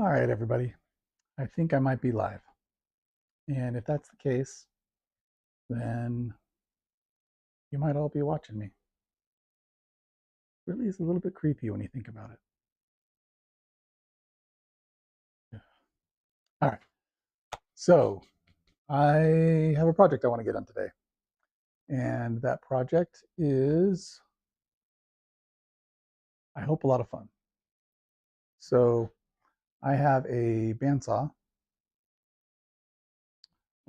All right, everybody. I think I might be live. And if that's the case, then you might all be watching me. Really is a little bit creepy when you think about it. All right. So I have a project I want to get on today. And that project is, I hope, a lot of fun. So I have a bandsaw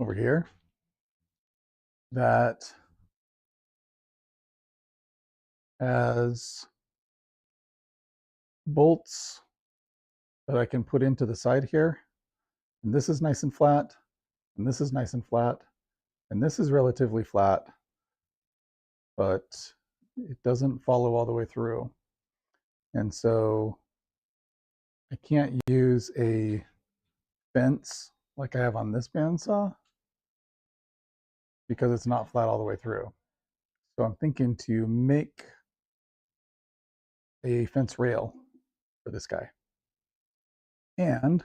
over here that has bolts that I can put into the side here. And this is nice and flat, and this is nice and flat, and this is relatively flat, but it doesn't follow all the way through. And so I can't use a fence like I have on this bandsaw because it's not flat all the way through. So I'm thinking to make a fence rail for this guy. And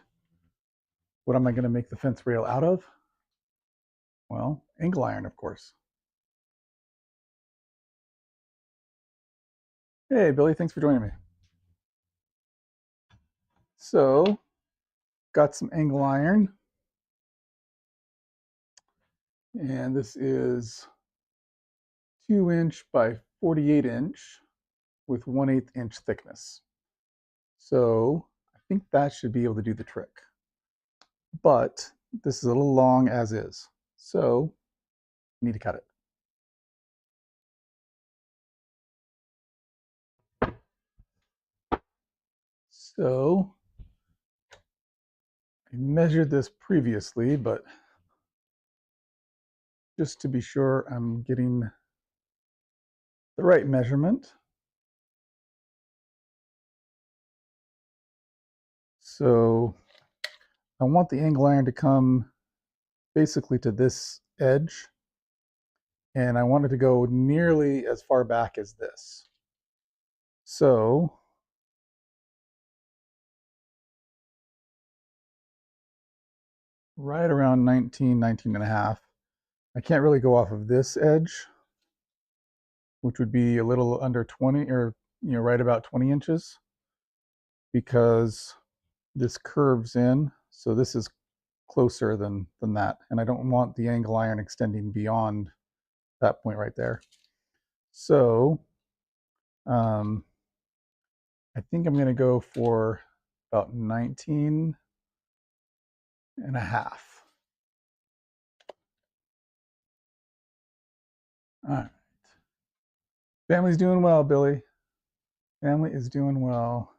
what am I going to make the fence rail out of? Well, angle iron, of course. Hey, Billy, thanks for joining me. So, got some angle iron. And this is 2" by 48" with 1/8 inch thickness. So I think that should be able to do the trick. But this is a little long as is. So I need to cut it. So I measured this previously, but just to be sure I'm getting the right measurement. So I want the angle iron to come basically to this edge, and I want it to go nearly as far back as this. So right around 19 and a half. I can't really go off of this edge, which would be a little under 20, or right about 20 inches, because this curves in. So this is closer than that, and I don't want the angle iron extending beyond that point right there. So I think I'm going to go for about 19 and a half. All right. Family's doing well, Billy. Family is doing well.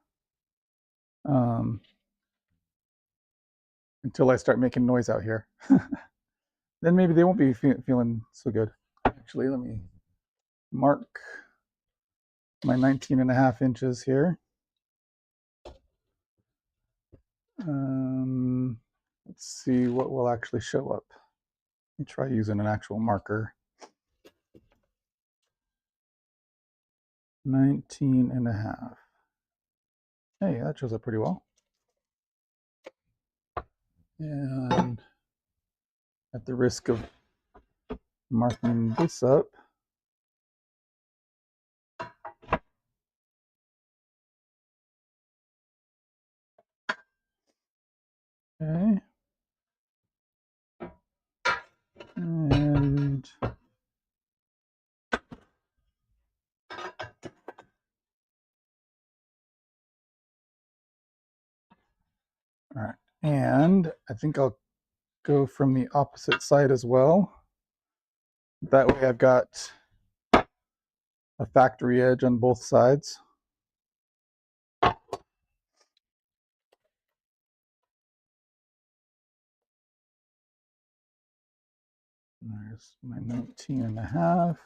Until I start making noise out here. Then maybe they won't be feeling so good. Actually, let me mark my 19 and a half inches here. Let's see what will actually show up. Let me try using an actual marker. 19 and a half. Hey, that shows up pretty well. And at the risk of marking this up, okay, and all right, and I think I'll go from the opposite side as well. That way I've got a factory edge on both sides. There's my 19 and a half.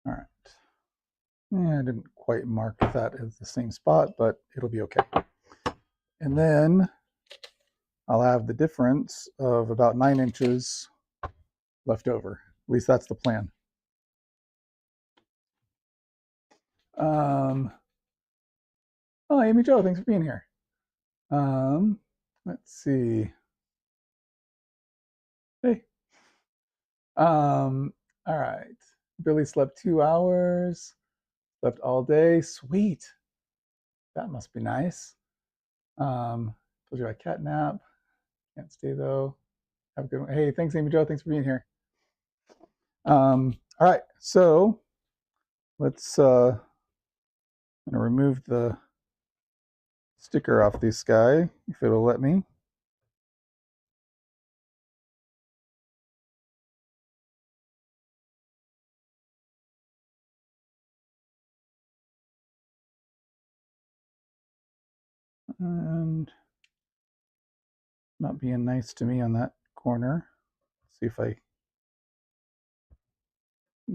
All right. I didn't quite mark that as the same spot, but it'll be okay. And then I'll have the difference of about 9 inches left over. At least that's the plan. Oh, Amy Jo, thanks for being here. Let's see. Hey. All right. Billy slept 2 hours, slept all day. Sweet. That must be nice. Told you I cat nap. Can't stay though. Have a good one. Hey, thanks, Amy Jo. Thanks for being here. All right. So let's I'm gonna remove the sticker off this guy, if it'll let me. And not being nice to me on that corner. Let's see if I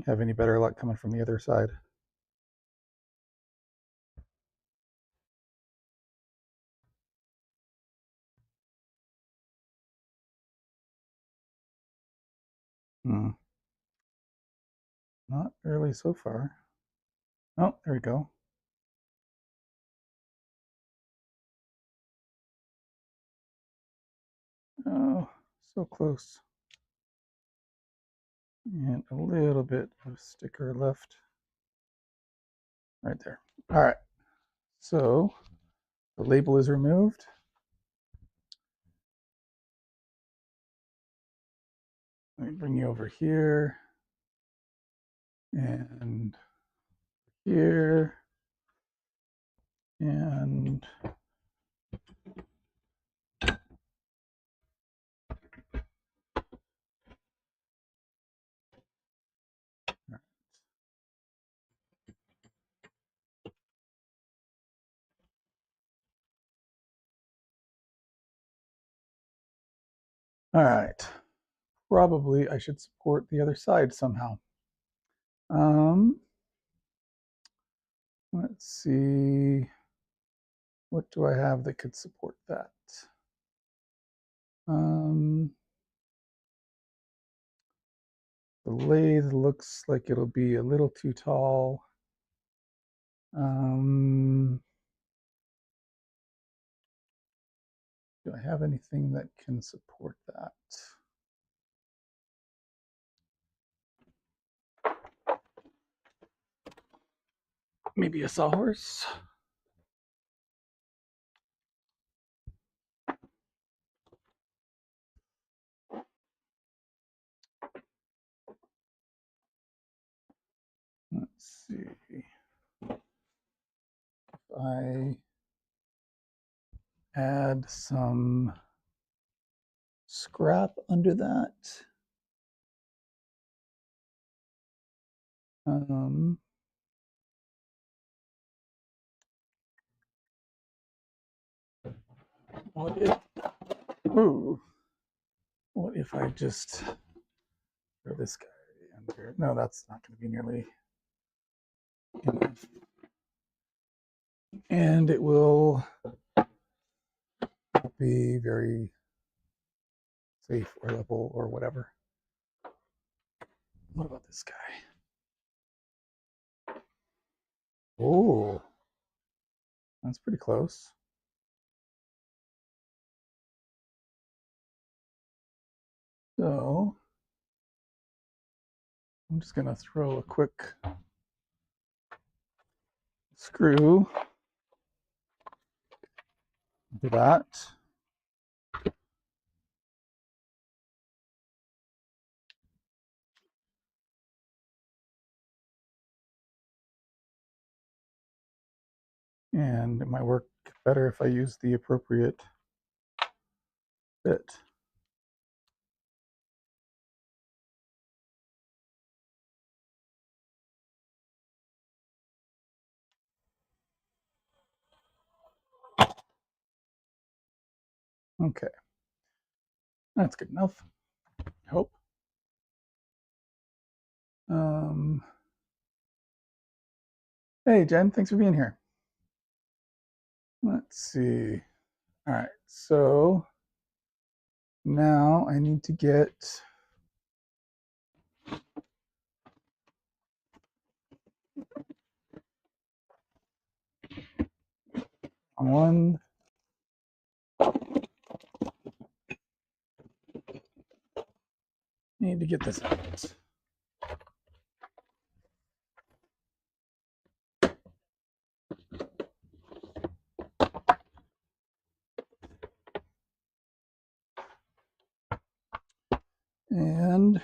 have any better luck coming from the other side. Not really so far. Oh, there we go. Oh, so close. And a little bit of sticker left. Right there. All right. So the label is removed. Let me bring you over here. And here. And all right. Probably I should support the other side somehow. Let's see. What do I have that could support that? The lathe looks like it'll be a little too tall. Do I have anything that can support that? Maybe a sawhorse? Let's see. If I add some scrap under that. What if, ooh, what if I just throw this guy under? No, that's not going to be nearly enough. And it will be very safe or level or whatever. What about this guy? Oh, that's pretty close. So I'm just going to throw a quick screw into that. And it might work better if I use the appropriate bit. Okay, that's good enough, I hope. Hey, Jen, thanks for being here. Let's see. All right, so now I need to get on one. Need to get this out. And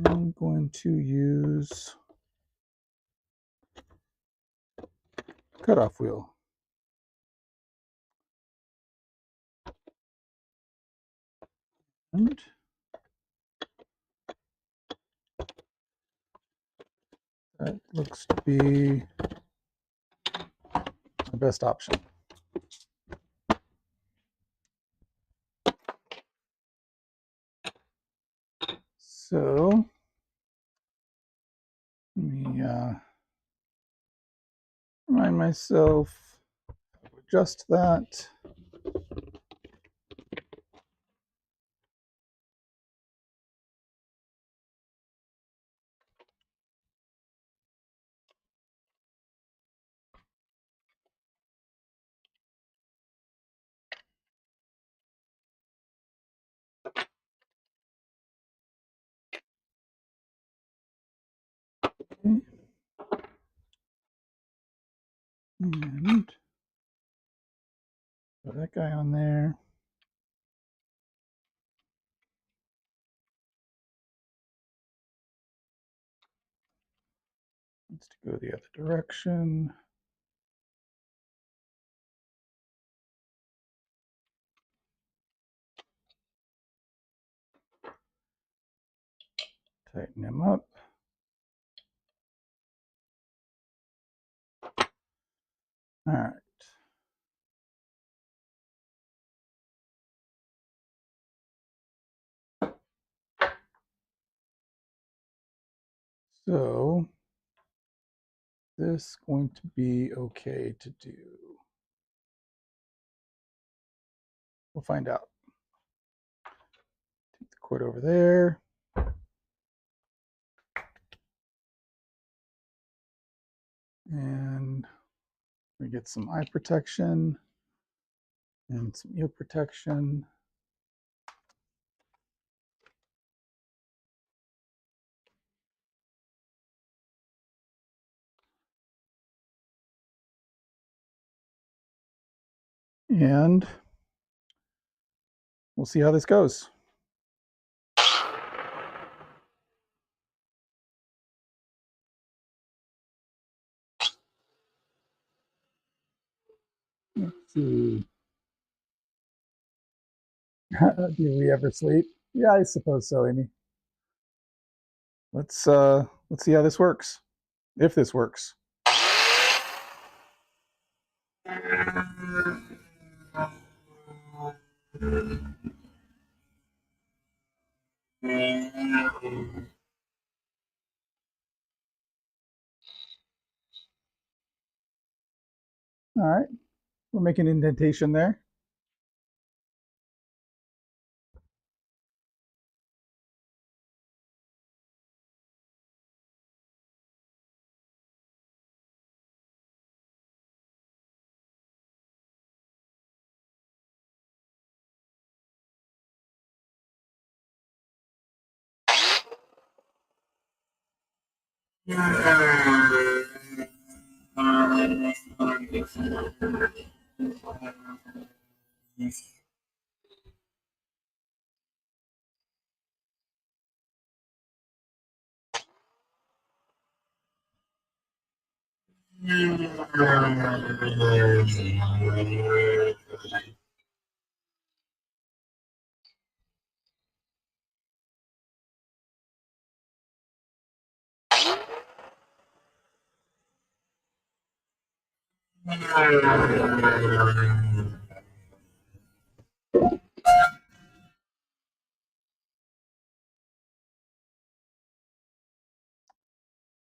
I'm going to use cutoff wheel. And that looks to be the best option. So let me remind myself to adjust that. Okay. And put that guy on there. Needs to go the other direction. Tighten him up. All right. So this is going to be okay to do. We'll find out. Take the cord over there. And we get some eye protection and some ear protection. And we'll see how this goes. Let's see. Do we ever sleep? Yeah, I suppose so, Amy. Let's see how this works. If this works. All right, we'll make an indentation there.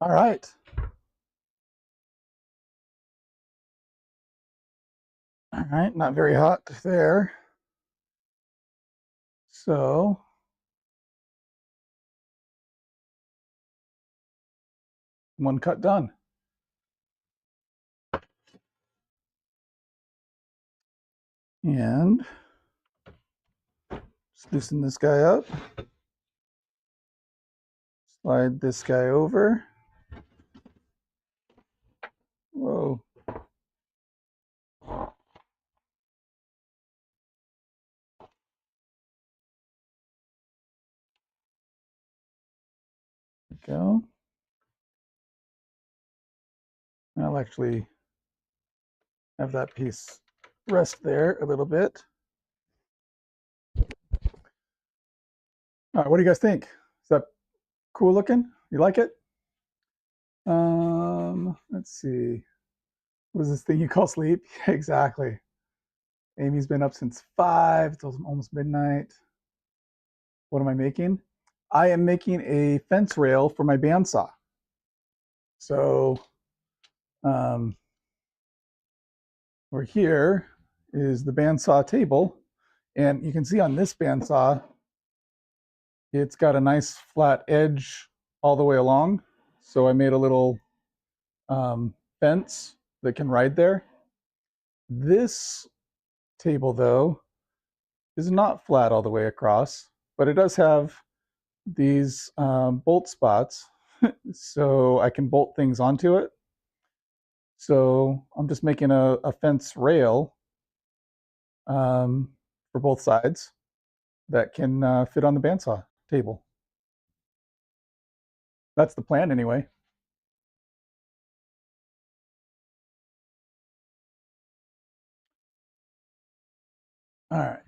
All right. All right, not very hot there. So one cut done. And just loosen this guy up. Slide this guy over. Whoa. Go. I'll actually have that piece rest there a little bit. All right, what do you guys think? Is that cool looking? You like it? Let's see. What is this thing you call sleep? Exactly. Amy's been up since 5 till almost midnight. What am I making? I am making a fence rail for my bandsaw. So over here is the bandsaw table. And you can see on this bandsaw, it's got a nice flat edge all the way along. So I made a little fence that can ride there. This table, though, is not flat all the way across, but it does have these bolt spots so I can bolt things onto it. So I'm just making a fence rail for both sides that can fit on the bandsaw table. That's the plan anyway. All right.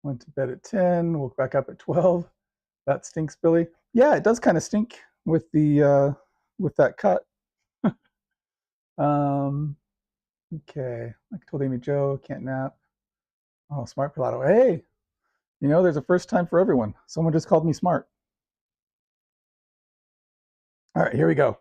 Went to bed at 10, woke back up at 12. That stinks, Billy. Yeah, it does kind of stink with the with that cut. Okay, like I told Amy Jo, can't nap. Oh, smart Pelado. Hey, you know, there's a first time for everyone. Someone just called me smart. All right, here we go.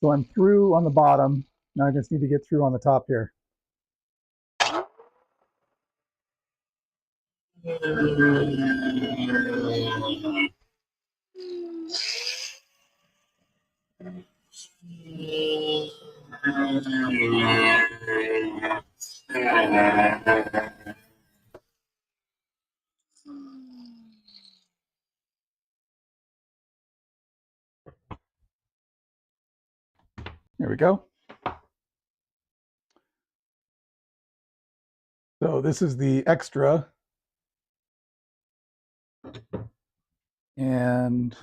So I'm through on the bottom. Now I just need to get through on the top here. There we go. So this is the extra. And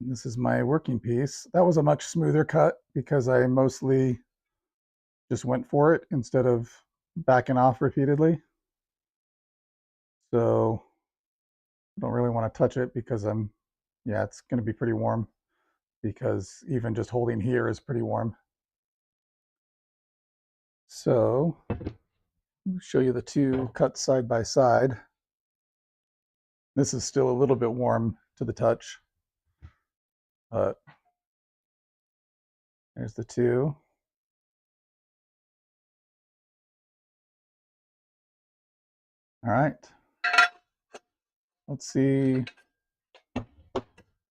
this is my working piece. That was a much smoother cut because I mostly just went for it instead of backing off repeatedly. So I don't really want to touch it because yeah, it's going to be pretty warm because even just holding here is pretty warm. So I'll show you the two cuts side by side. This is still a little bit warm to the touch, but there's the two. All right. Let's see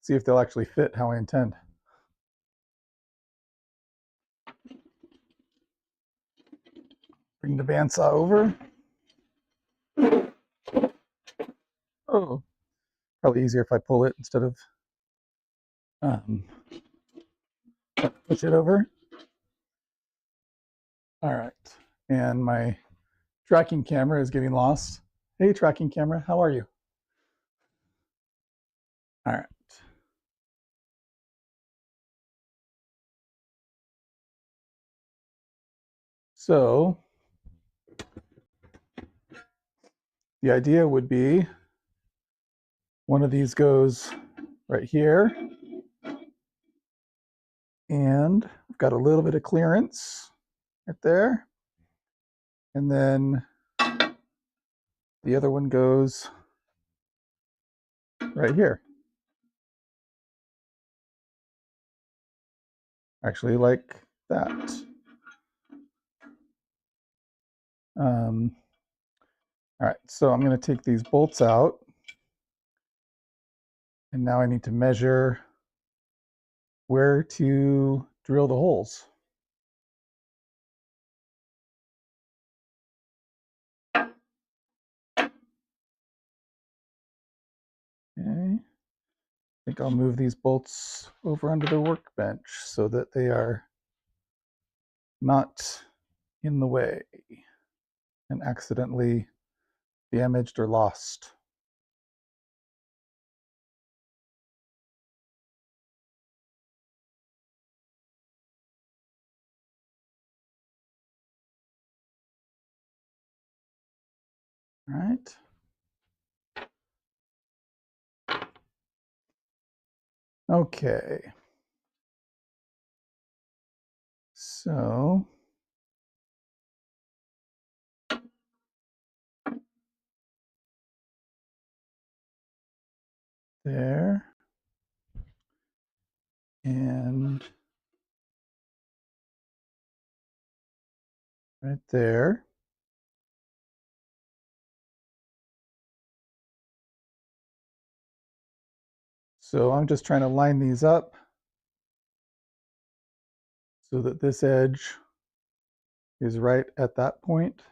if they'll actually fit how I intend. Bring the bandsaw over. Oh, probably easier if I pull it instead of push it over. All right, and my tracking camera is getting lost. Hey, tracking camera, how are you? All right. So the idea would be one of these goes right here, and I've got a little bit of clearance right there, and then the other one goes right here. Actually, like that. All right, so I'm going to take these bolts out, and now I need to measure where to drill the holes. Okay. I think I'll move these bolts over under the workbench so that they are not in the way and accidentally damaged or lost. All right. Okay. So there and right there. So I'm just trying to line these up so that this edge is right at that point.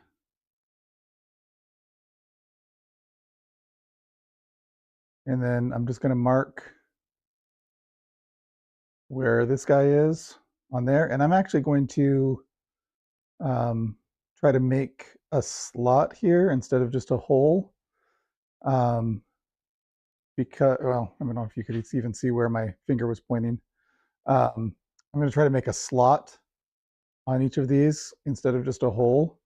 And then I'm just going to mark where this guy is on there. And I'm actually going to try to make a slot here instead of just a hole. Because, well, I don't know if you could even see where my finger was pointing. I'm going to try to make a slot on each of these instead of just a hole,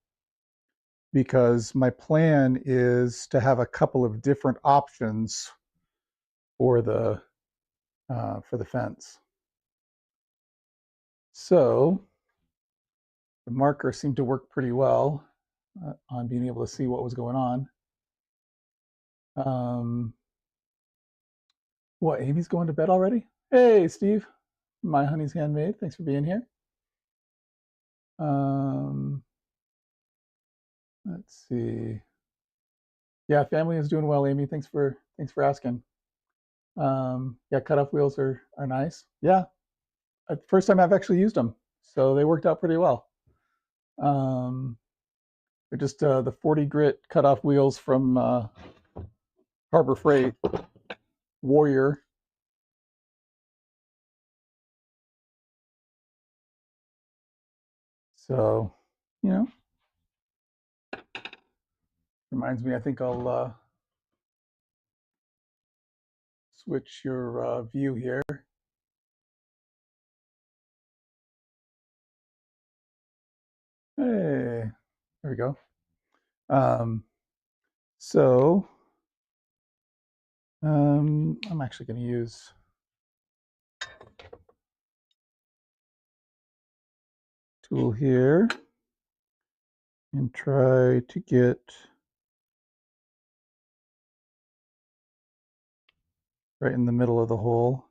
because my plan is to have a couple of different options for the fence. So the marker seemed to work pretty well on being able to see what was going on. What, Amy's going to bed already? Hey, Steve, my honey's handmade. Thanks for being here. Let's see. Yeah, family is doing well, Amy. Thanks for asking. Yeah, cutoff wheels are nice. Yeah, first time I've actually used them, so they worked out pretty well. They're just the 40 grit cutoff wheels from Harbor Freight Warrior. So, you know, reminds me, I think I'll switch your view here. Hey, there we go. So I'm actually going to use tool here and try to get right in the middle of the hole.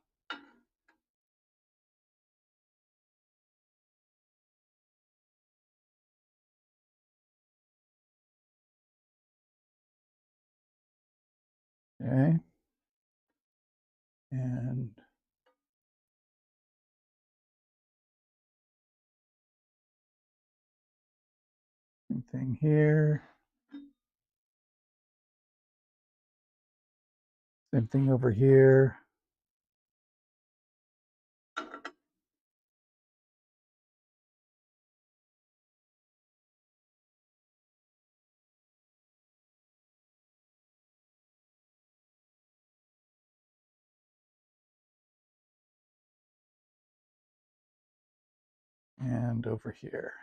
Okay. And same thing here. Same thing over here. And over here.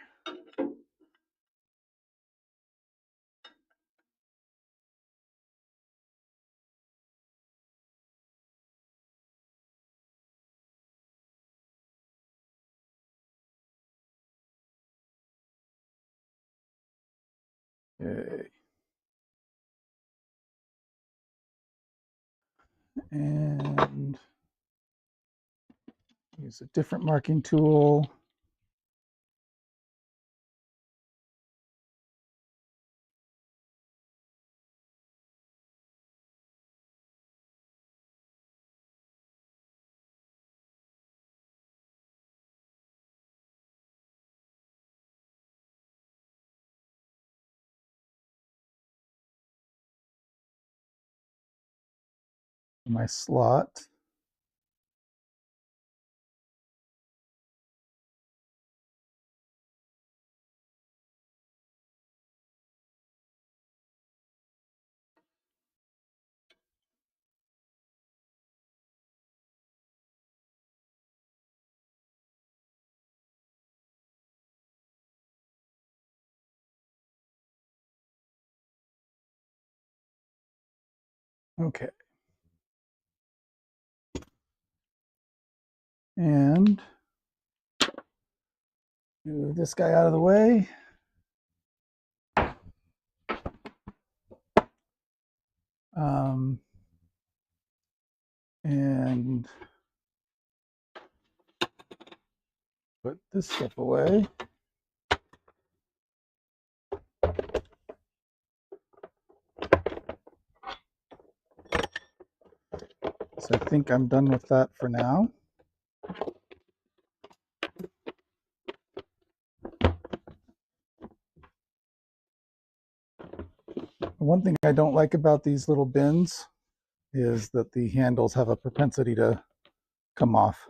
Okay. And use a different marking tool. My slot. Okay. And move this guy out of the way. And put this stuff away. So I think I'm done with that for now. One thing I don't like about these little bins is that the handles have a propensity to come off.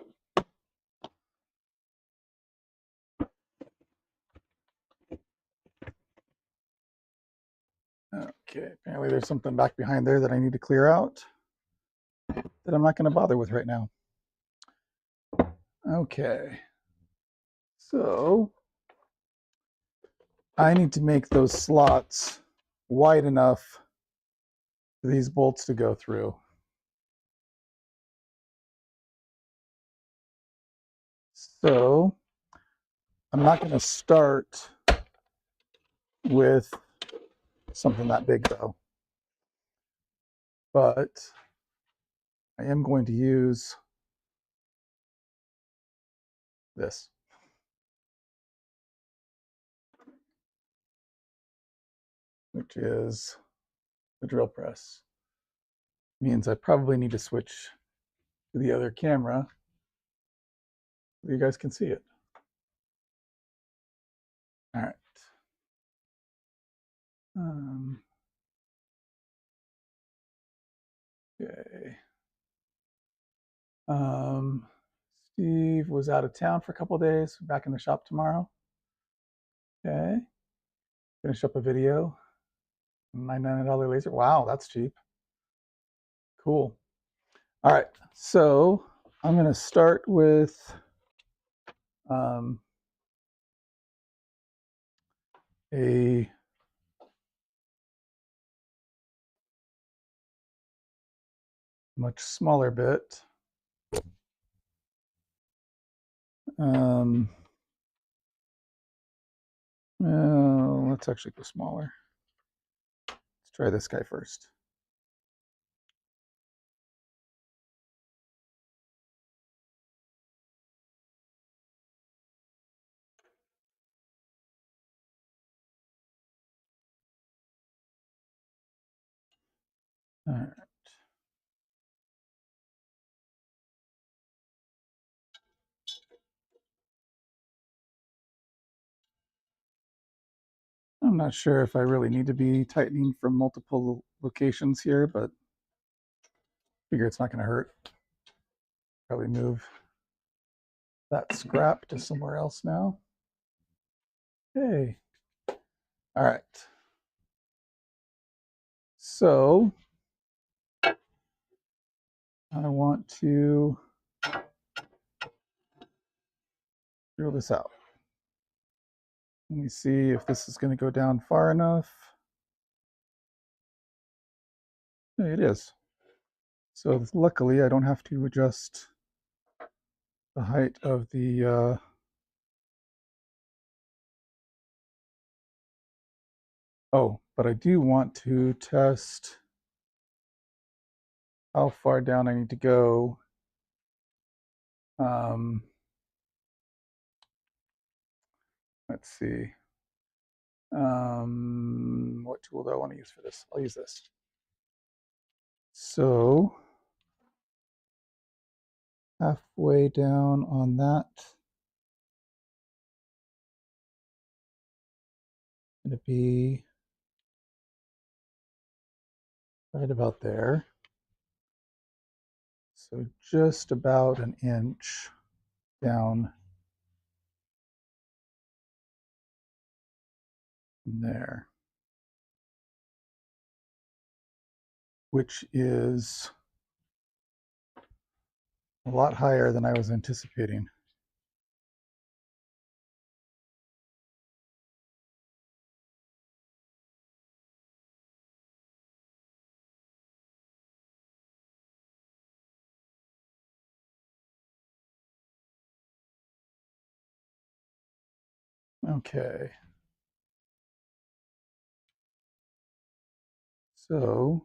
Okay, apparently there's something back behind there that I need to clear out that I'm not going to bother with right now. Okay, so I need to make those slots wide enough for these bolts to go through. So I'm not going to start with something that big though, but I am going to use this, which is the drill press. Means I probably need to switch to the other camera so you guys can see it. All right. Okay. Steve was out of town for a couple of days. Back in the shop tomorrow. Okay. Finish up a video. $99 laser. Wow, that's cheap. Cool. All right. So I'm going to start with a much smaller bit. Well, let's actually go smaller. Let's try this guy first. All right. I'm not sure if I really need to be tightening from multiple locations here, but I figure it's not going to hurt. Probably move that scrap to somewhere else now. Hey. All right. So I want to drill this out. Let me see if this is going to go down far enough. It is. So luckily I don't have to adjust the height of the Oh, but I do want to test how far down I need to go. Let's see. What tool do I want to use for this? I'll use this. So halfway down on that. Going to be right about there. So just about an inch down from there, which is a lot higher than I was anticipating. Okay. So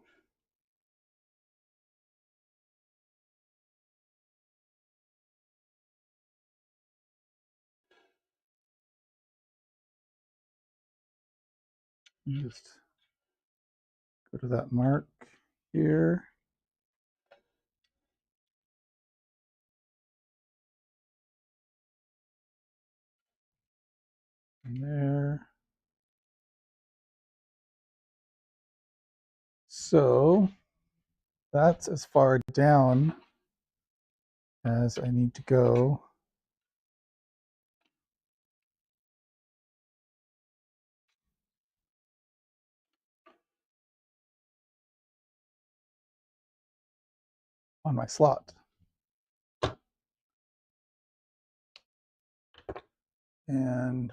just go to that mark here. And there. So that's as far down as I need to go. On my slot. And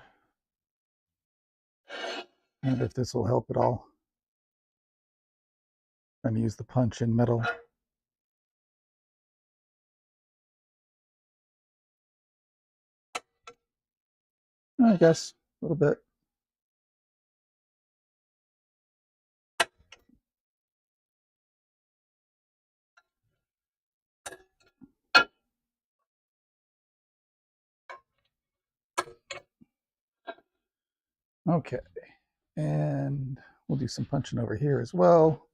I wonder if this will help at all. I'm going to use the punch in metal. I guess a little bit. Okay, and we'll do some punching over here as well.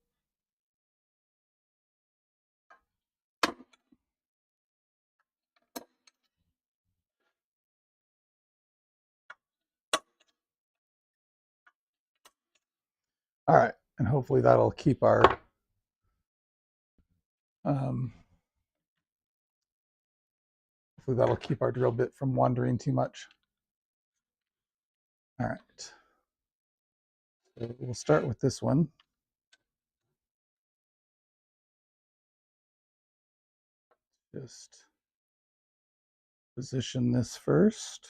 All right, and hopefully that'll keep our drill bit from wandering too much. All right, so we'll start with this one. Just position this first.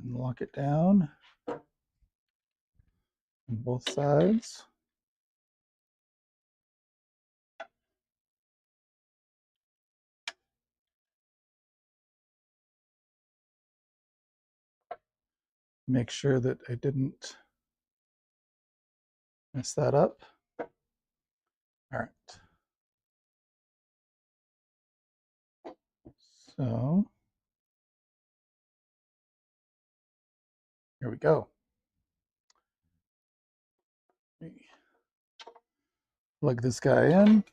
And lock it down on both sides. Make sure that I didn't mess that up. All right. So here we go. Plug this guy in.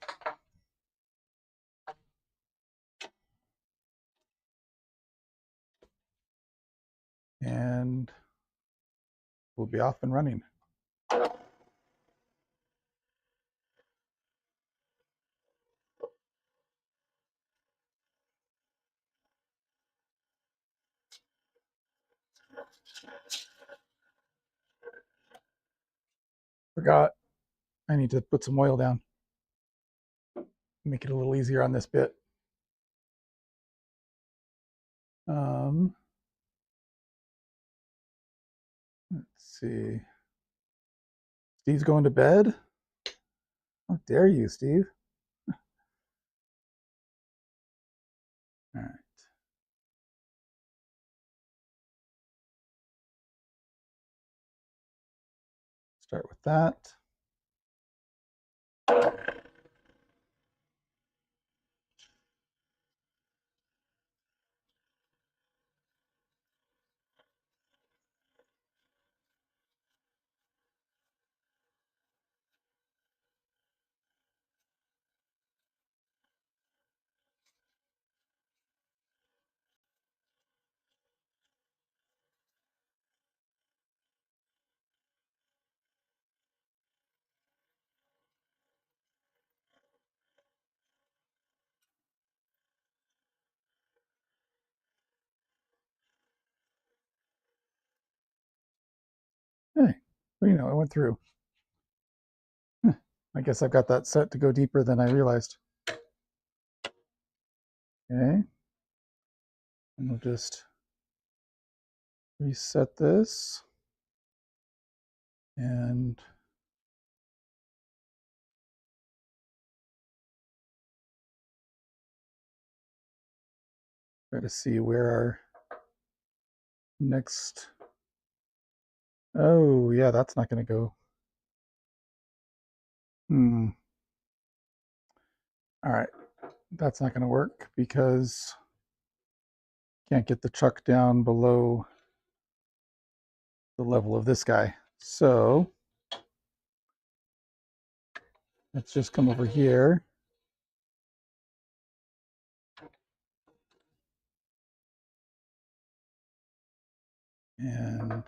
And we'll be off and running. Forgot, I need to put some oil down. Make it a little easier on this bit. Let's see. Steve's going to bed? How dare you, Steve? All right. Start with that. Hey, well, you know, it went through. I guess I've got that set to go deeper than I realized. Okay. And we'll just reset this and try to see where our next. Oh, yeah, that's not going to go. All right, that's not going to work because can't get the chuck down below the level of this guy. So let's just come over here and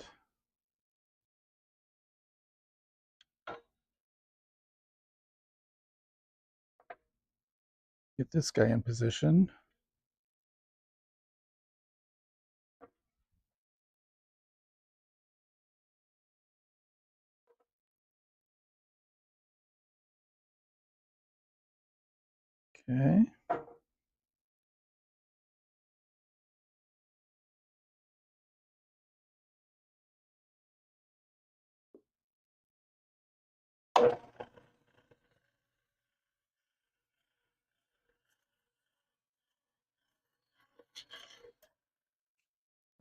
get this guy in position. Okay.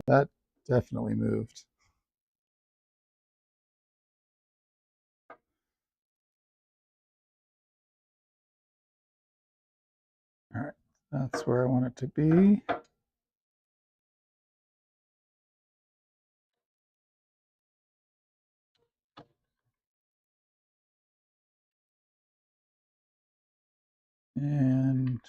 That definitely moved. All right, that's where I want it to be. And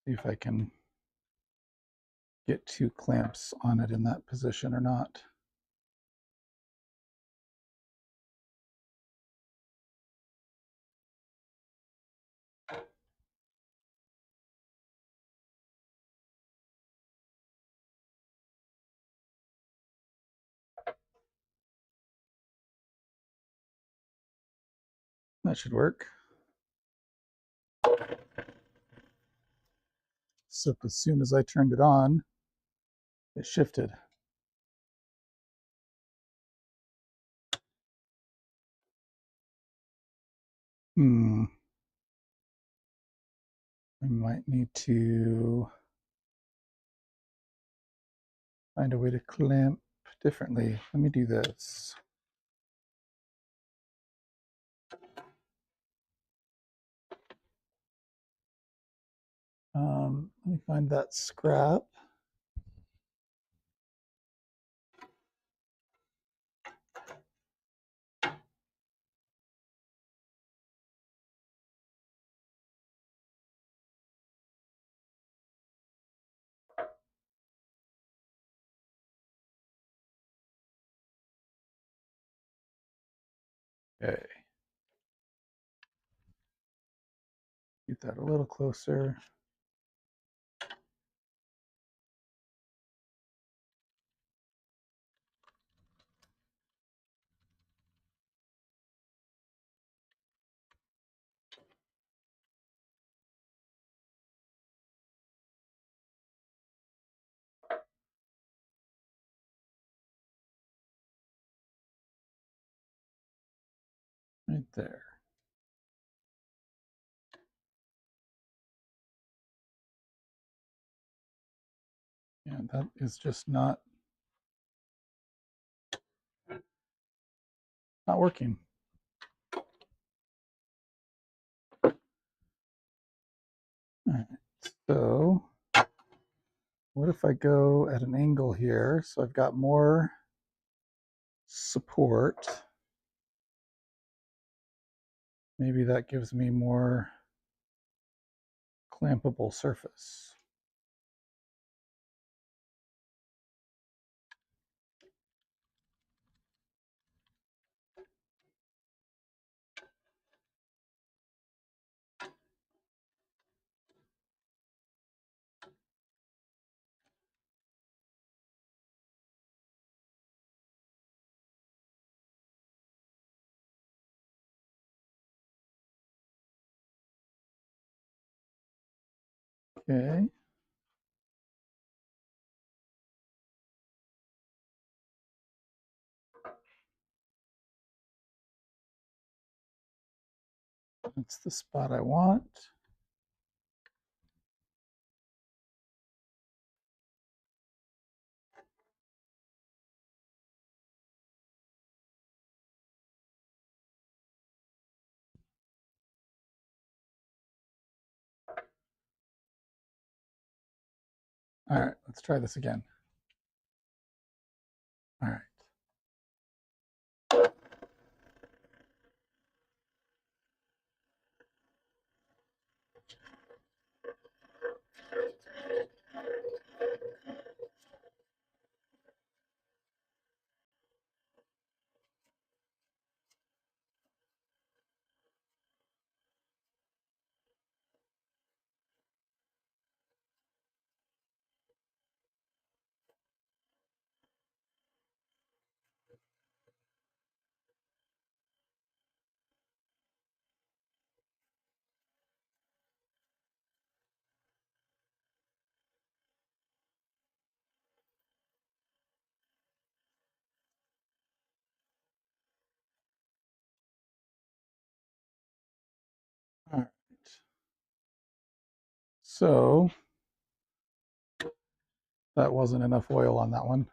see if I can get two clamps on it in that position or not. That should work. So as soon as I turned it on, it shifted. I might need to find a way to clamp differently. Let me do this. Let me find that scrap. Okay. Get that a little closer. Right there. And that is just not working. All right, so what if I go at an angle here? So I've got more support. Maybe that gives me more clampable surface. Okay. That's the spot I want. All right, let's try this again. All right. All right. So that wasn't enough oil on that one.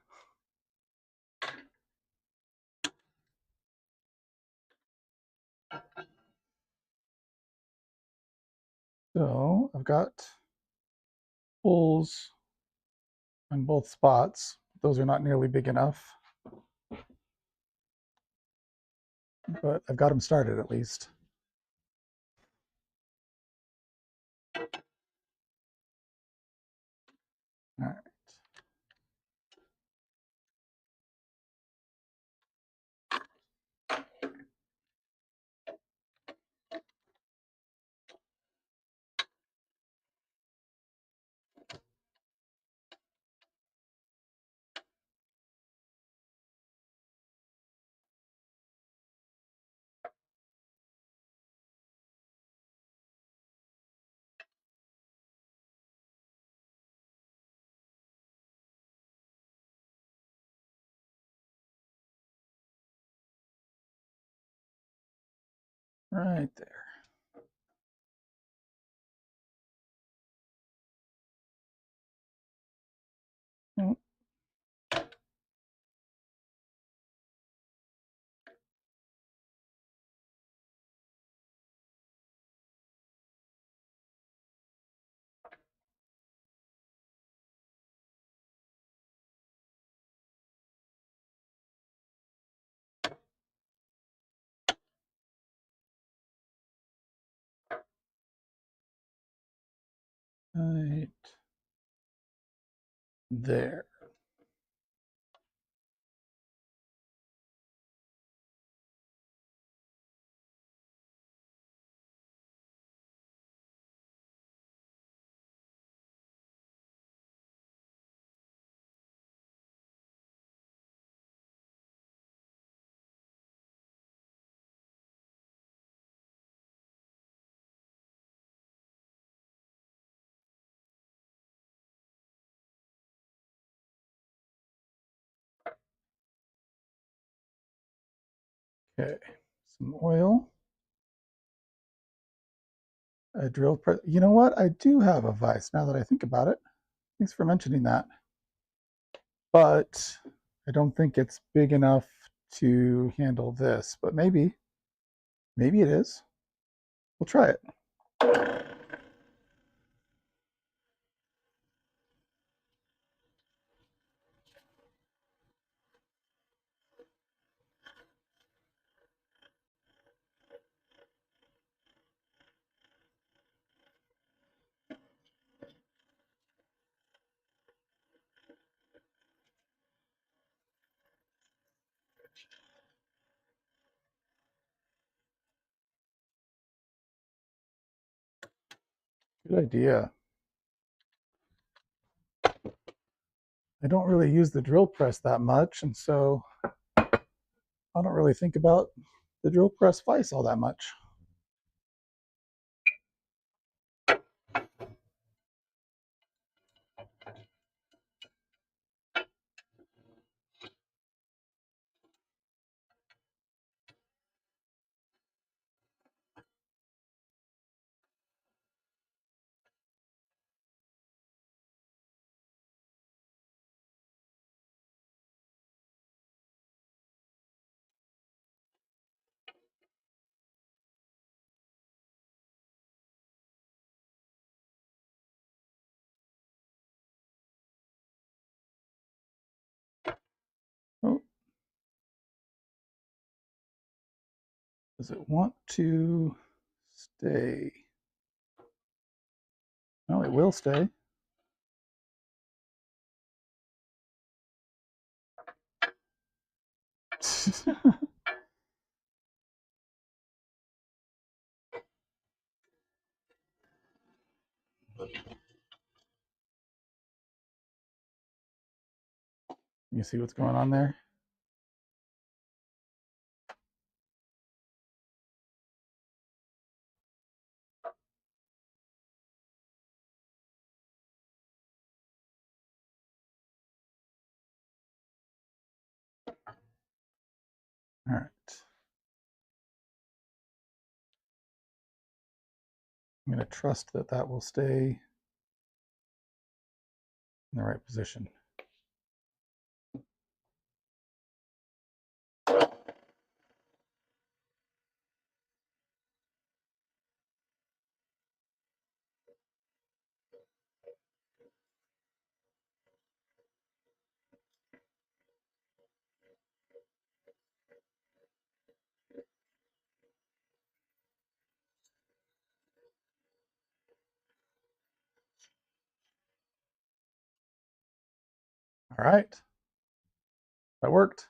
So I've got holes on both spots. Those are not nearly big enough, but I've got them started at least. All right. Right there. Oh. Right there. Okay, some oil. A drill press. You know what? I do have a vise now that I think about it. Thanks for mentioning that. but I don't think it's big enough to handle this, but maybe it is. We'll try it. Good idea. I don't really use the drill press that much, and so I don't really think about the drill press vise all that much. Oh, does it want to stay? Well, it will stay. You see what's going on there? All right. I'm going to trust that that will stay in the right position. All right. That worked.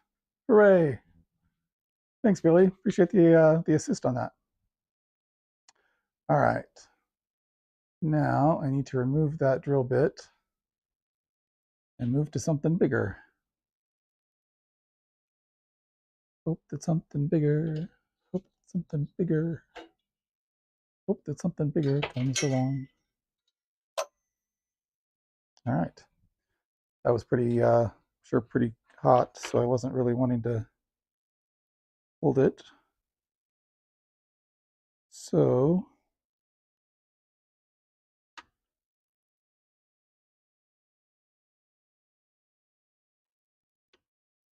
Hooray. Thanks, Billy. Appreciate the assist on that. All right. Now I need to remove that drill bit and move to something bigger. Hope that something bigger. Hope something bigger. Hope that something bigger comes along. All right. That was pretty sure pretty hot, so I wasn't really wanting to hold it. So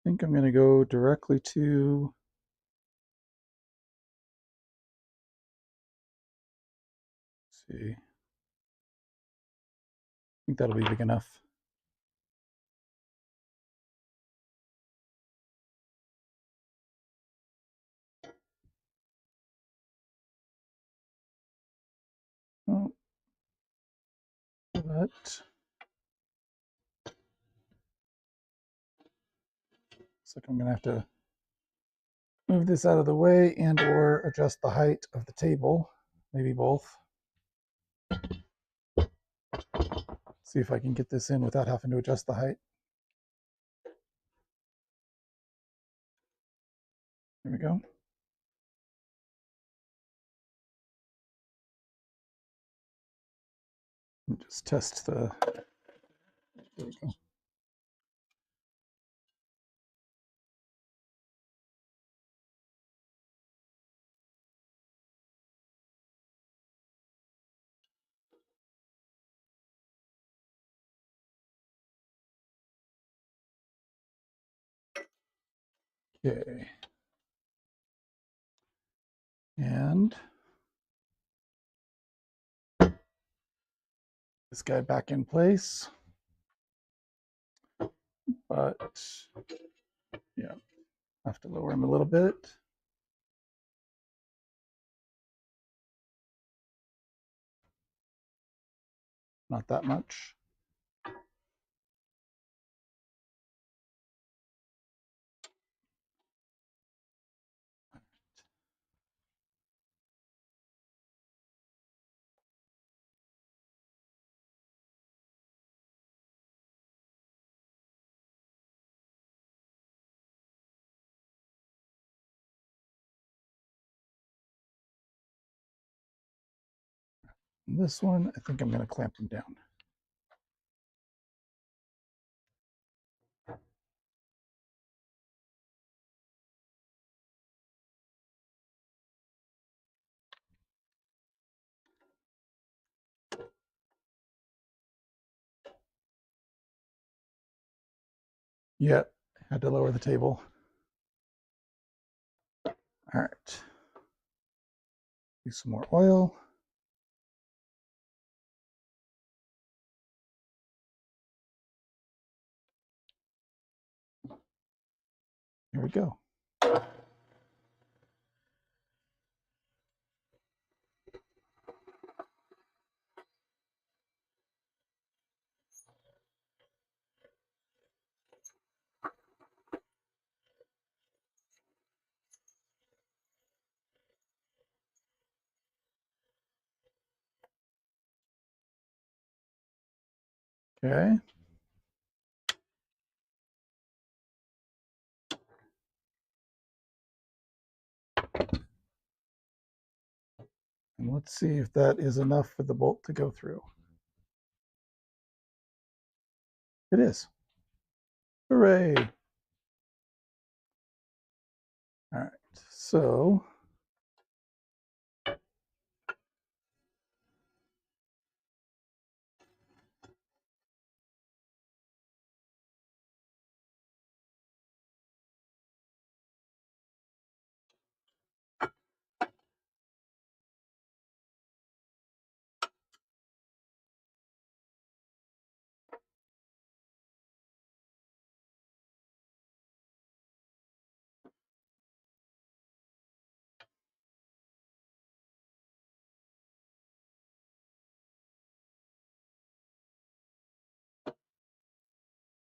I think I'm going to go directly to, let's see, I think that'll be big enough. Oh, but looks like I'm going to have to move this out of the way and or adjust the height of the table, maybe both. See if I can get this in without having to adjust the height. There we go. And just test the, there we go. Okay. And this guy back in place. But yeah, I have to lower him a little bit. Not that much. And this one, I think I'm going to clamp him down. Yep, had to lower the table. All right. Use some more oil. Here we go. Okay. And let's see if that is enough for the bolt to go through. It is. Hooray. All right, so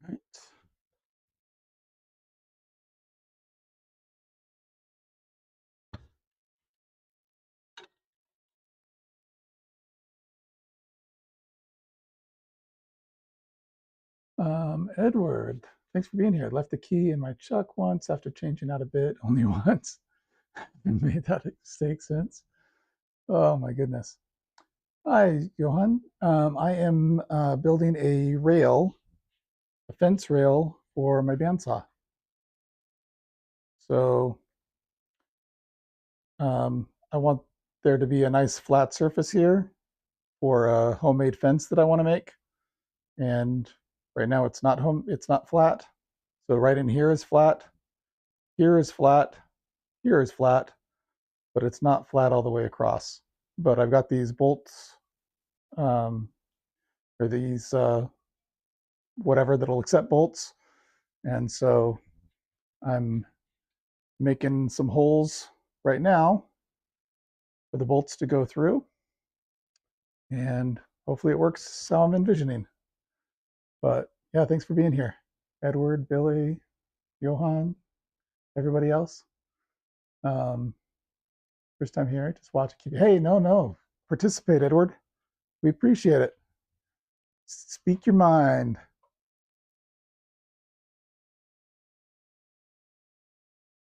right. Edward, thanks for being here. Left the key in my chuck once after changing out a bit, only once. And made that mistake since. Oh my goodness. Hi, Johan. I am building a rail, a fence rail for my bandsaw. So I want there to be a nice flat surface here for a homemade fence that I want to make. And right now it's not flat. So right in here is flat, here is flat, here is flat, but it's not flat all the way across. But I've got these bolts, or these whatever that'll accept bolts. And so I'm making some holes right now for the bolts to go through. And hopefully it works how I'm envisioning. But yeah, thanks for being here. Edward, Billy, Johan, everybody else. First time here, just watch it. Hey, no. Participate, Edward. We appreciate it. Speak your mind.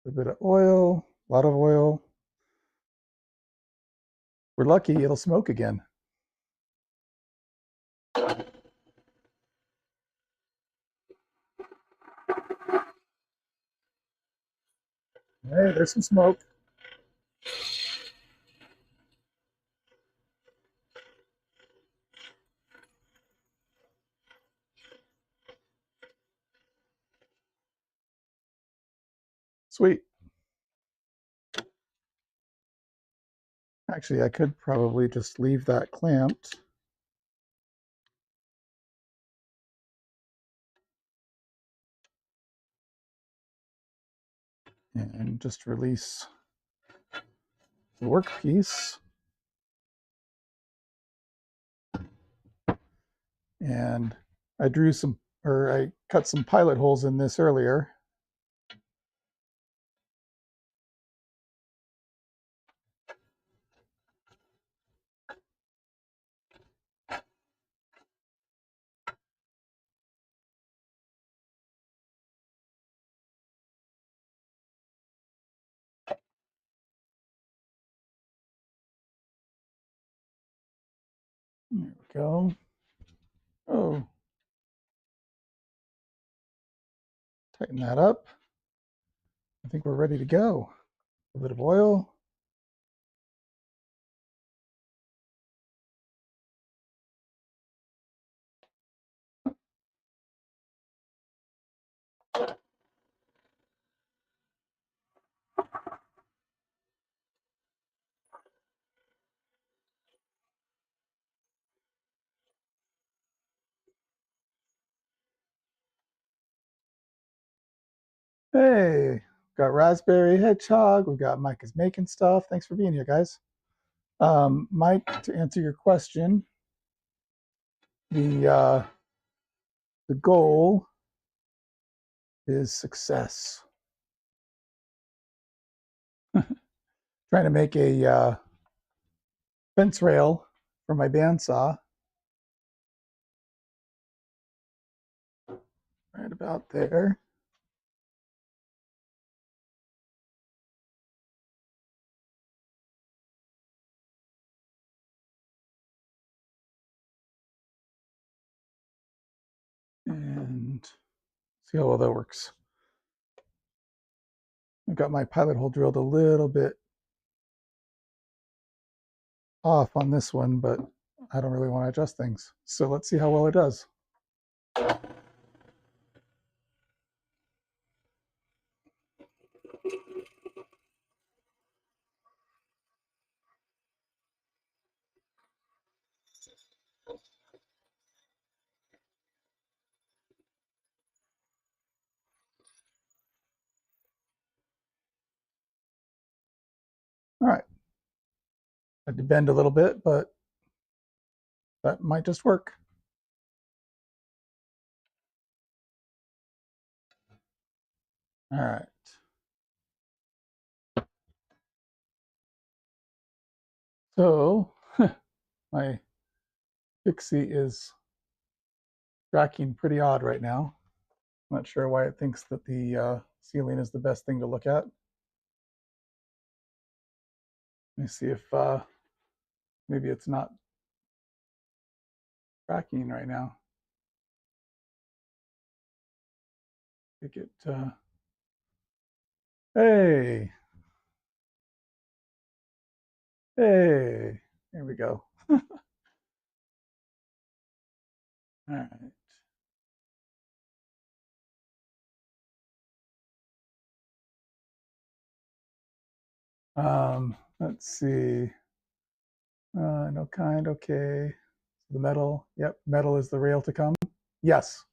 A bit of oil, a lot of oil. We're lucky it'll smoke again. Hey, there's some smoke. Sweet. Actually, I could probably just leave that clamped. And just release the workpiece. And I drew some, or I cut some pilot holes in this earlier. There we go. Oh, tighten that up. I think we're ready to go. A bit of oil. Hey, got Raspberry Hedgehog. We've got Mike is making stuff. Thanks for being here, guys. Mike, to answer your question, the goal is success. Trying to make a fence rail for my bandsaw. Right about there. And see how well that works. I've got my pilot hole drilled a little bit off on this one, but I don't really want to adjust things. So let's see how well it does. All right. I had to bend a little bit, but that might just work. All right. So my Pixie is tracking pretty odd right now. I'm not sure why it thinks that the ceiling is the best thing to look at. Let me see if maybe it's not tracking right now. Take it. Hey, hey, there we go. All right. Let's see. No kind, okay. The metal, yep, metal is the rail to come. Yes,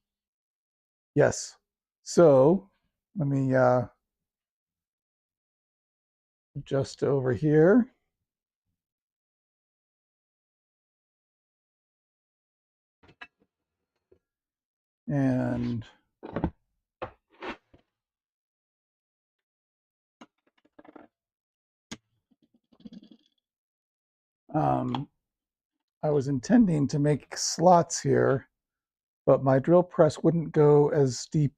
yes. So let me adjust over here. And I was intending to make slots here, but my drill press wouldn't go as deep.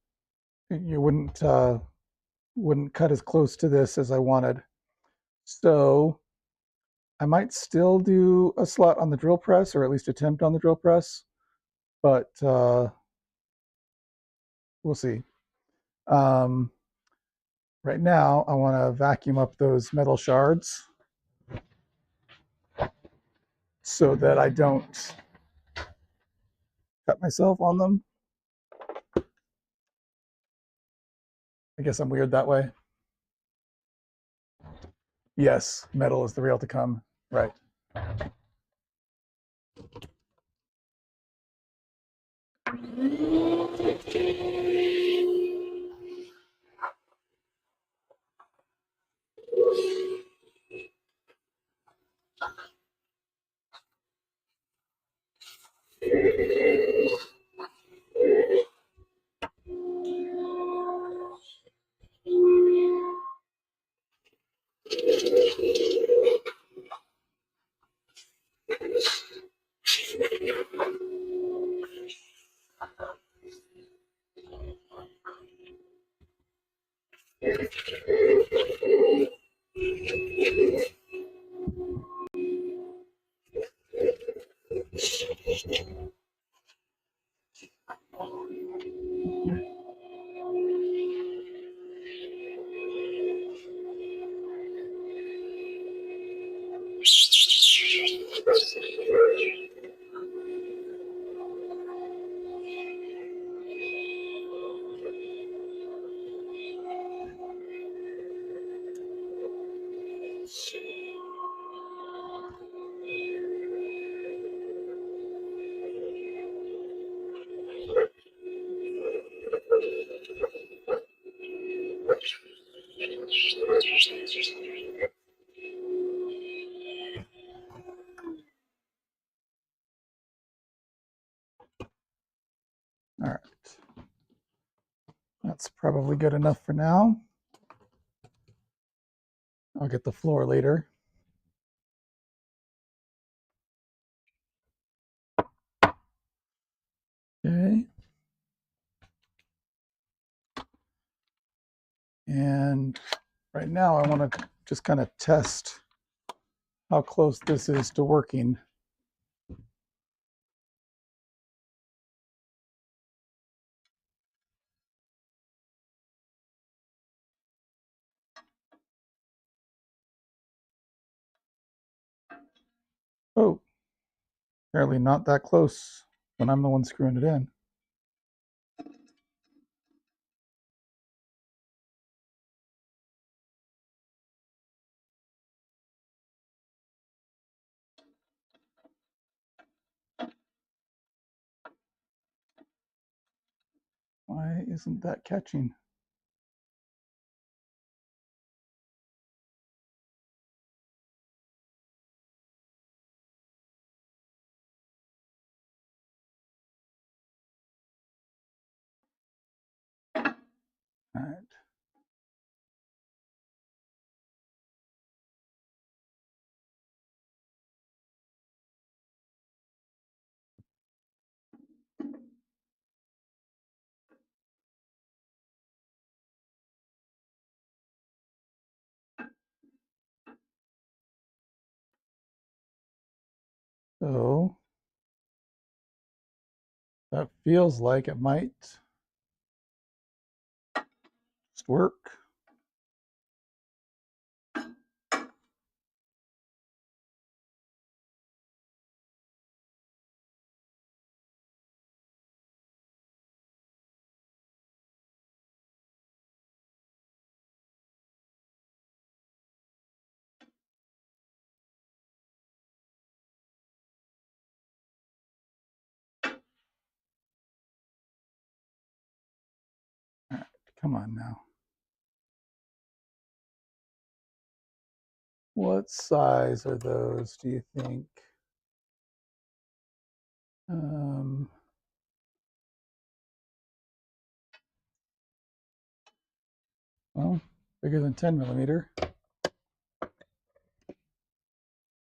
You wouldn't cut as close to this as I wanted. So I might still do a slot on the drill press, or at least attempt on the drill press, but we'll see. Right now, I want to vacuum up those metal shards so that I don't cut myself on them. I guess I'm weird that way. Yes, metal is the rail to come. Right. All right. That's probably good enough for now. I'll get the floor later. Okay. And right now I want to just kind of test how close this is to working. Oh, apparently not that close when I'm the one screwing it in. Why isn't that catching? All right. So that feels like it might just work. All right, come on now. What size are those, do you think? Well, bigger than 10 millimeter.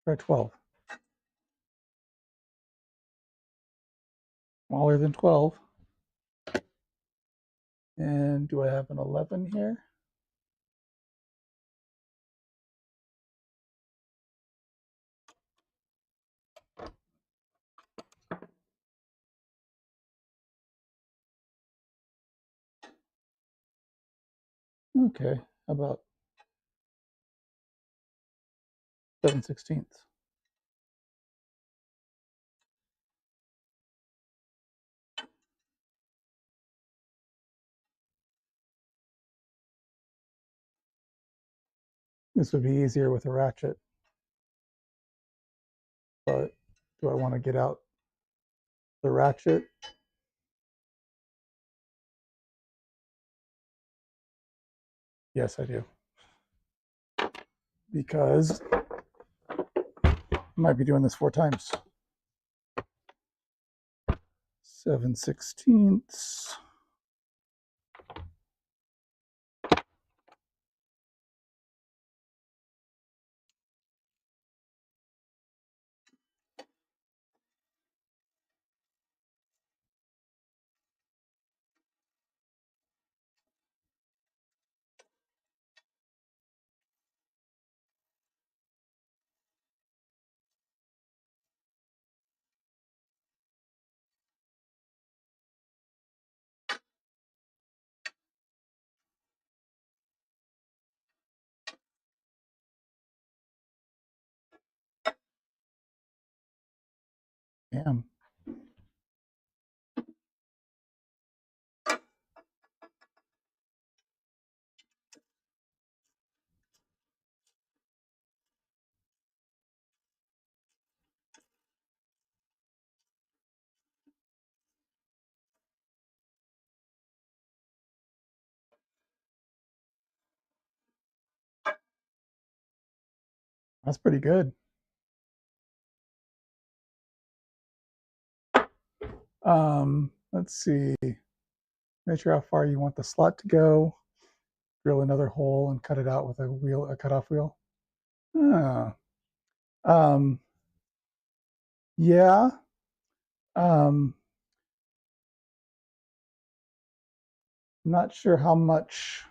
Try 12. Smaller than 12. And do I have an 11 here? Okay, about 7/16. This would be easier with a ratchet, but do I want to get out the ratchet? Yes, I do. Because I might be doing this 4 times. 7/16. Damn. That's pretty good. Let's see. Measure how far you want the slot to go. Drill another hole and cut it out with a cutoff wheel. Ah. Yeah. I'm not sure how much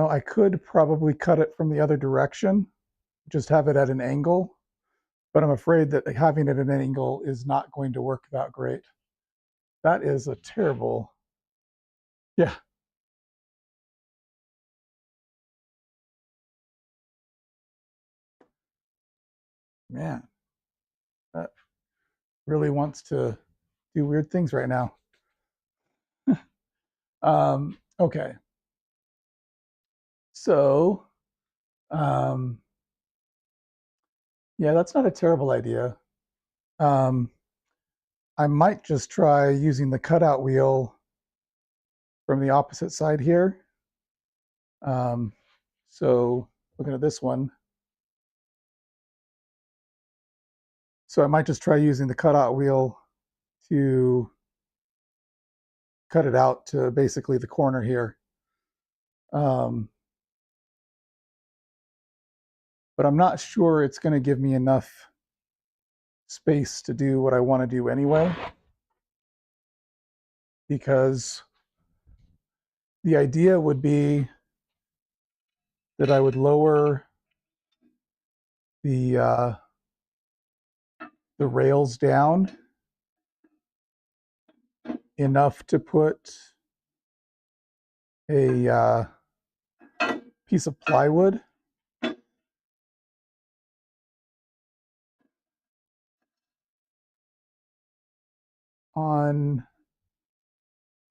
I could probably cut it from the other direction, just have it at an angle, but I'm afraid that having it at an angle is not going to work that great. That is a terrible, yeah. Man, that really wants to do weird things right now. Okay. So, yeah, that's not a terrible idea. I might just try using the cutout wheel from the opposite side here. So looking at this one. So I might just try using the cutout wheel to cut it out to basically the corner here. But I'm not sure it's going to give me enough space to do what I want to do anyway, because the idea would be that I would lower the rails down enough to put a piece of plywood on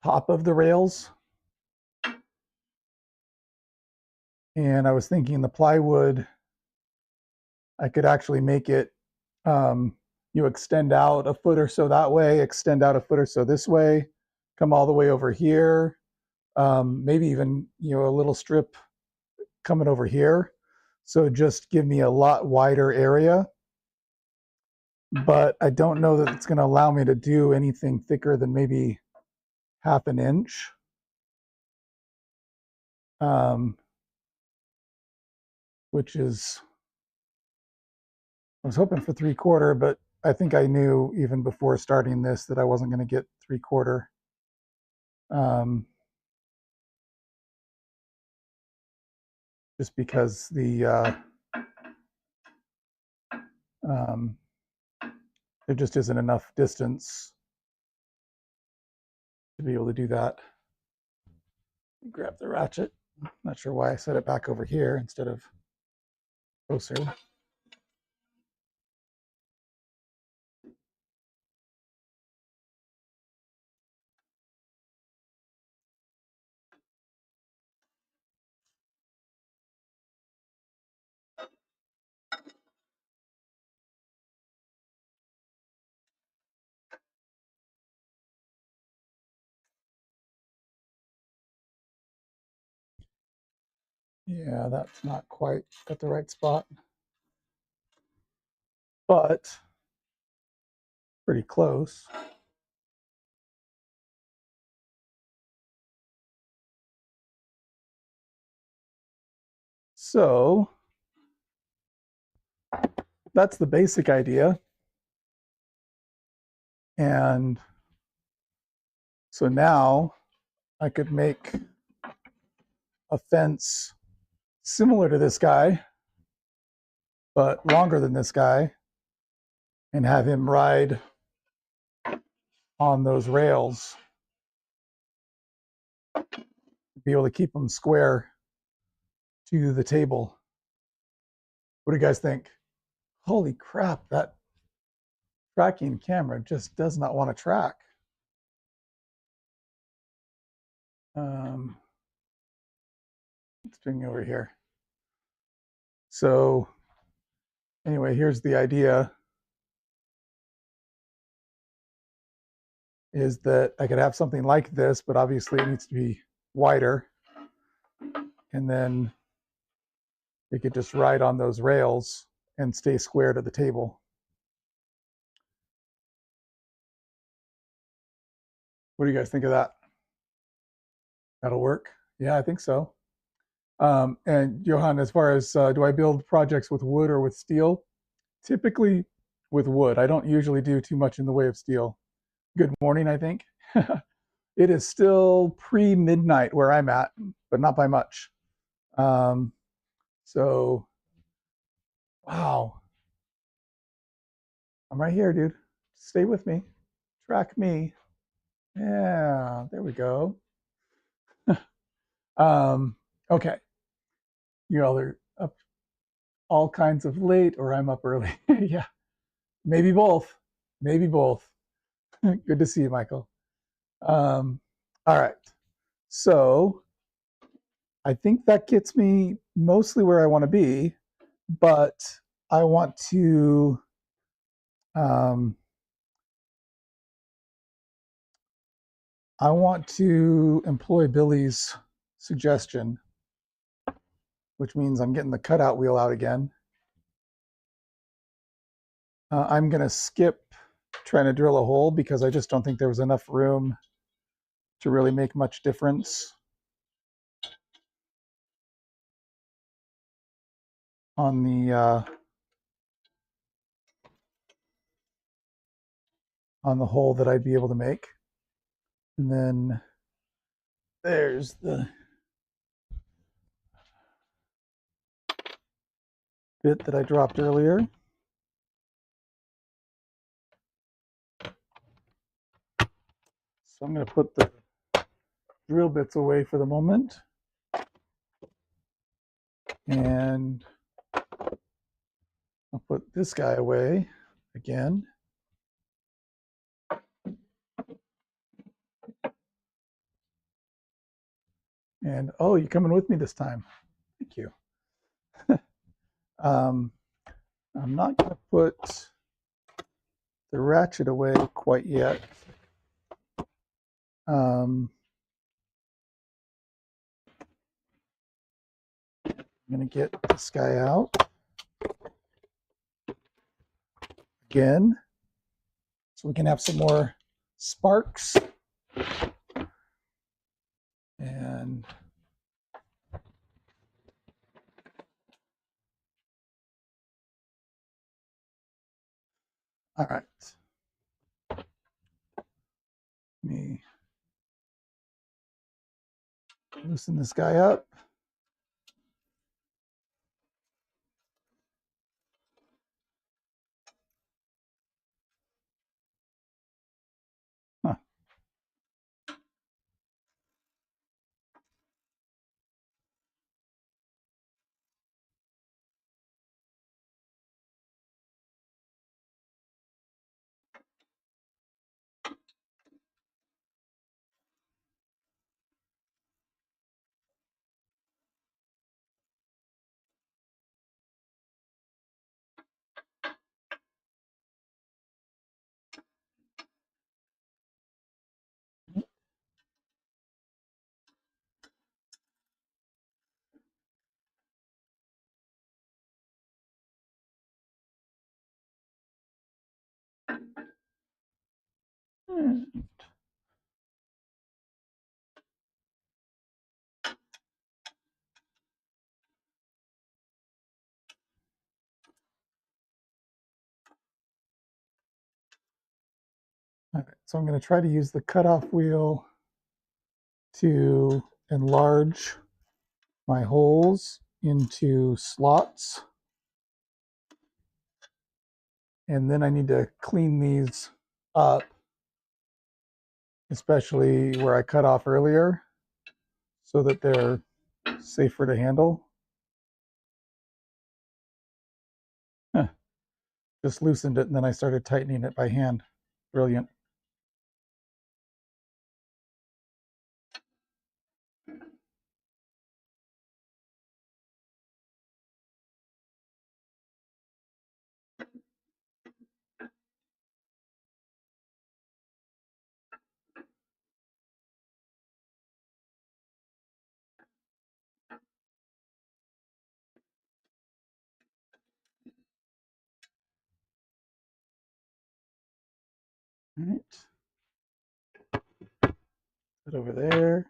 top of the rails. And I was thinking the plywood, I could actually make it, you extend out a foot or so that way, extend out a foot or so this way, come all the way over here, maybe even, a little strip coming over here. So just give me a lot wider area. But I don't know that it's going to allow me to do anything thicker than maybe 1/2 inch. Which is, I was hoping for 3/4, but I think I knew even before starting this that I wasn't going to get 3/4. Just because there just isn't enough distance to be able to do that. Grab the ratchet. Not sure why I set it back over here instead of closer. Yeah, that's not quite at the right spot, but pretty close. So that's the basic idea. And so now I could make a fence similar to this guy, but longer than this guy, and have him ride on those rails, be able to keep them square to the table. What do you guys think? Holy crap, that tracking camera just does not want to track. Let's bring you over here. So anyway, here's the idea, is that I could have something like this, but obviously it needs to be wider. And then it could just ride on those rails and stay square to the table. What do you guys think of that? That'll work? Yeah, I think so. And Johan, as far as do I build projects with wood or with steel? Typically with wood. I don't usually do too much in the way of steel. Good morning, I think. It is still pre-midnight where I'm at, but not by much. So, wow. I'm right here, dude. Stay with me. Track me. Yeah, there we go. Okay. You're either up all kinds of late or I'm up early. Yeah, maybe both. Maybe both. Good to see you, Michael. All right. So I think that gets me mostly where I want to be, but I want to um, employ Billy's suggestion, which means I'm getting the cutout wheel out again. I'm going to skip trying to drill a hole because I just don't think there was enough room to really make much difference on the hole that I'd be able to make. And then there's the bit that I dropped earlier. So I'm going to put the drill bits away for the moment. And I'll put this guy away again. And oh, you're coming with me this time. Thank you. I'm not going to put the ratchet away quite yet. I'm going to get this guy out again so we can have some more sparks. And all right. Let me loosen this guy up. Huh. All right, so I'm going to try to use the cutoff wheel to enlarge my holes into slots. And then I need to clean these up, especially where I cut off earlier, so that they're safer to handle. Huh. Just loosened it and then I started tightening it by hand. Brilliant. All right. Put over there.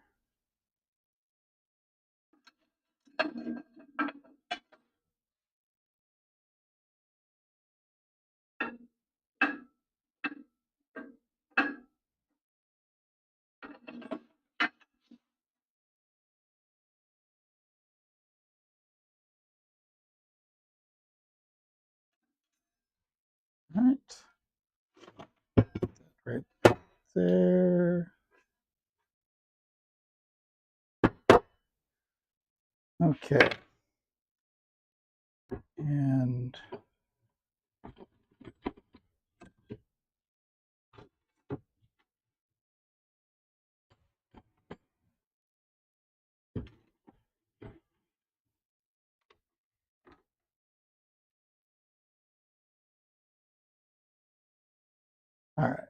All right. Right there. Okay. And all right.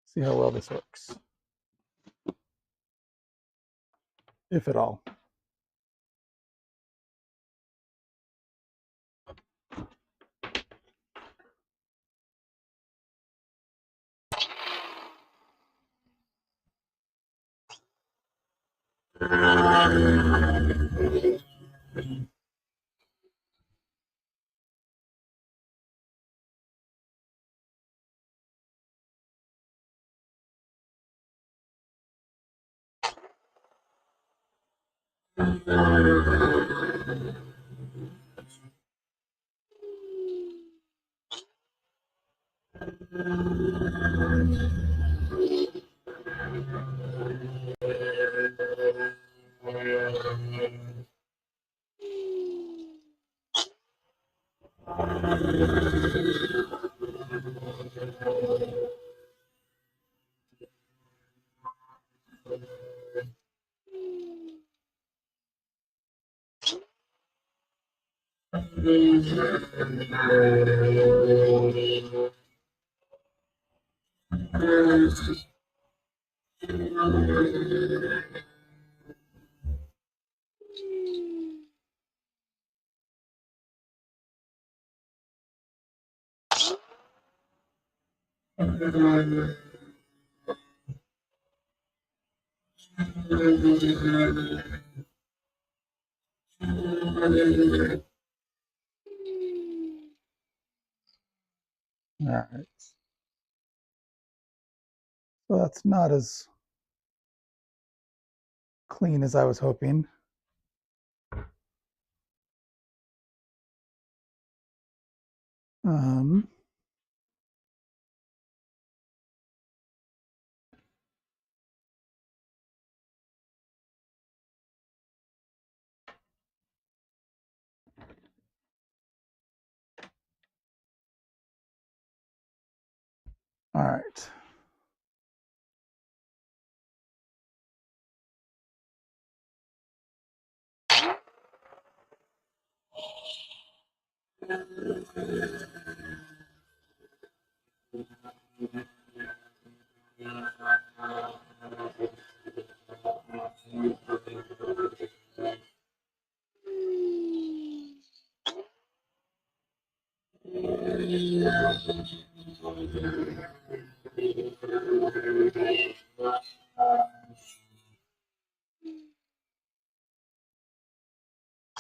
See how well this works, if at all. All right. So that's not as clean as I was hoping. All right.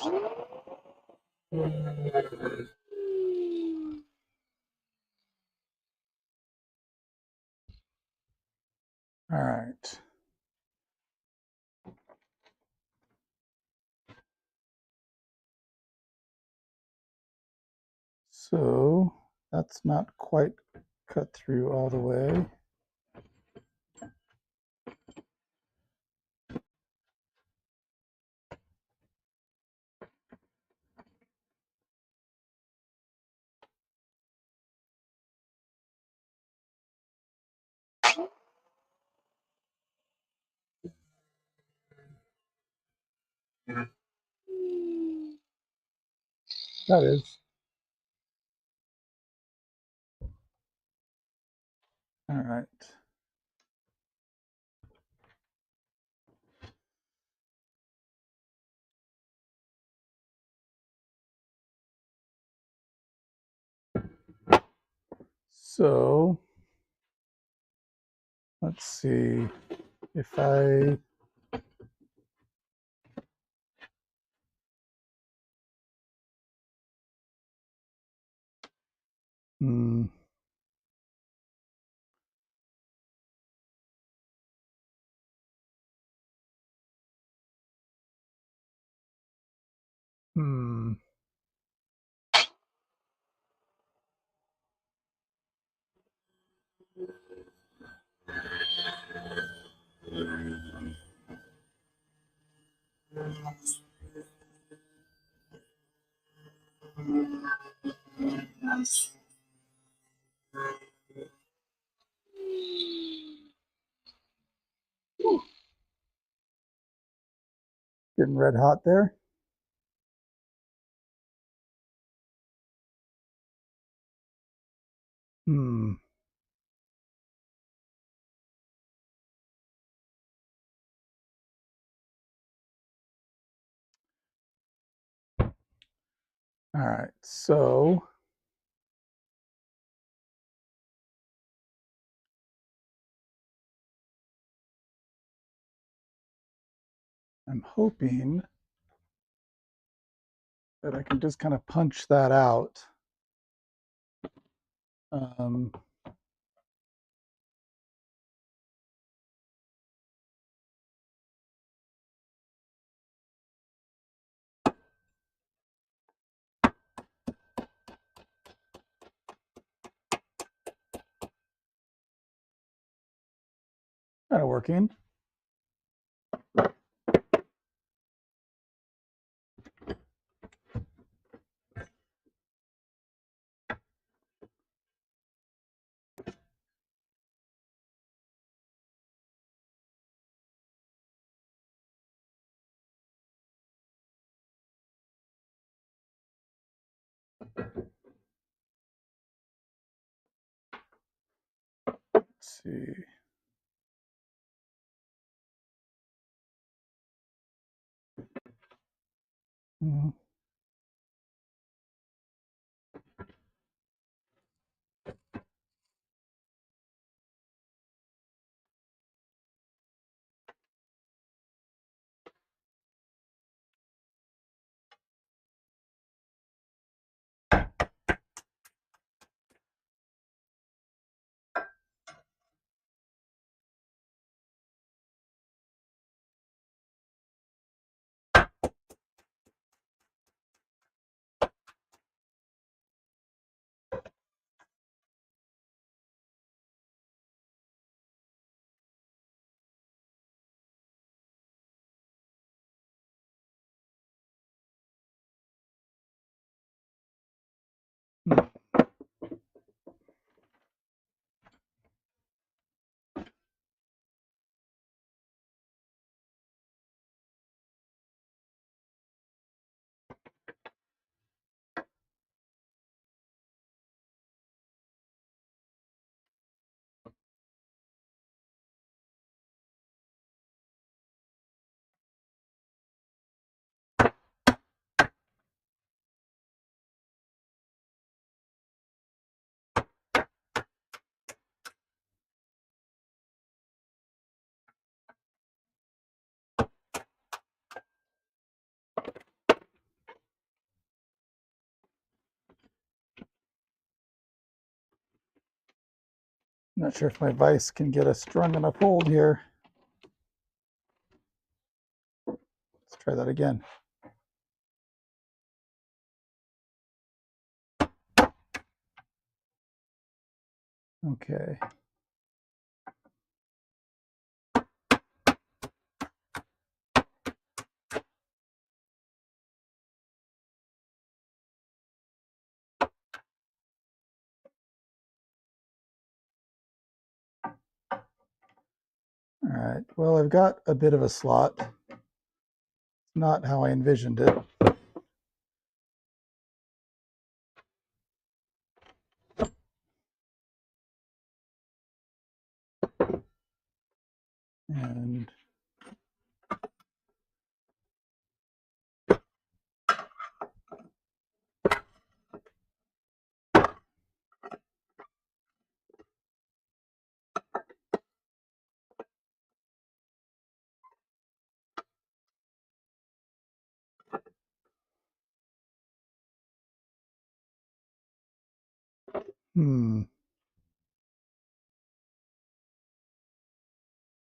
All right. So that's not quite cut through all the way. That is. All right. So let's see if I hmm, hmm. Getting red hot there. Hmm. All right. So I'm hoping that I can just kind of punch that out. Um, kind of working. Let's see. Mhm. Not sure if my vise can get a strong enough hold here. Let's try that again. Okay. All right, well, I've got a bit of a slot. It's not how I envisioned it. And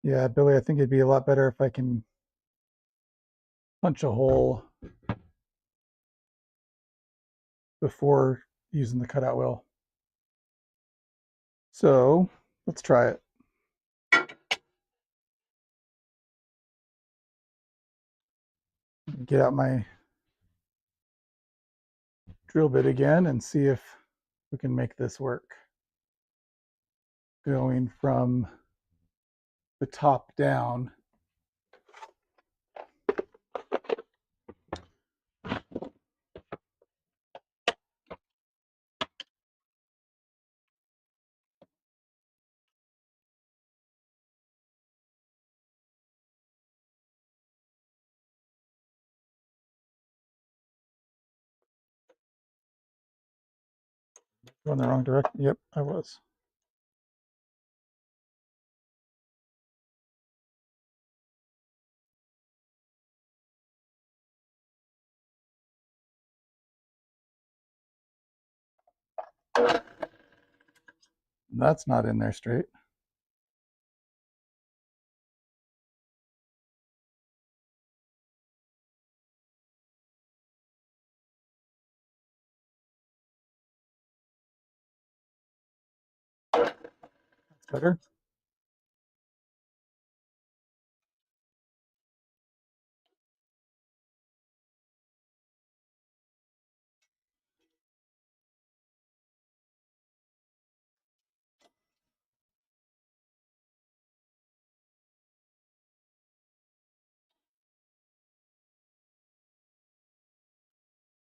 yeah, Billy, I think it'd be a lot better if I can punch a hole before using the cutout wheel. So let's try it. Get out my drill bit again and see if we can make this work. Going from the top down. Going the wrong direction. Yep, I was. That's not in there straight. That's better.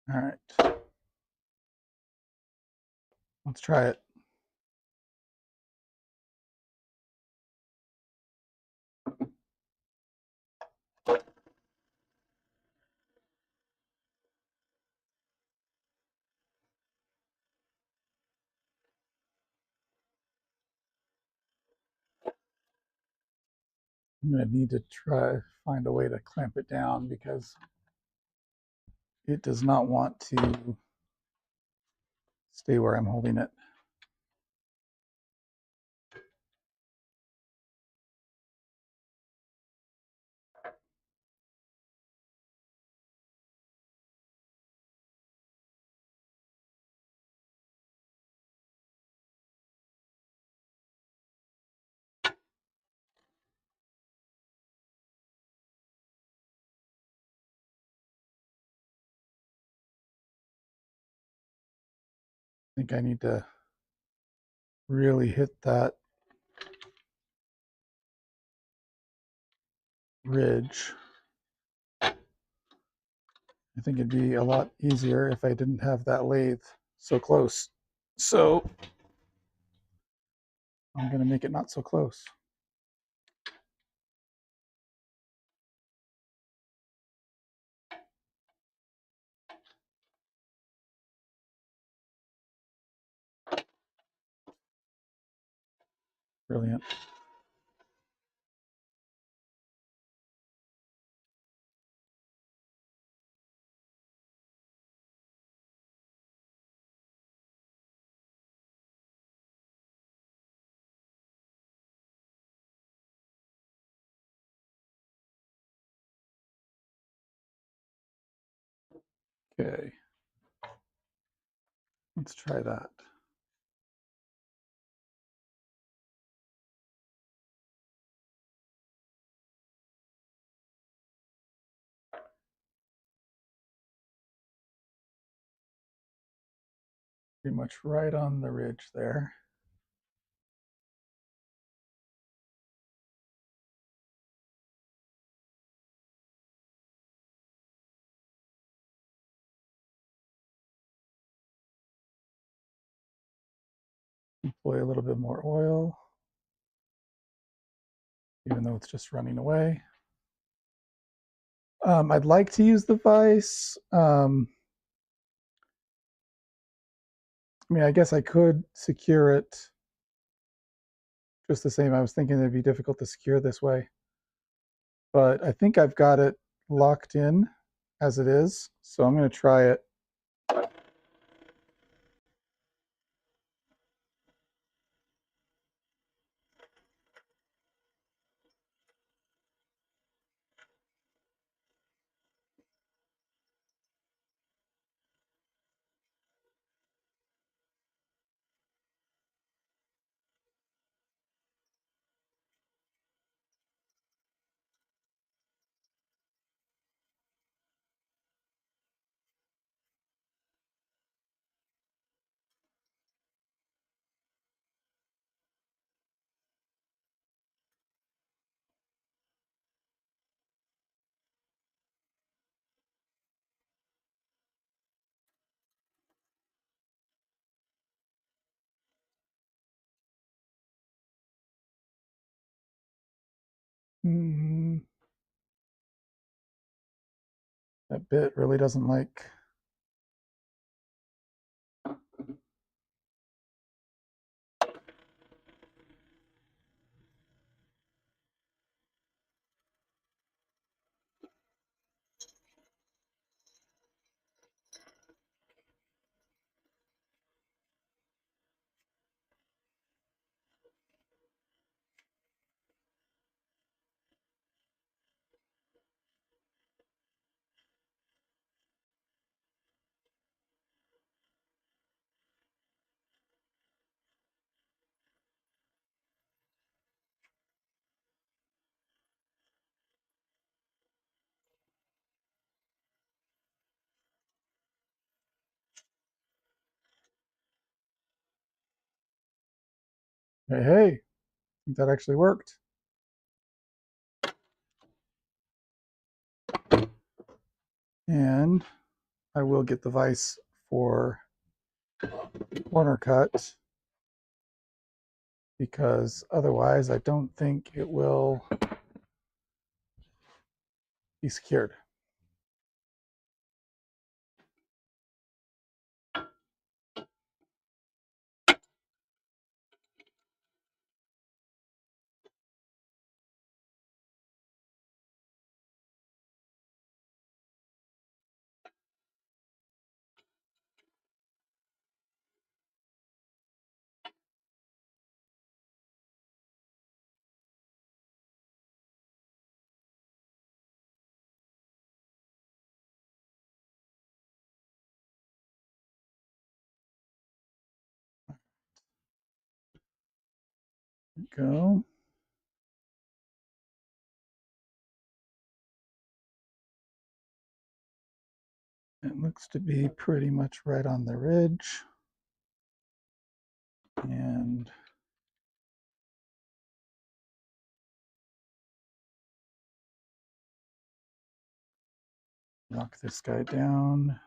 All right. Let's try it. I'm going to need to find a way to clamp it down because it does not want to stay where I'm holding it. I think I need to really hit that ridge. I think it'd be a lot easier if I didn't have that lathe so close. So I'm going to make it not so close. Brilliant. Okay, let's try that. Pretty much right on the ridge there. Employ a little bit more oil, even though it's just running away. I'd like to use the vise. I mean, I guess I could secure it just the same. I was thinking it'd be difficult to secure this way, but I think I've got it locked in as it is. So I'm going to try it. That bit really doesn't like. Hey, hey, I think that actually worked. And I will get the vise for corner cut, because otherwise I don't think it will be secured. Go. It looks to be pretty much right on the ridge. And knock this guy down.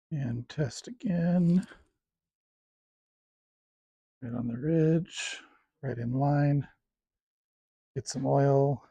And test again. Right on the ridge, right in line. Get some oil.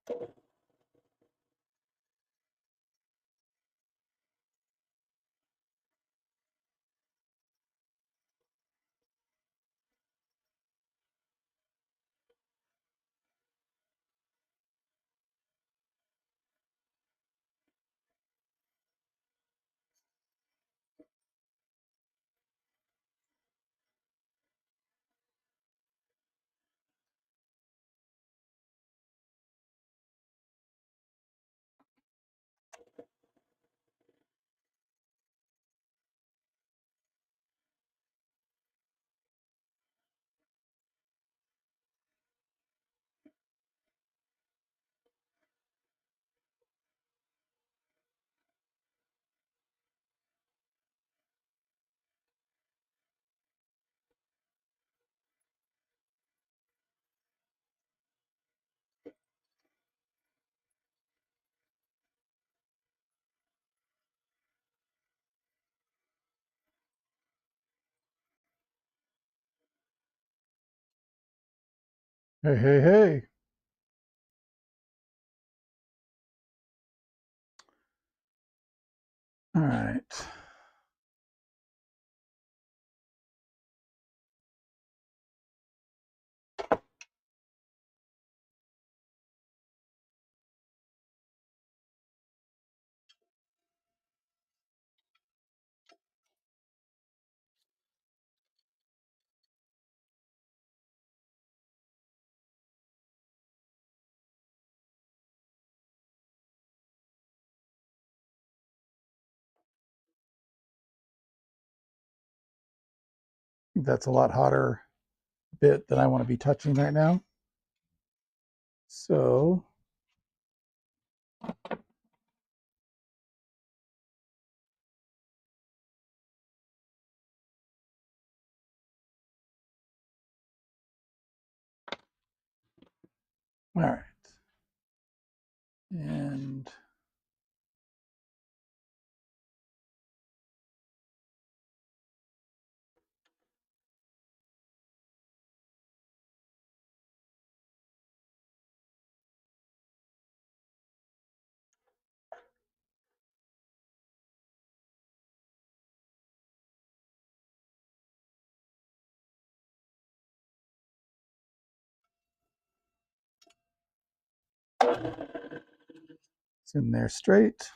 Hey, hey, hey. All right. That's a lot hotter bit than I want to be touching right now. So all right. And it's in there straight.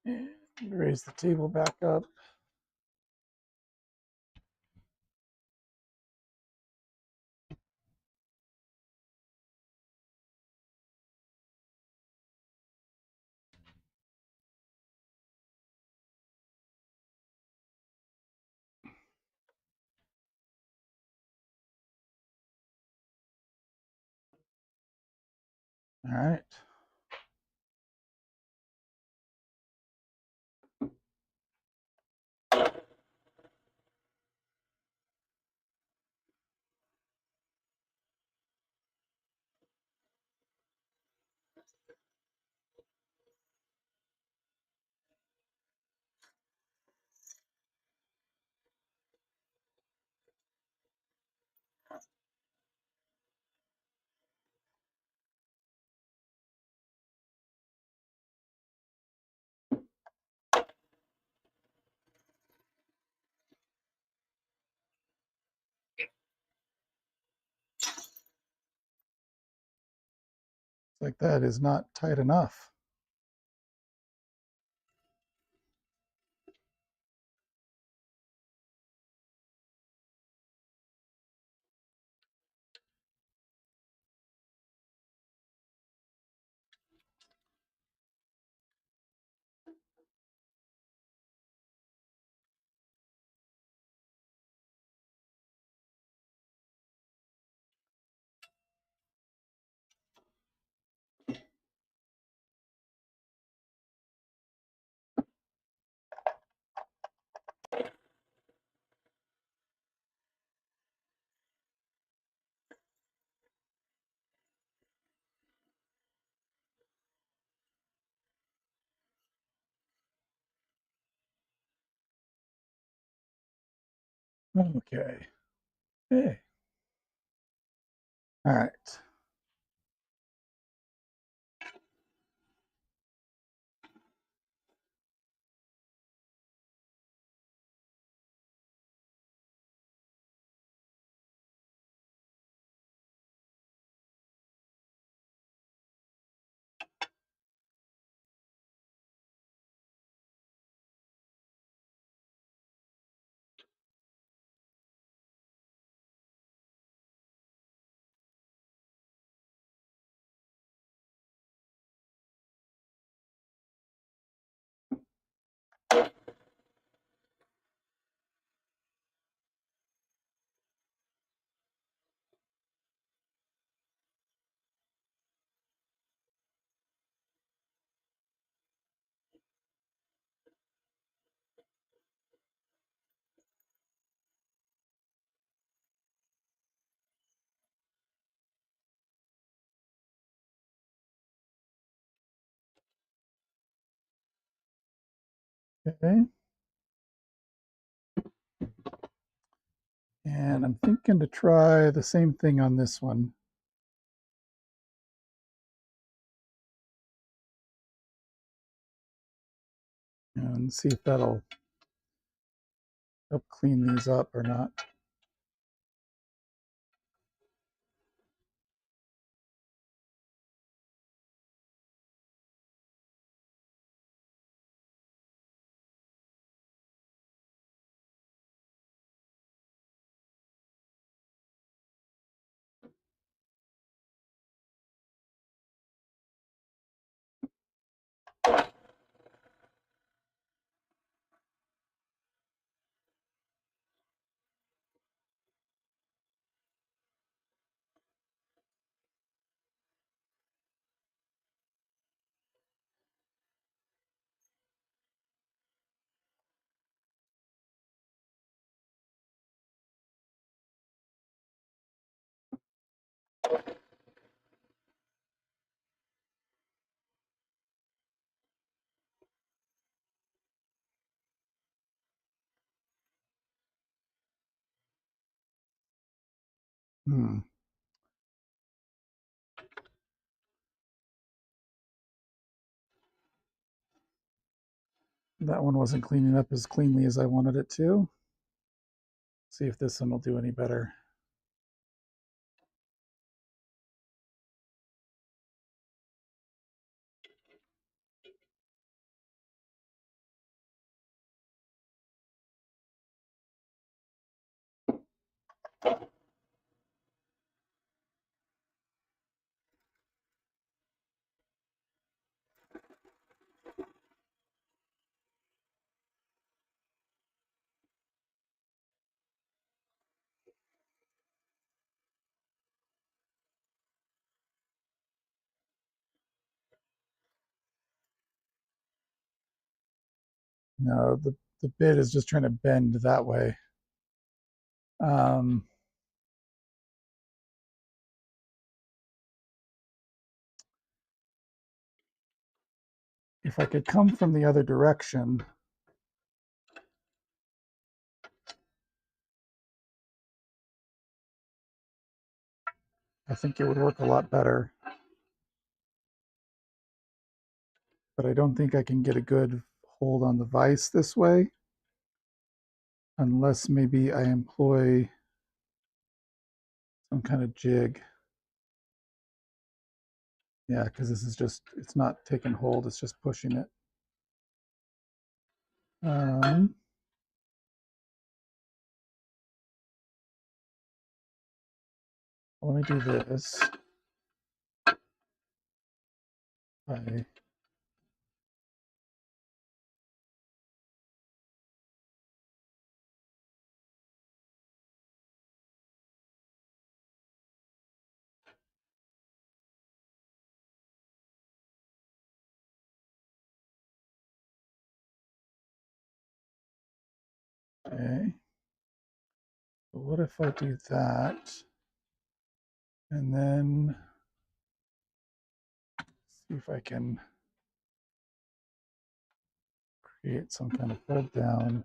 And raise the table back up. All right. Like that is not tight enough. Okay. Hey. All right. Okay. And I'm thinking to try the same thing on this one and see if that'll help clean these up or not. Hmm. That one wasn't cleaning up as cleanly as I wanted it to. See if this one will do any better. No, the bit is just trying to bend that way. Um, if I could come from the other direction, I think it would work a lot better. But I don't think I can get a good hold on the vise this way unless maybe I employ some kind of jig. Yeah, because this is just, it's not taking hold, it's just pushing it. Um, Let me do this. Okay. But what if I do that and then see if I can create some kind of fold down.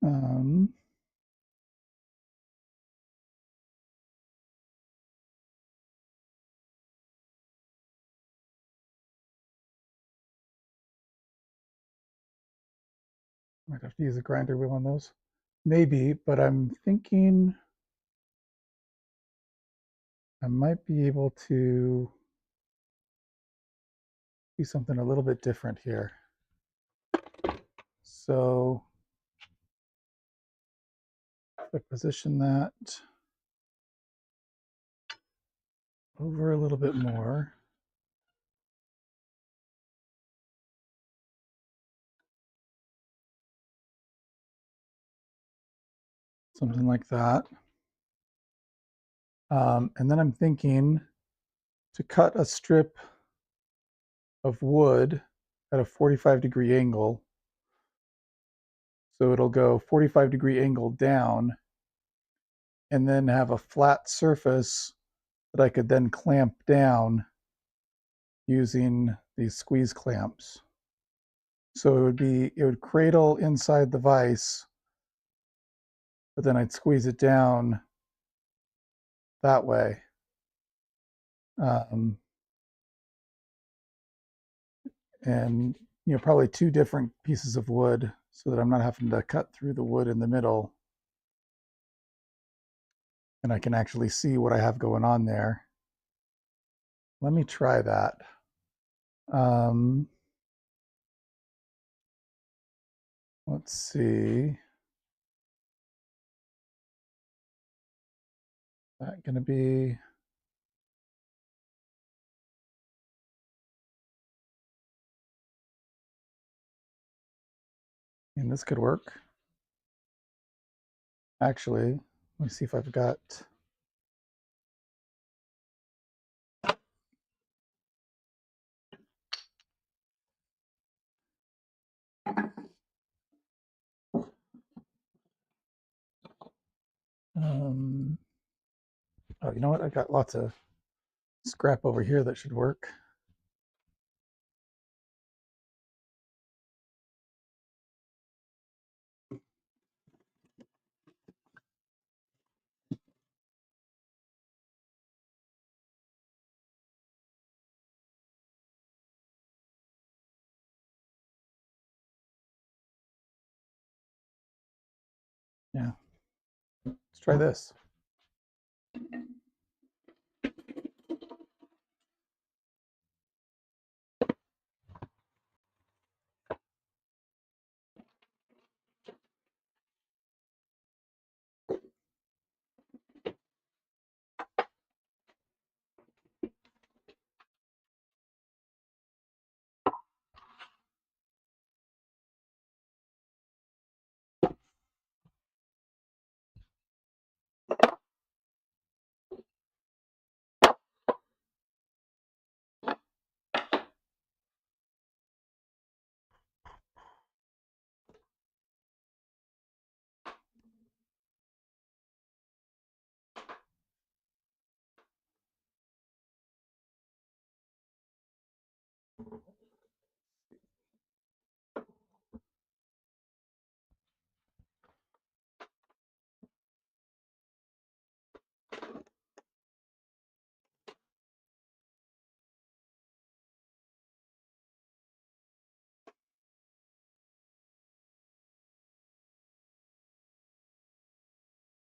Um, Might have to use a grinder wheel on those. Maybe, but I'm thinking I might be able to do something a little bit different here. So if I position that over a little bit more, something like that. And then I'm thinking to cut a strip of wood at a 45-degree angle. So it'll go 45-degree angle down and then have a flat surface that I could then clamp down using these squeeze clamps. So it would cradle inside the vise, but then I'd squeeze it down that way. And probably two different pieces of wood so that I'm not having to cut through the wood in the middle. And I can actually see what I have going on there. Let me try that. Let's see. Is that going to be... And this could work. Actually, let me see if I've got... oh, you know what? I've got lots of scrap over here that should work. Yeah. Let's try this.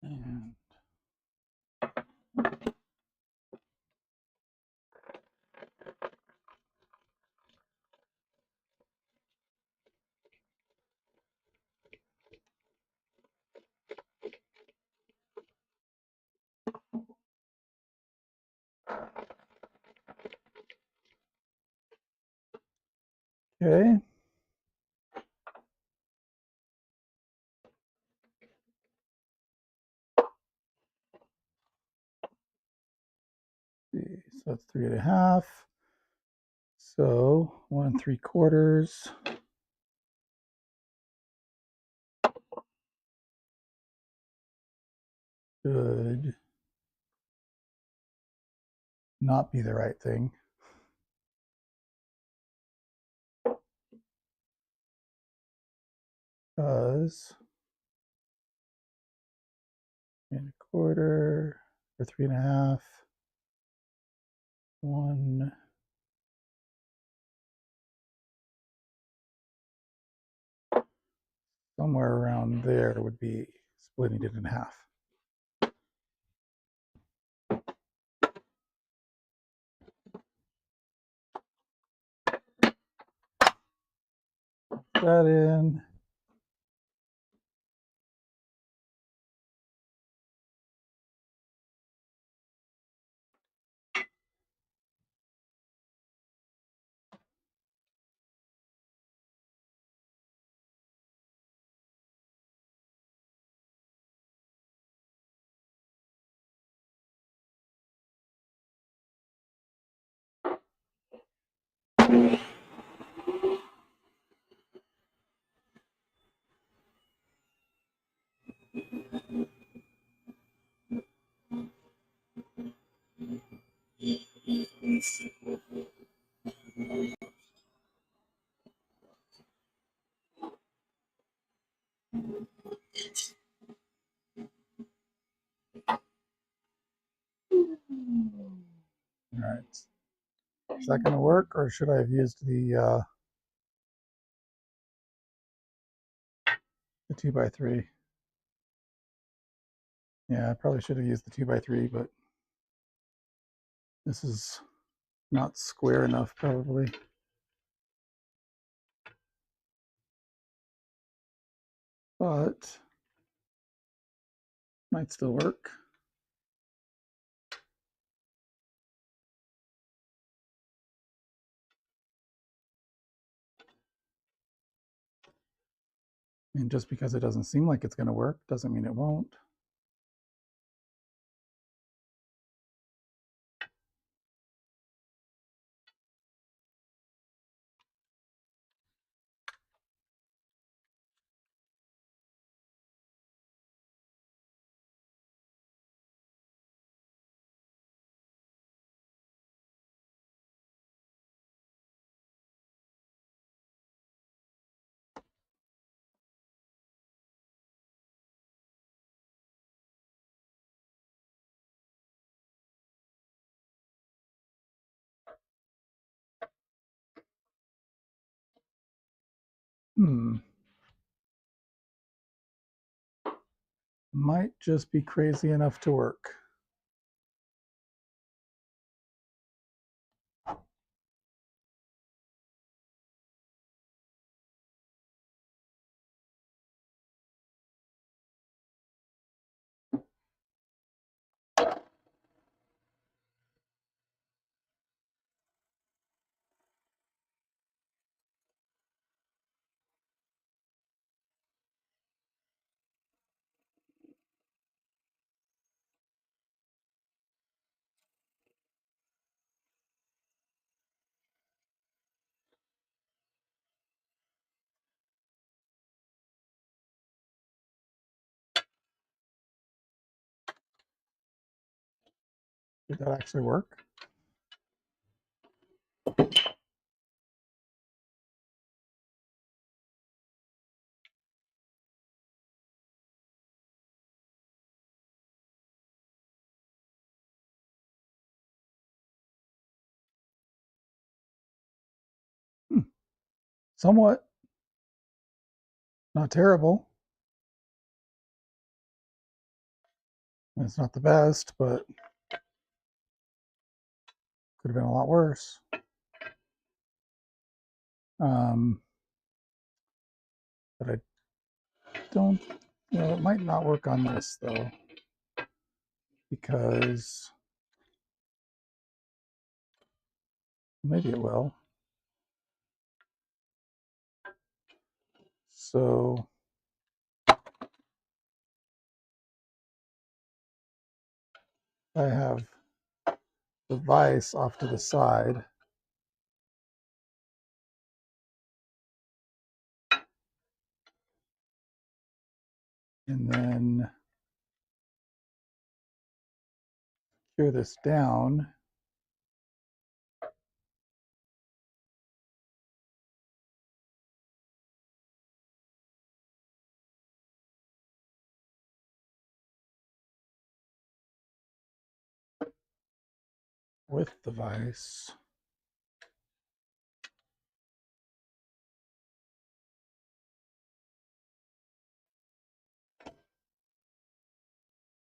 And okay. So that's 3.5. So 1 3/4 should not be the right thing. Because 3¼ or 3½. 1. Somewhere around there would be splitting it in half. That in. All right. Is that going to work, or should I have used the 2x3? Yeah, I probably should have used the 2x3, but this is not square enough, probably. But might still work. And just because it doesn't seem like it's going to work doesn't mean it won't. Might just be crazy enough to work. Did that actually work? Somewhat. Not terrible. It's not the best, but could have been a lot worse. But I don't, it might not work on this though, because maybe it will. So I have the vise off to the side. And then cure this down. with the vise.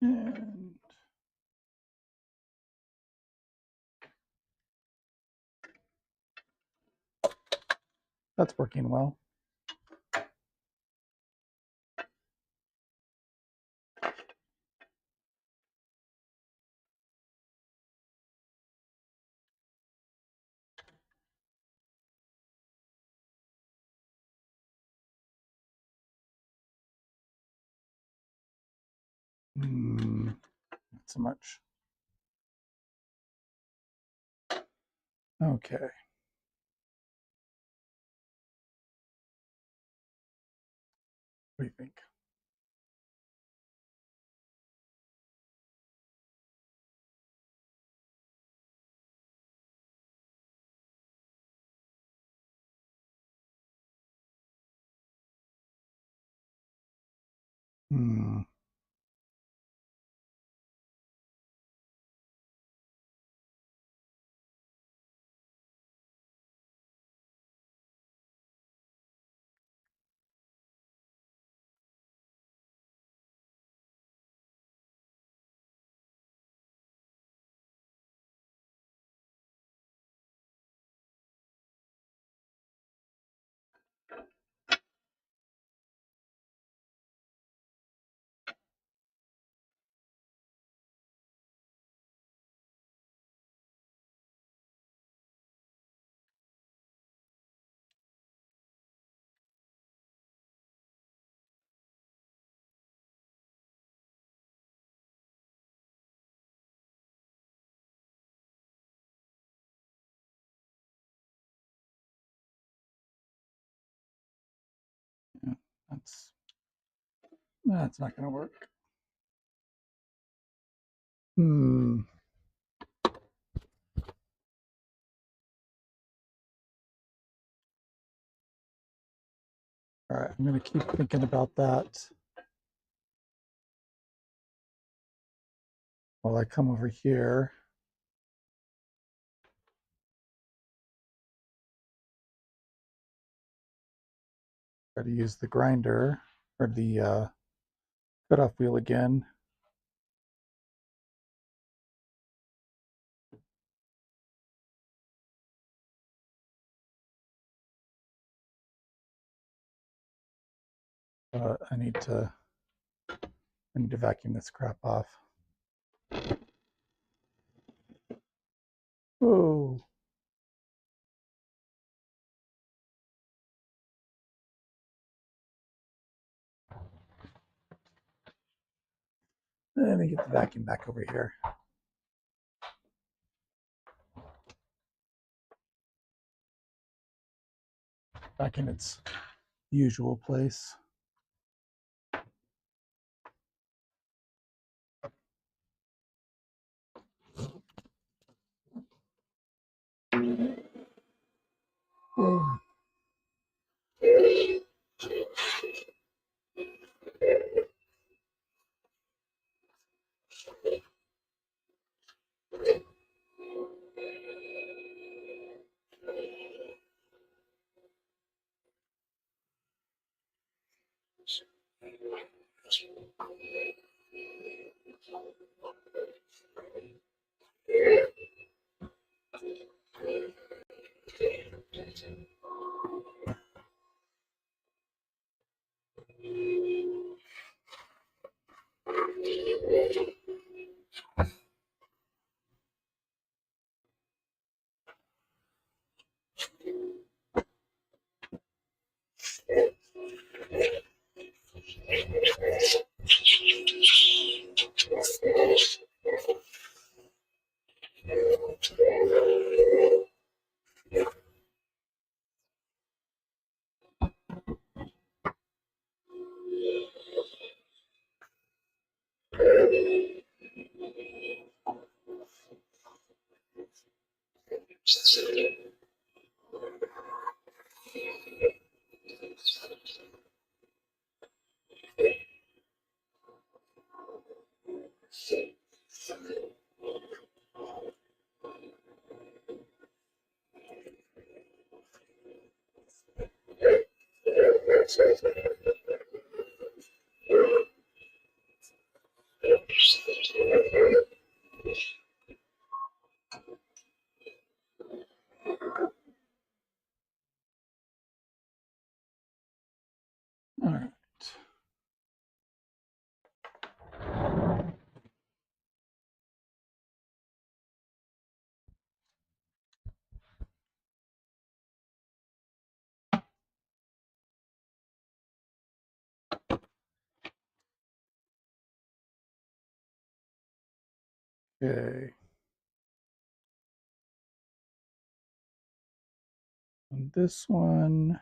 And that's working well. Not so much. Okay. What do you think? Yeah, that's not going to work. All right, I'm going to keep thinking about that while I come over here. Try to use the grinder or the cutoff wheel again. I need to vacuum this crap off. Whoa. Let me get the vacuum back over here. Back in its usual place. Whoa. All right. Okay. And this one.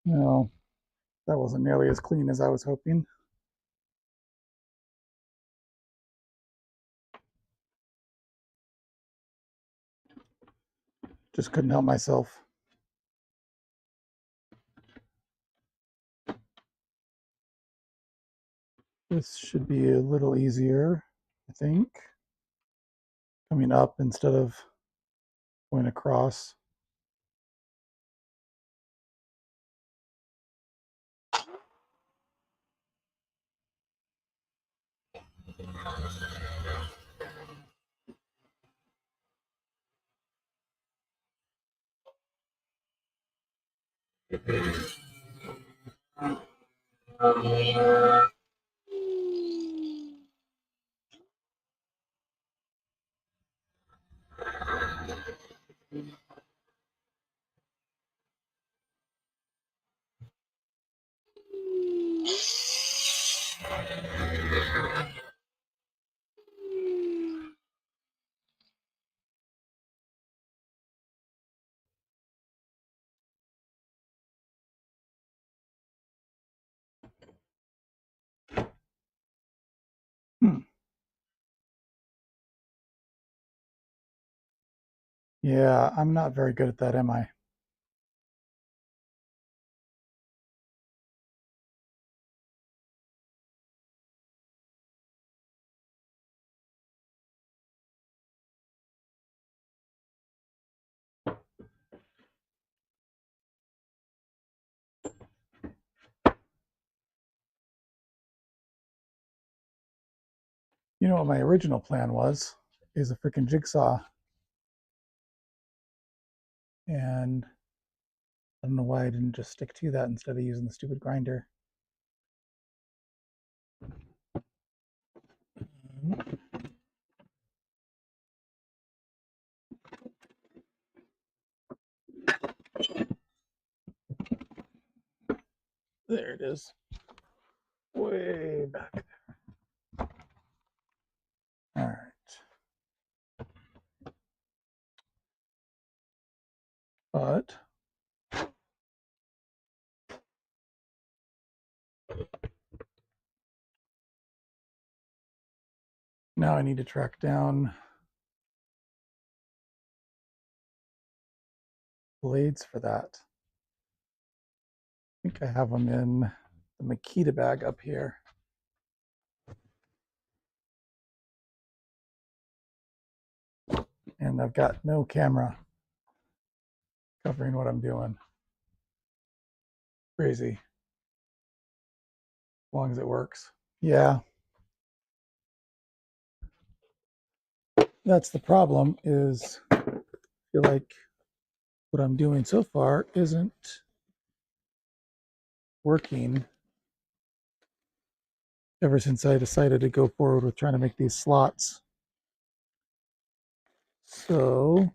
No, that wasn't nearly as clean as I was hoping. Just couldn't help myself. This should be a little easier, I think. Coming up instead of going across. Yeah, I'm not very good at that, am I? You know what my original plan was? Is a freaking jigsaw. And I don't know why I didn't just stick to that instead of using the stupid grinder. There it is. Way back there. All right. But now I need to track down blades for that. I think I have them in the Makita bag up here. And I've got no camera covering what I'm doing. Crazy. As long as it works. Yeah. That's the problem, is I feel like what I'm doing so far isn't working ever since I decided to go forward with trying to make these slots. So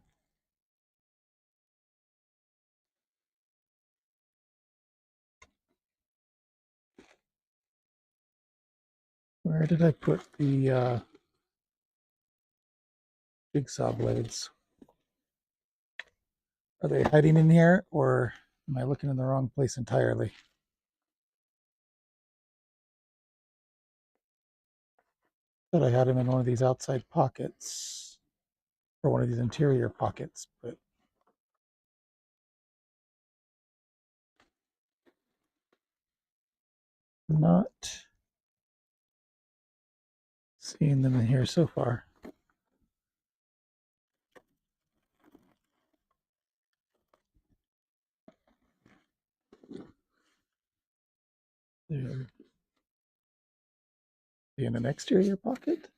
where did I put the jigsaw blades? Are they hiding in here, or am I looking in the wrong place entirely? Thought I had them in one of these outside pockets, or one of these interior pockets, but not seeing them in here so far. They're in an exterior pocket.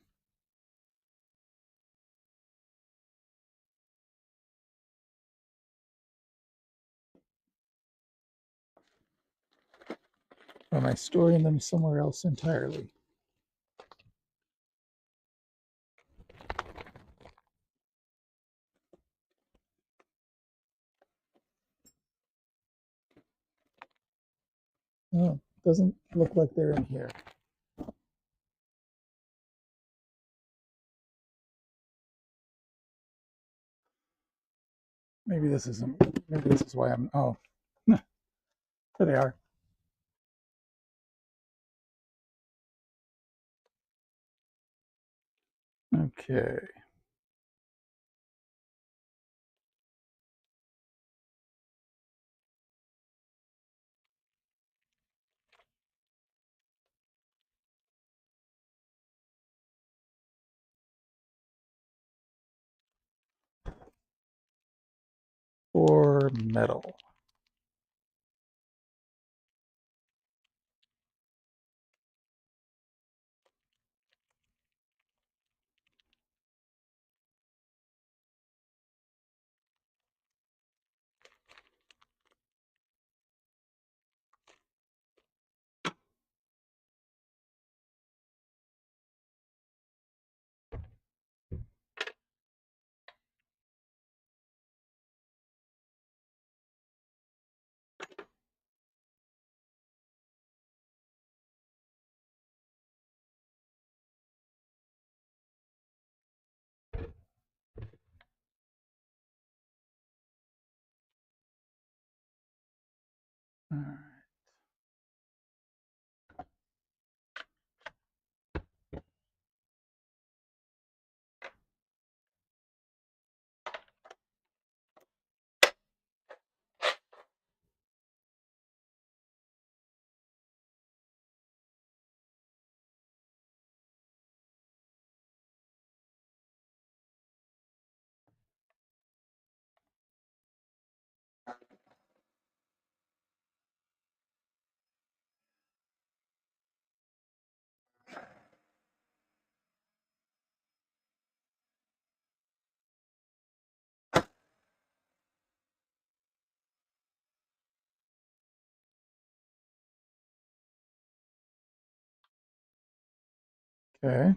Or am I storing them somewhere else entirely? Oh, doesn't look like they're in here. Maybe this isn't. Maybe this is why I'm. Oh, there they are. Okay. For metal. All right. Okay.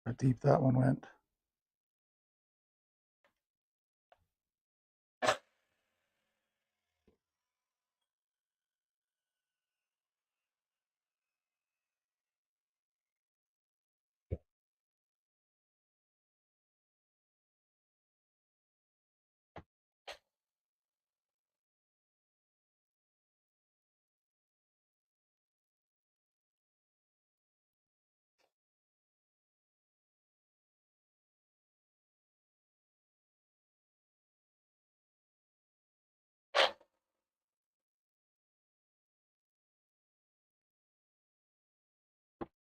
How deep that one went.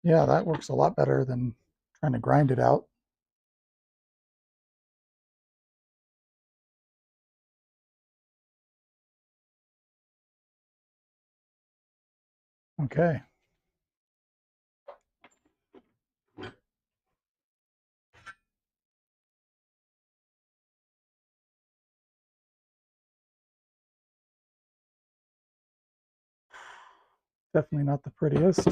Yeah, that works a lot better than trying to grind it out. Okay. Definitely not the prettiest.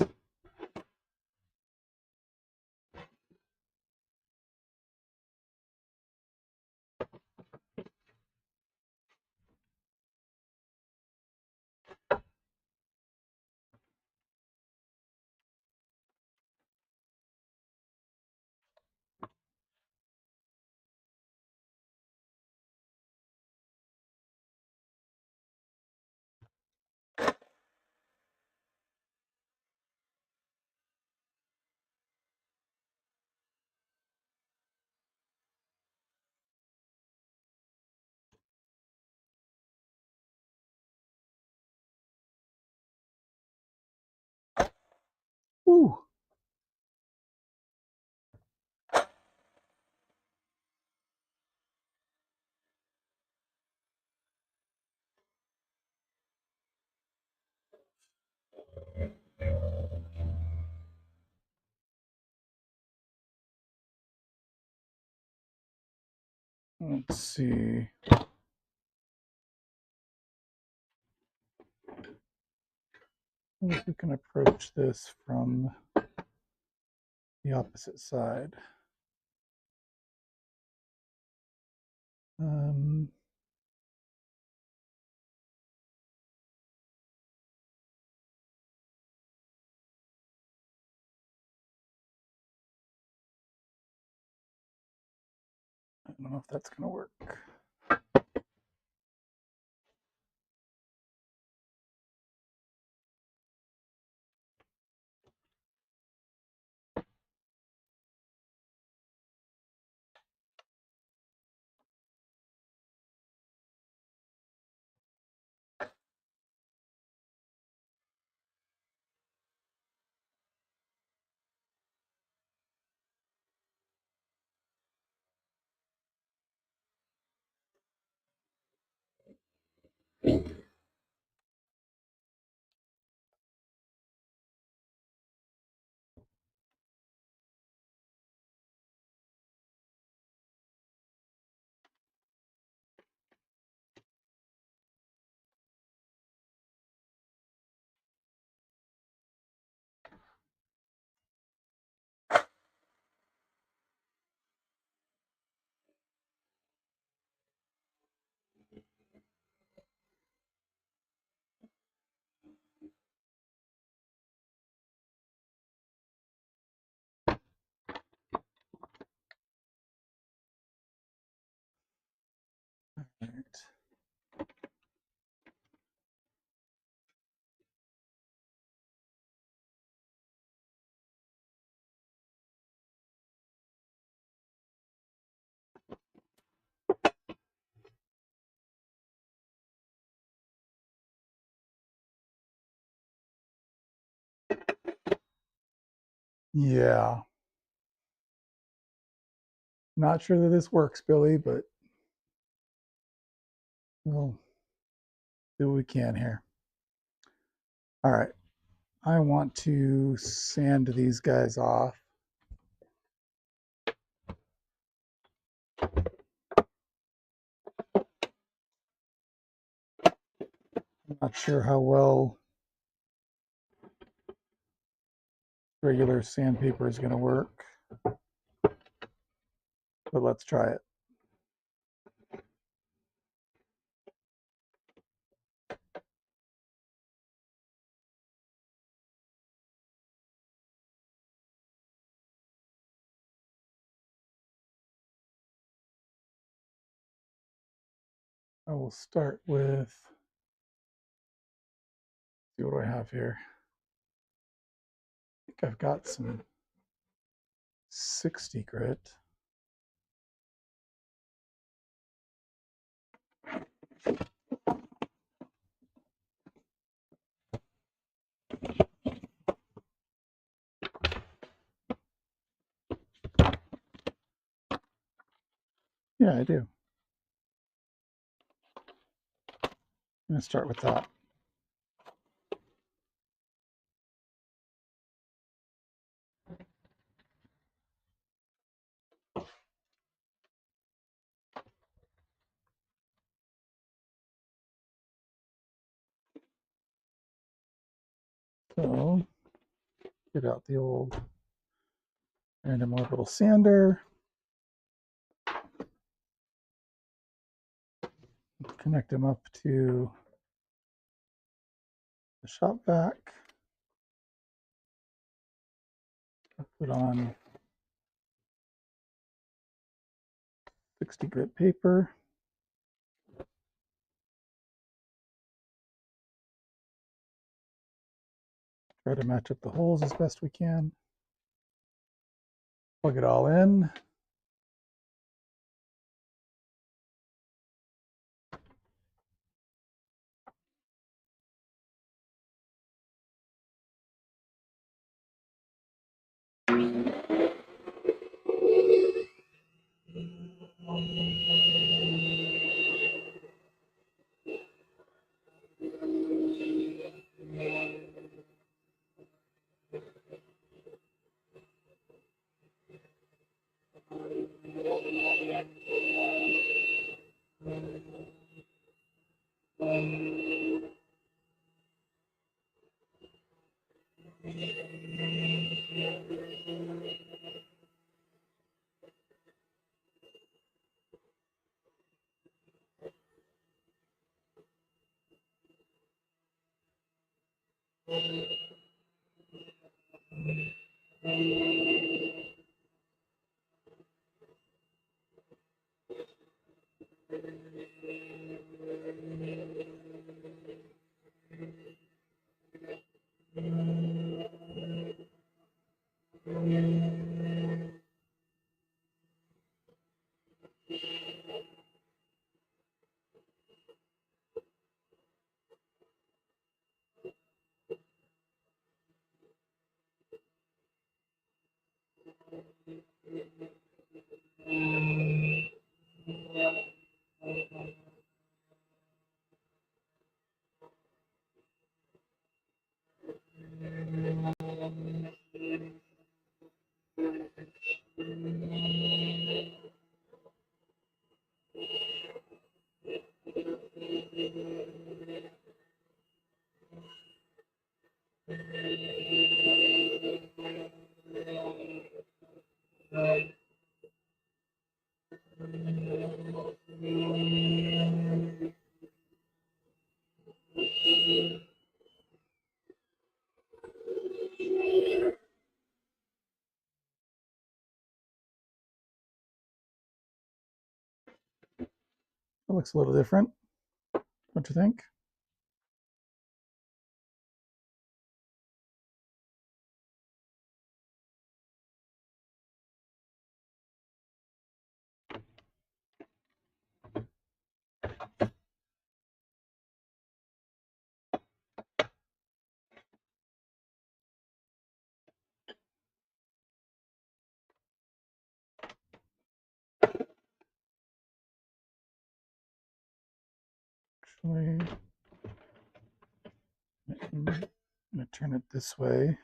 Ooh. Let's see. If we can approach this from the opposite side. I don't know if that's going to work. All right. Yeah. Not sure that this works, Billy, but we'll do what we can here. All right. I want to sand these guys off. I'm not sure how well regular sandpaper is going to work. but let's try it. I will start with, see what do I have here. I think I've got some 60 grit. Yeah, I do. I'm going to start with that. So, get out the old random orbital sander. Connect them up to the shop vac. Put on 60 grit paper. Try to match up the holes as best we can. Plug it all in. It looks a little different, don't you think? Actually, I'm going to turn it this way.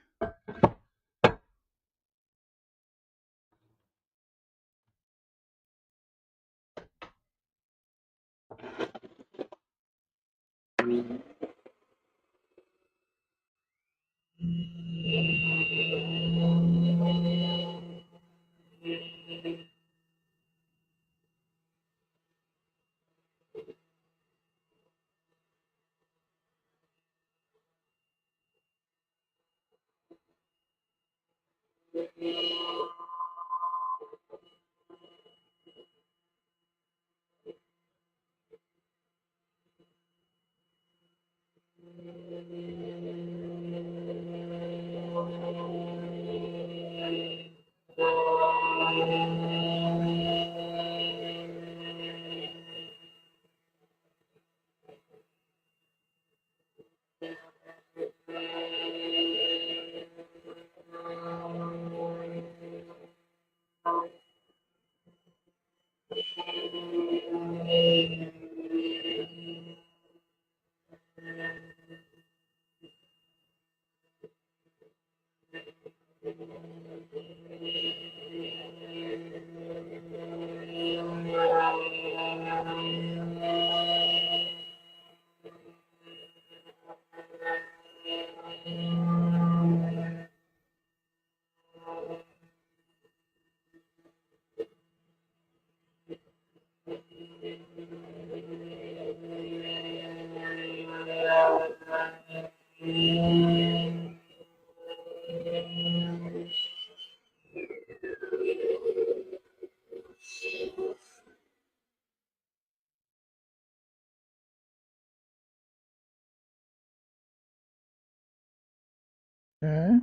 Okay.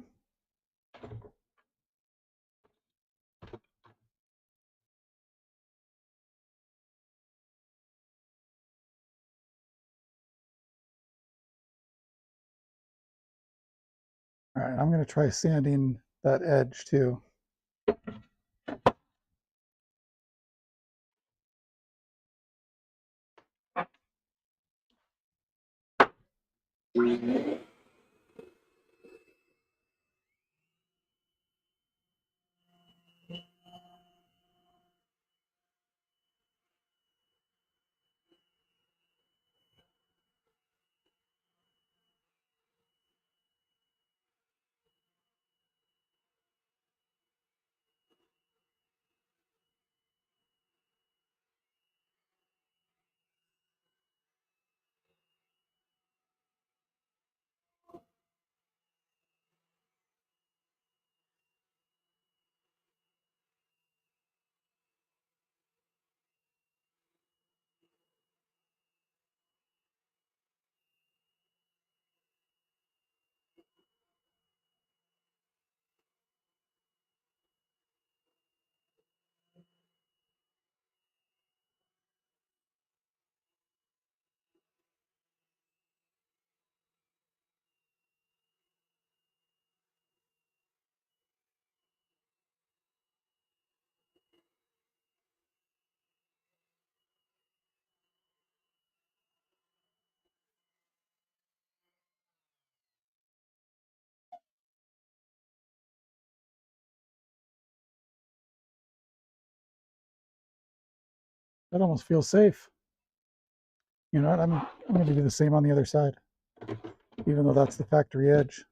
All right, I'm going to try sanding that edge too. That almost feels safe. You know what? I'm going to do the same on the other side, even though that's the factory edge.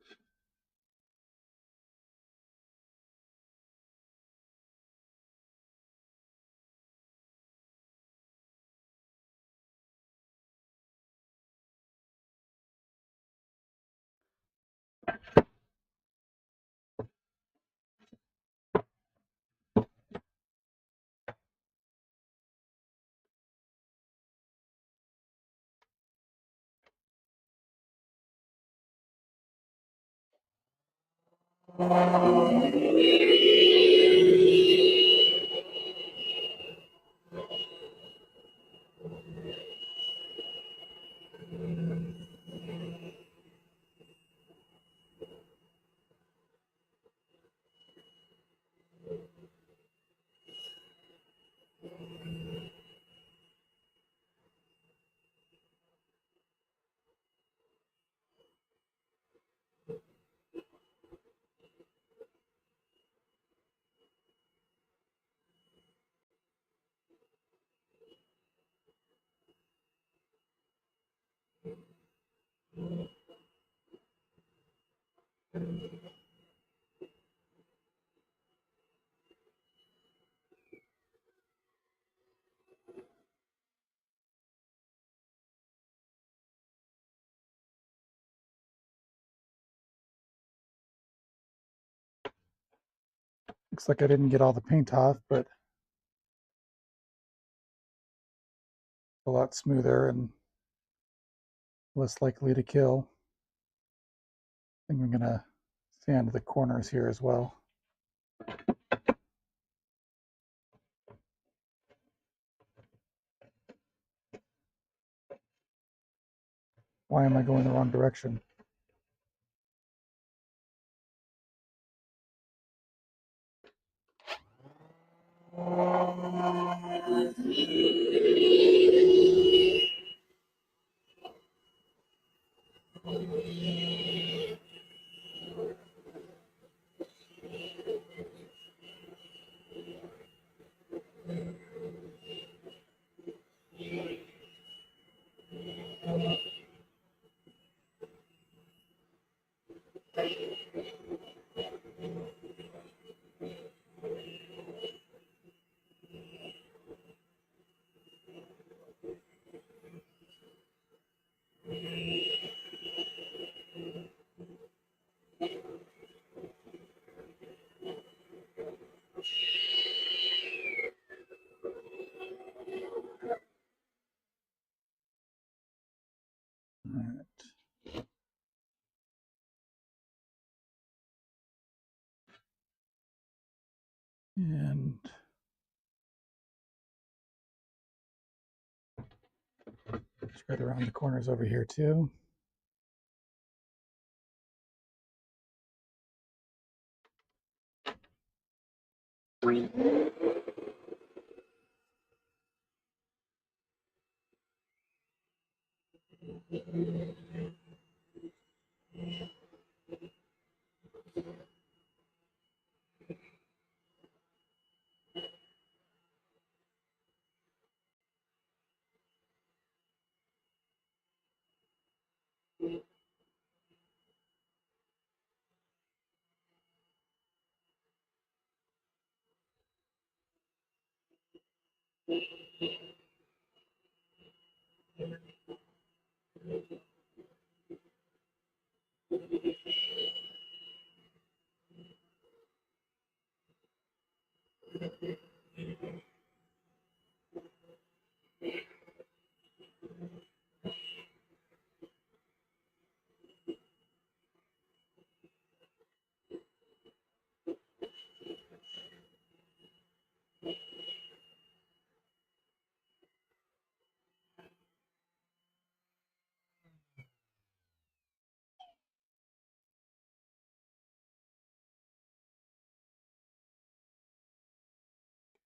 Looks like I didn't get all the paint off, but a lot smoother and less likely to kill. I think I'm going to sand the corners here as well. Why am I going the wrong direction? All right. And right around the corners over here too.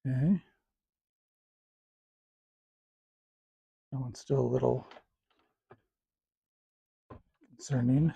Okay. That one's still a little concerning.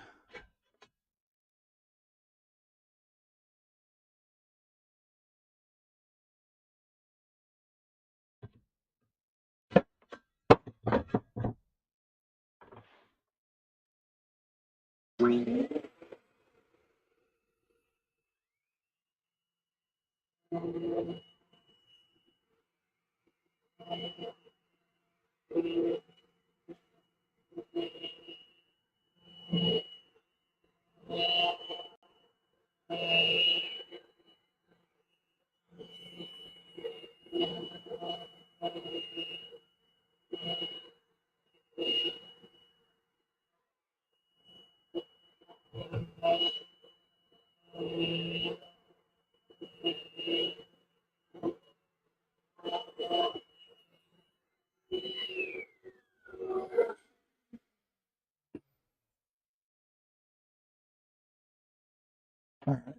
All right.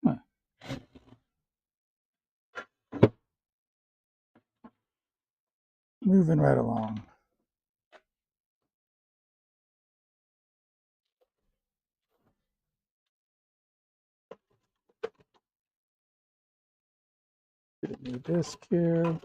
Huh. Moving right along. Get a new disc here.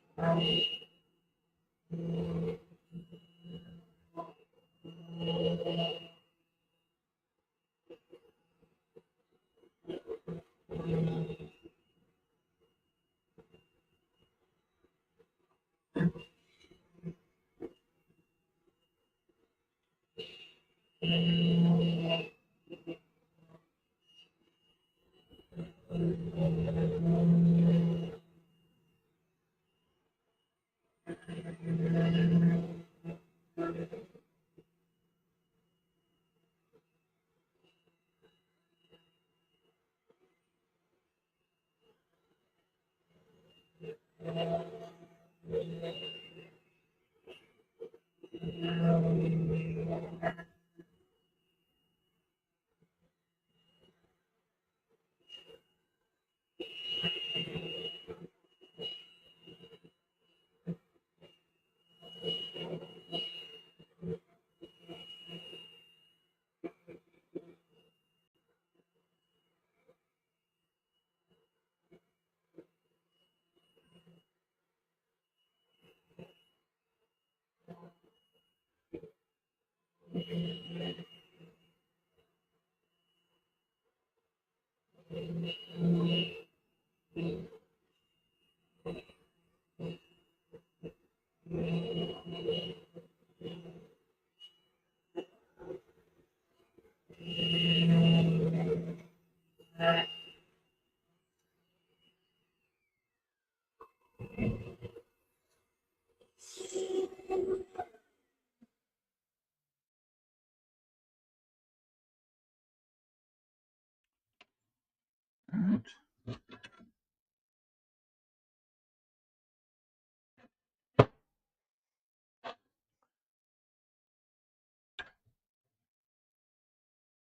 All right.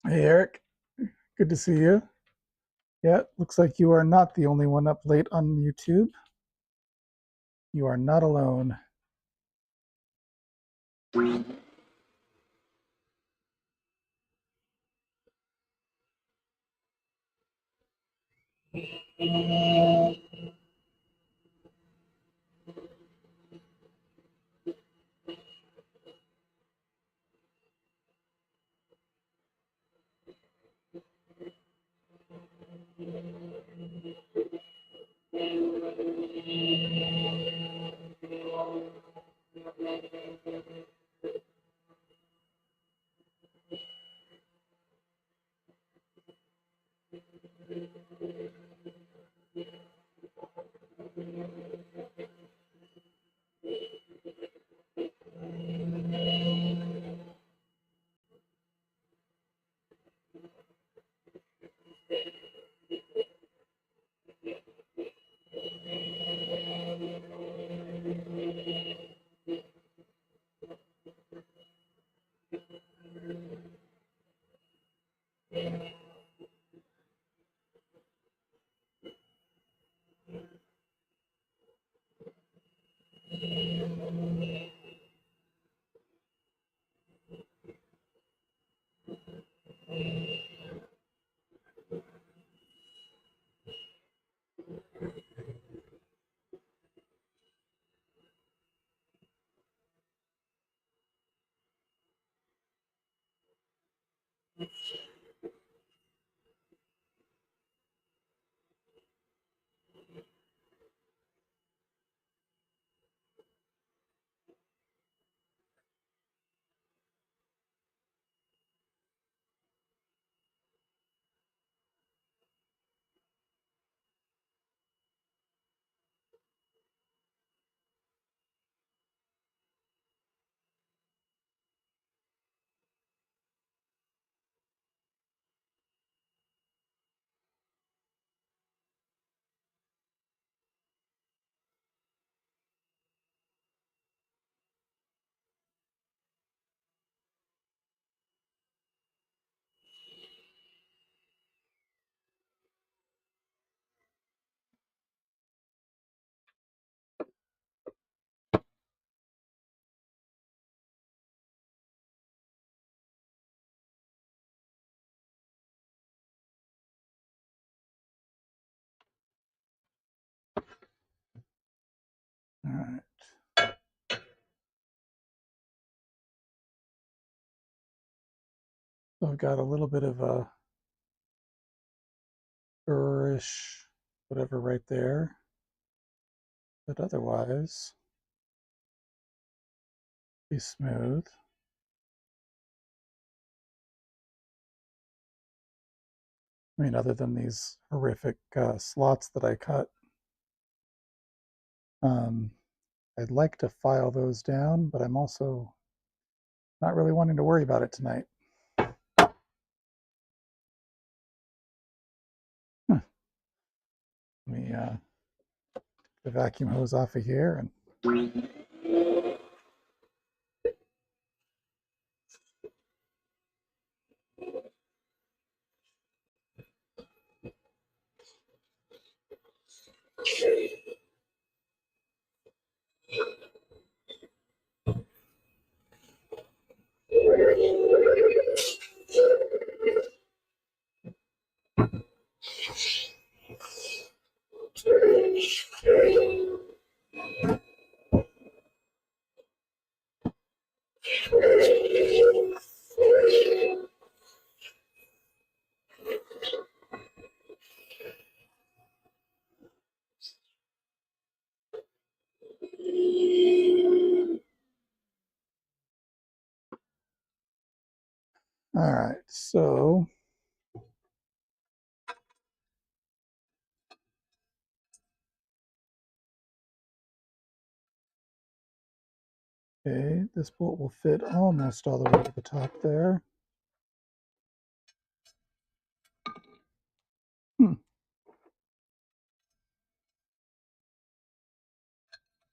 Hey, Eric. Good to see you. Yeah, looks like you are not the only one up late on YouTube. You are not alone. All right. So I've got a little bit of a burrish, whatever right there, but otherwise be smooth. I mean, other than these horrific slots that I cut. I'd like to file those down, but I'm also not really wanting to worry about it tonight. Let me the vacuum hose off of here and all right, so okay, this bolt will fit almost all the way to the top there.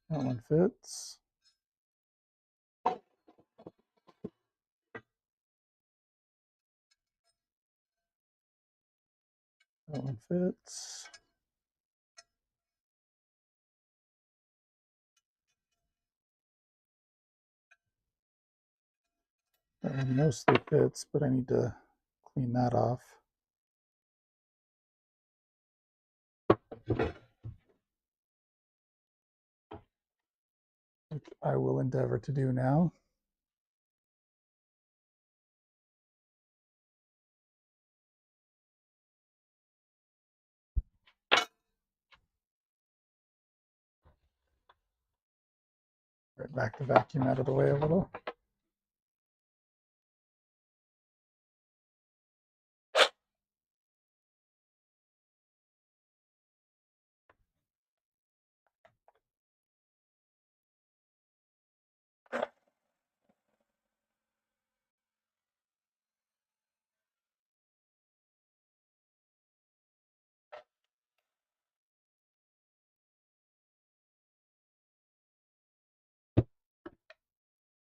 That one fits. That one fits. That one mostly fits, but I need to clean that off. Which I will endeavor to do now. Right, back the vacuum out of the way a little.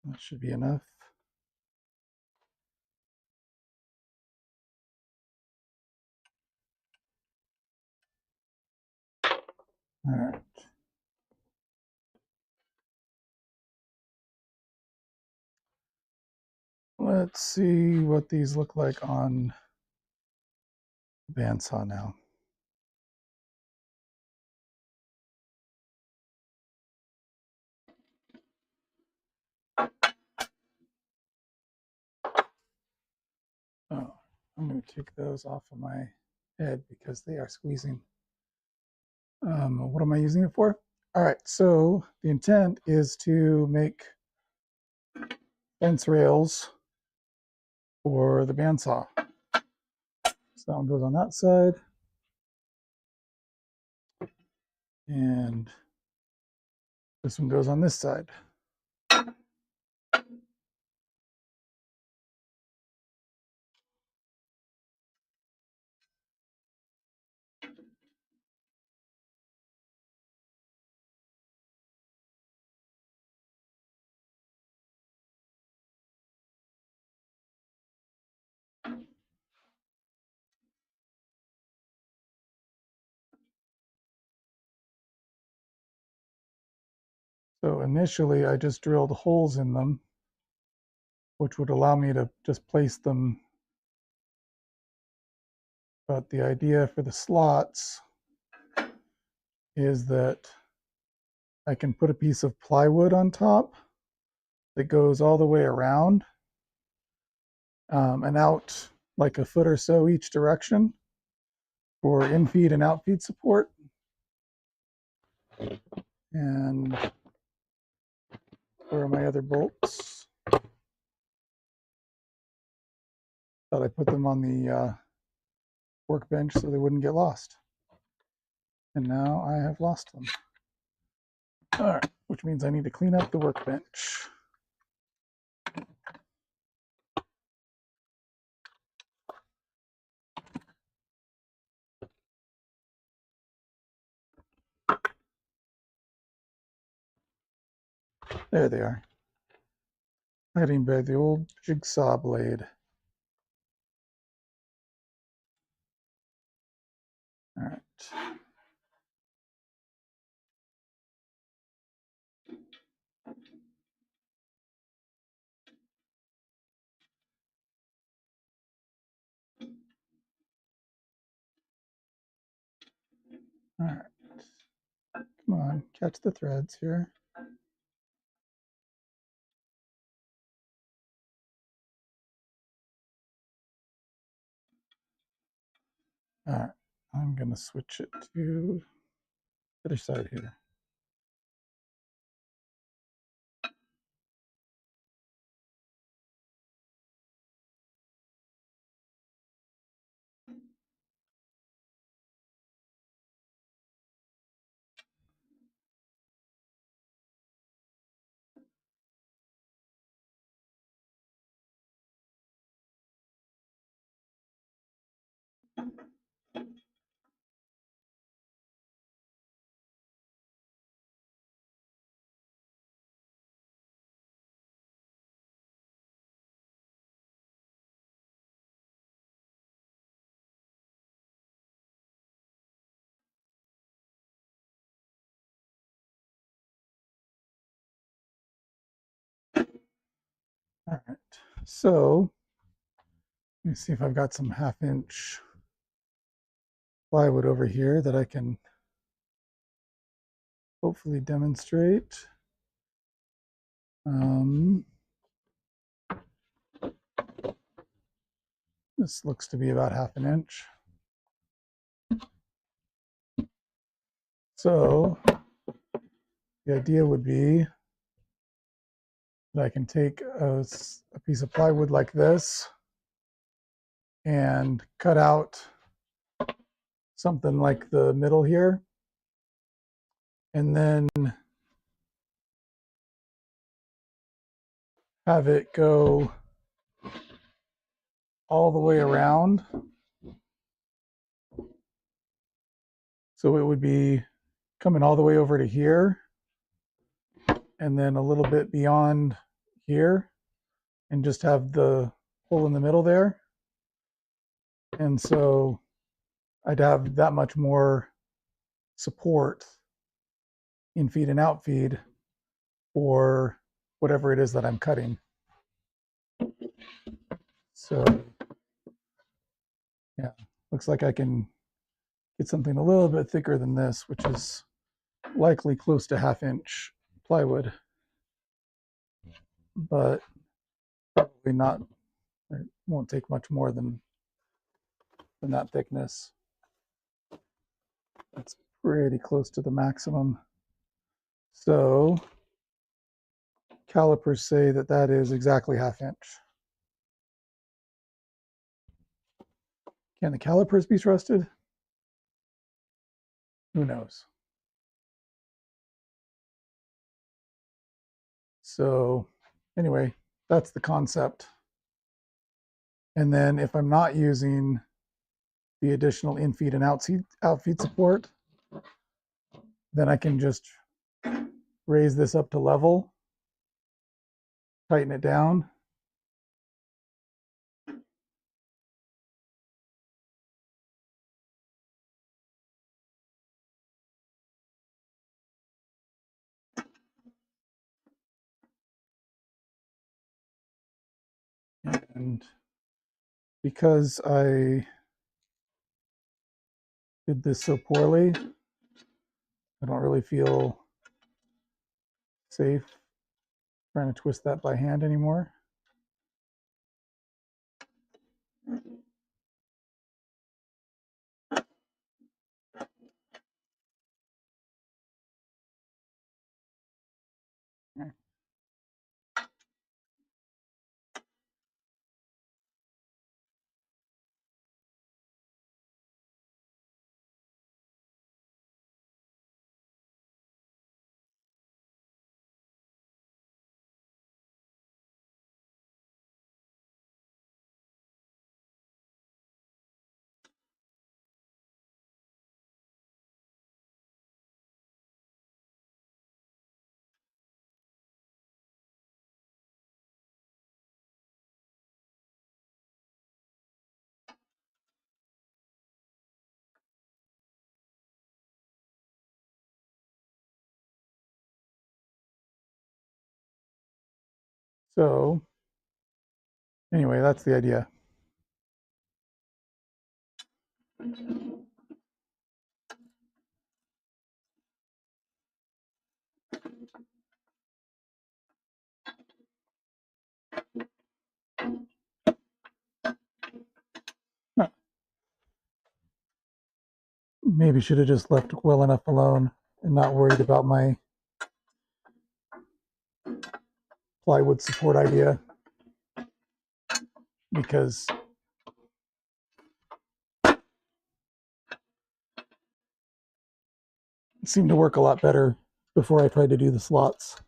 That should be enough. All right. Let's see what these look like on bandsaw now. Oh, I'm going to take those off of my head because they are squeezing. What am I using it for? All right, so the intent is to make fence rails for the bandsaw. So that one goes on that side. And this one goes on this side. So initially I just drilled holes in them, which would allow me to just place them. But the idea for the slots is that I can put a piece of plywood on top that goes all the way around and out like a foot or so each direction for in-feed and out-feed support. And where are my other bolts? Thought I put them on the workbench so they wouldn't get lost. And now I have lost them. All right, which means I need to clean up the workbench. There they are. Hiding by the old jigsaw blade. All right. All right. Come on, catch the threads here. All right. I'm going to switch it to the other side here. All right. So let me see if I've got some 1/2-inch plywood over here that I can hopefully demonstrate. This looks to be about 1/2 inch. So the idea would be that I can take a piece of plywood like this and cut out something like the middle here, and then have it go all the way around. So it would be coming all the way over to here and then a little bit beyond here, and just have the hole in the middle there. And so I'd have that much more support in feed and out feed for whatever it is that I'm cutting. So yeah, looks like I can get something a little bit thicker than this, which is likely close to 1/2 inch plywood, but probably not. It won't take much more than than that thickness. It's pretty close to the maximum. So calipers say that that is exactly 1/2 inch. Can the calipers be trusted? Who knows? So anyway, that's the concept. And then if I'm not using the additional in-feed and out-feed support, then I can just raise this up to level, tighten it down, and because I did this so poorly, I don't really feel safe trying to twist that by hand anymore. So anyway, that's the idea. Maybe should have just left well enough alone and not worried about my plywood support idea, because it seemed to work a lot better before I tried to do the slots.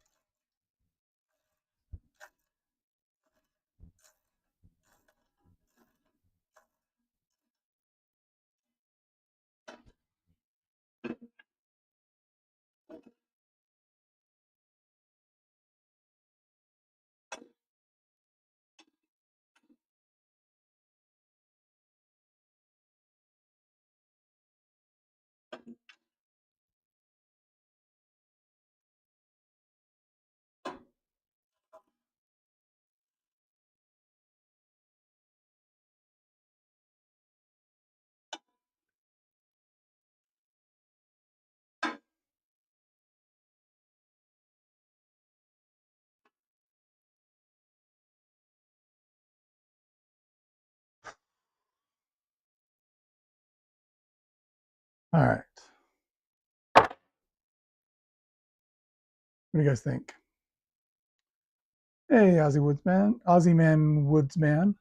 All right. What do you guys think? Hey, Aussie Woodsman, Aussie Man Woodsman.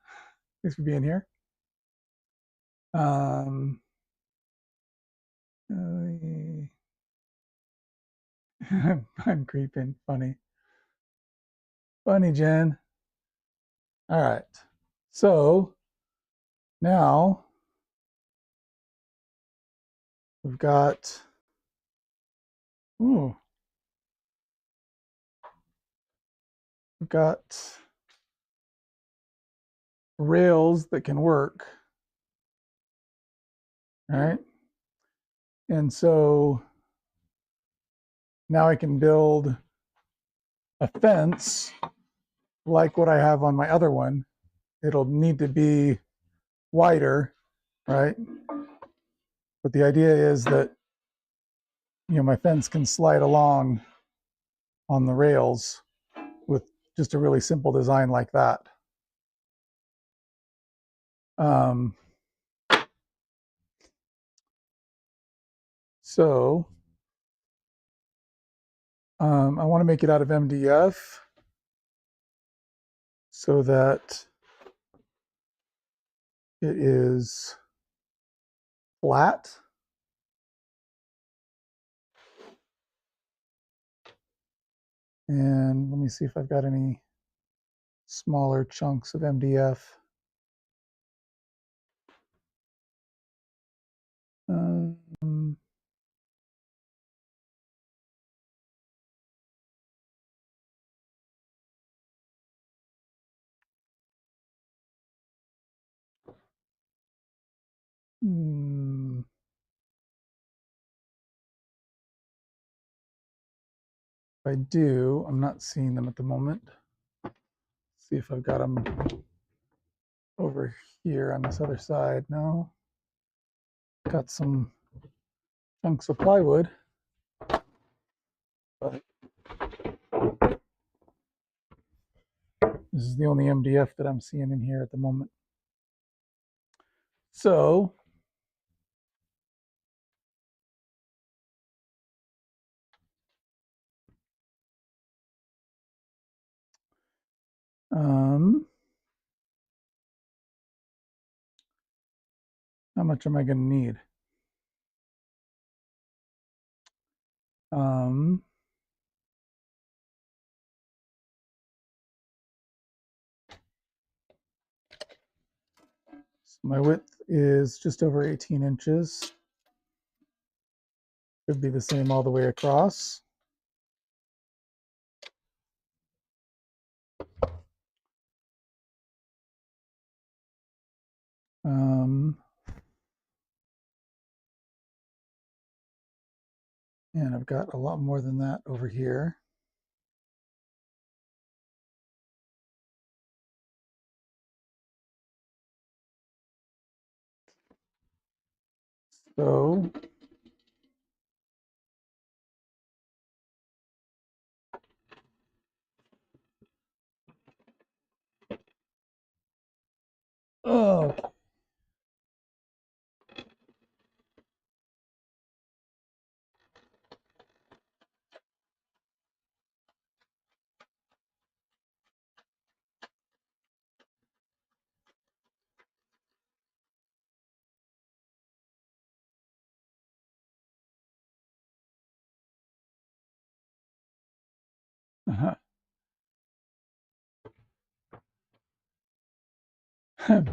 Thanks for being here. I'm creeping. Funny. Funny, Jen. All right. So now we've got, we've got rails that can work. All right. And so now I can build a fence like what I have on my other one. It'll need to be wider, right? But the idea is that, you know, my fence can slide along on the rails with just a really simple design like that. So I want to make it out of MDF so that it is flat. And let me see if I've got any smaller chunks of MDF. If I do, I'm not seeing them at the moment. See if I've got them over here on this other side. No. Got some chunks of plywood. But this is the only MDF that I'm seeing in here at the moment. So how much am I going to need? So my width is just over 18 inches. Could be the same all the way across. And I've got a lot more than that over here. So oh,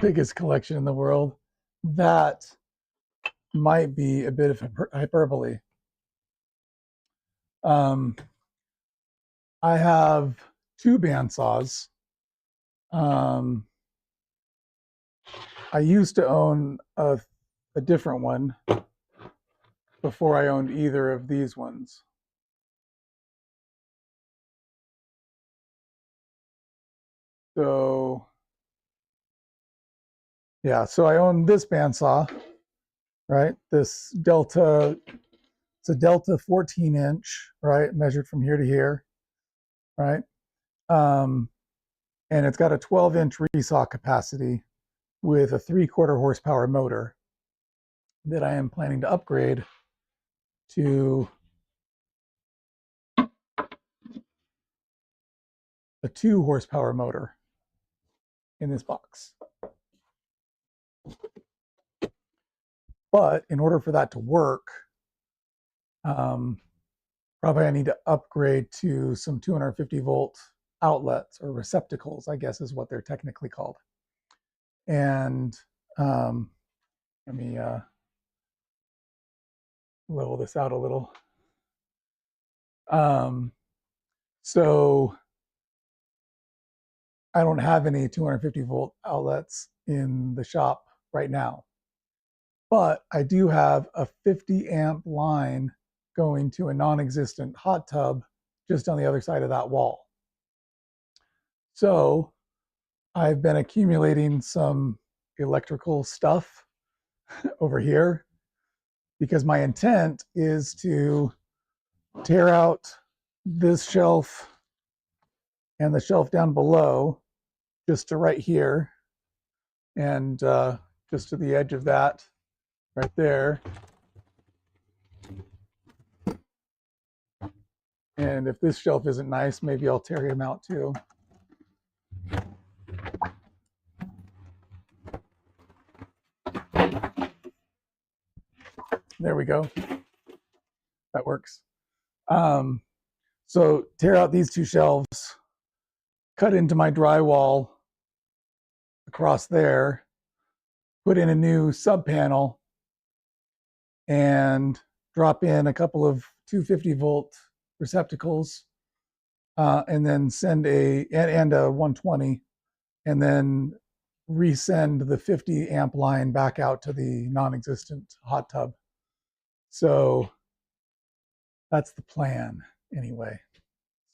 biggest collection in the world. That might be a bit of hyperbole. I have two bandsaws. I used to own a different one before I owned either of these ones. So yeah, so I own this bandsaw, right? This Delta, it's a Delta 14-inch, right? Measured from here to here, right? And it's got a 12-inch resaw capacity with a 3/4 horsepower motor that I am planning to upgrade to a 2 horsepower motor in this box. But in order for that to work, probably I need to upgrade to some 250 volt outlets or receptacles, I guess is what they're technically called. And let me level this out a little. So I don't have any 250 volt outlets in the shop right now, but I do have a 50 amp line going to a non-existent hot tub just on the other side of that wall. So I've been accumulating some electrical stuff over here because my intent is to tear out this shelf and the shelf down below just to right here and just to the edge of that right there, And if this shelf isn't nice, maybe I'll tear him out too. There we go. That works. So tear out these two shelves, cut into my drywall across there, put in a new sub panel, and drop in a couple of 250-volt receptacles, and then send a 120, and then resend the 50 amp line back out to the non-existent hot tub. So that's the plan anyway.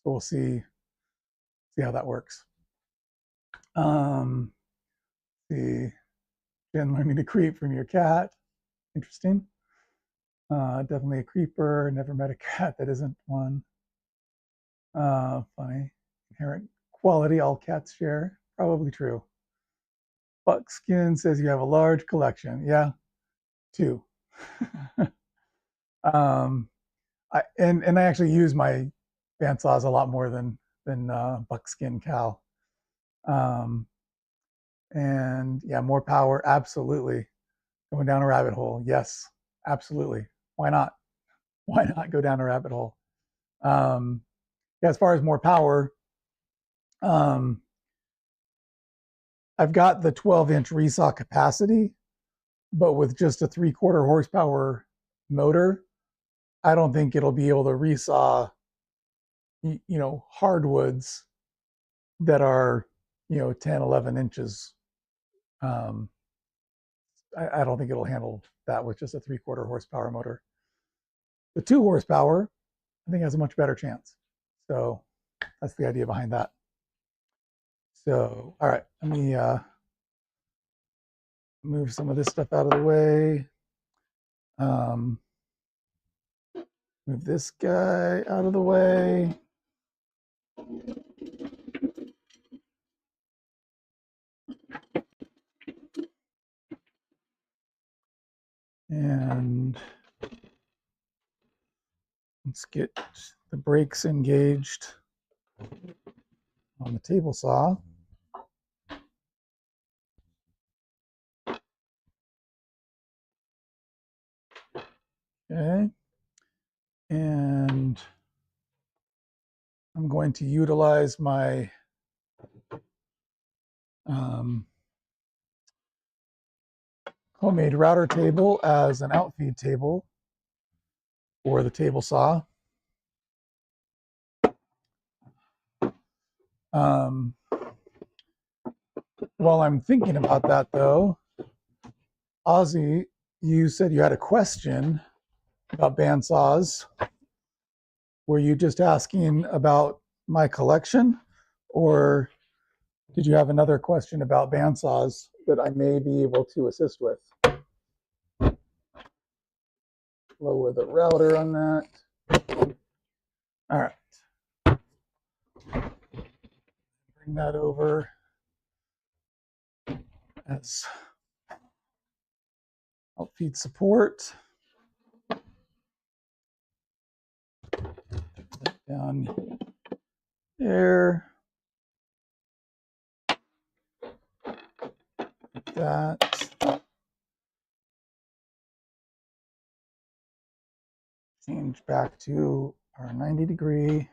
So we'll see how that works. See, Jen learning to creep from your cat. Interesting. Definitely a creeper. Never met a cat that isn't one. Funny. Inherent quality all cats share. Probably true. Buckskin says you have a large collection. Yeah, 2. I actually use my bandsaws a lot more than buckskin cow. And yeah, more power, absolutely. Going down a rabbit hole, yes, absolutely. Why not? Why not go down a rabbit hole? Yeah, as far as more power, I've got the 12-inch resaw capacity, but with just a 3/4 horsepower motor, I don't think it'll be able to resaw, hardwoods that are, 10, 11 inches. I don't think it'll handle that with just a 3/4 horsepower motor. The 2 horsepower, I think, has a much better chance. So that's the idea behind that. So, all right, let me move some of this stuff out of the way. Move this guy out of the way. And let's get the brakes engaged on the table saw. Okay. And I'm going to utilize my homemade router table as an outfeed table for the table saw. While I'm thinking about that, though, Ozzy, you said you had a question about bandsaws. Were you just asking about my collection, or did you have another question about bandsaws that I may be able to assist with? Lower the router on that. All right. Bring that over as outfeed support. Down there. Like that. Change back to our 90-degree.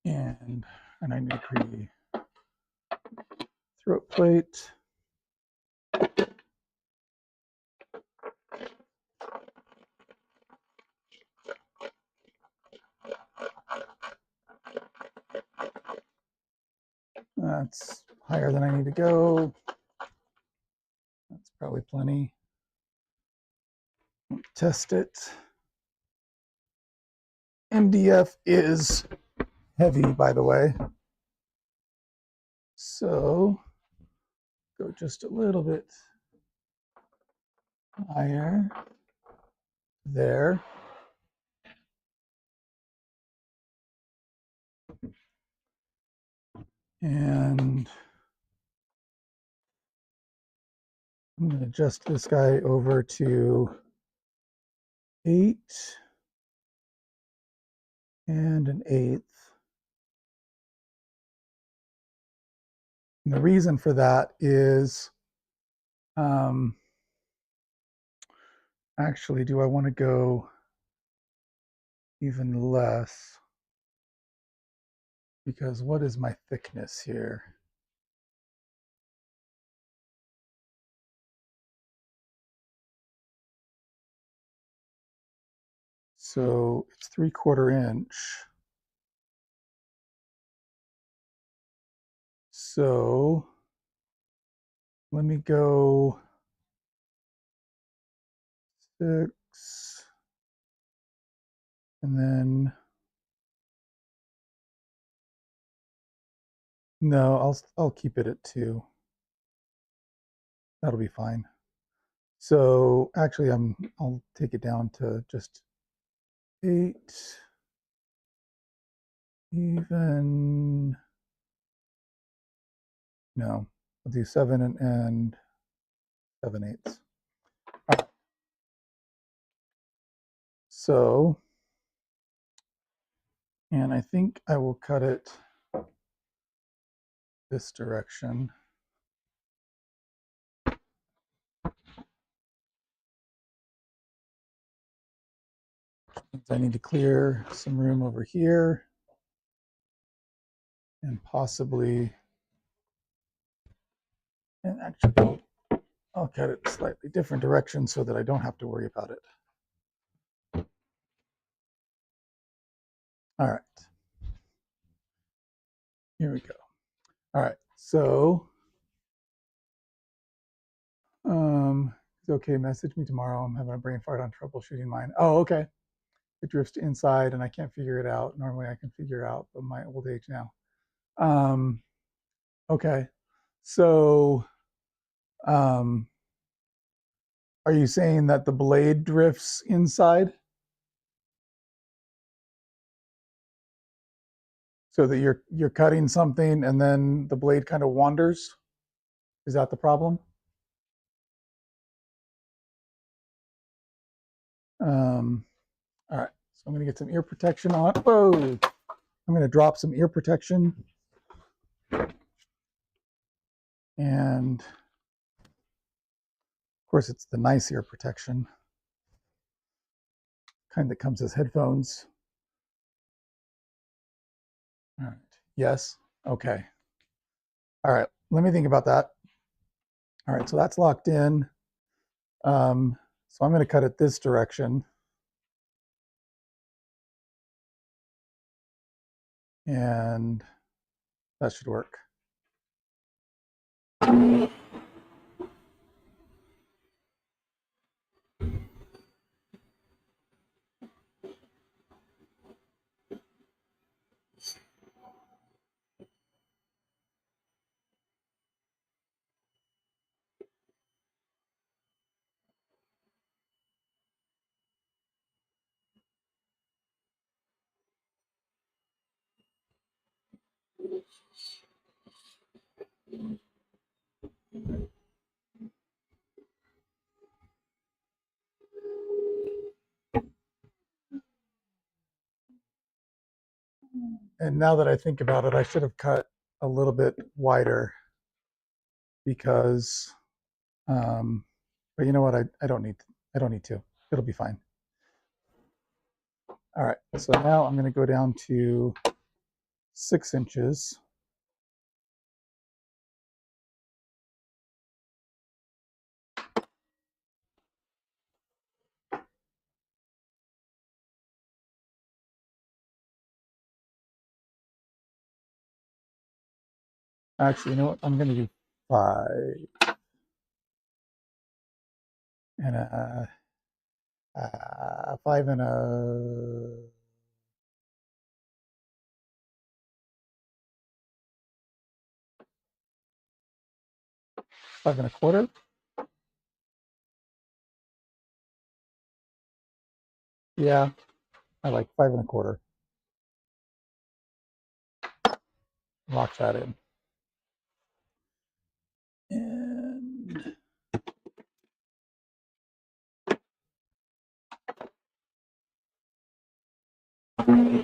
And a 90-degree throat plate. That's higher than I need to go. That's probably plenty. Test it. MDF is heavy, by the way. So go just a little bit higher there. And I'm going to adjust this guy over to 8 and an 1/8. And the reason for that is, actually, do I want to go even less? Because what is my thickness here? So it's 3/4 inch. So let me go 6, and then no, I'll keep it at 2. That'll be fine. So actually, I'll take it down to just 8, even. No, I'll do 7 and 7/8. Right. So, and I think I will cut it this direction. I need to clear some room over here and possibly, and actually I'll cut it slightly different direction so that I don't have to worry about it. All right, here we go. All right, so okay, message me tomorrow. I'm having a brain fart on troubleshooting mine. Oh, okay. It drifts to inside and I can't figure it out. Normally I can figure out, but my old age now. Okay, so are you saying that the blade drifts inside so that you're cutting something and then the blade kind of wanders? Is that the problem? All right, so I'm going to get some ear protection on. Whoa! I'm going to drop some ear protection, and of course it's the nice ear protection, kind that comes as headphones. All right. Yes. Okay. All right. Let me think about that. All right. So that's locked in. So I'm going to cut it this direction. And that should work. And now that I think about it, I should have cut a little bit wider because, but you know what? I don't need to. It'll be fine. All right. So now I'm going to go down to 6 inches. Actually, you know what? I'm going to do 5 and 5 and a 5 1/4. Yeah, I like 5 1/4. Lock that in. And All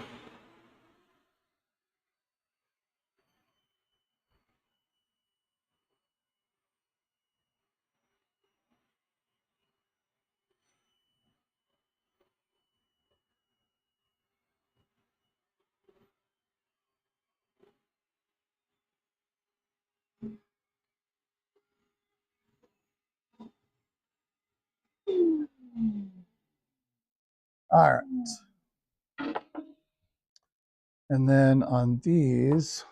right. And then on these,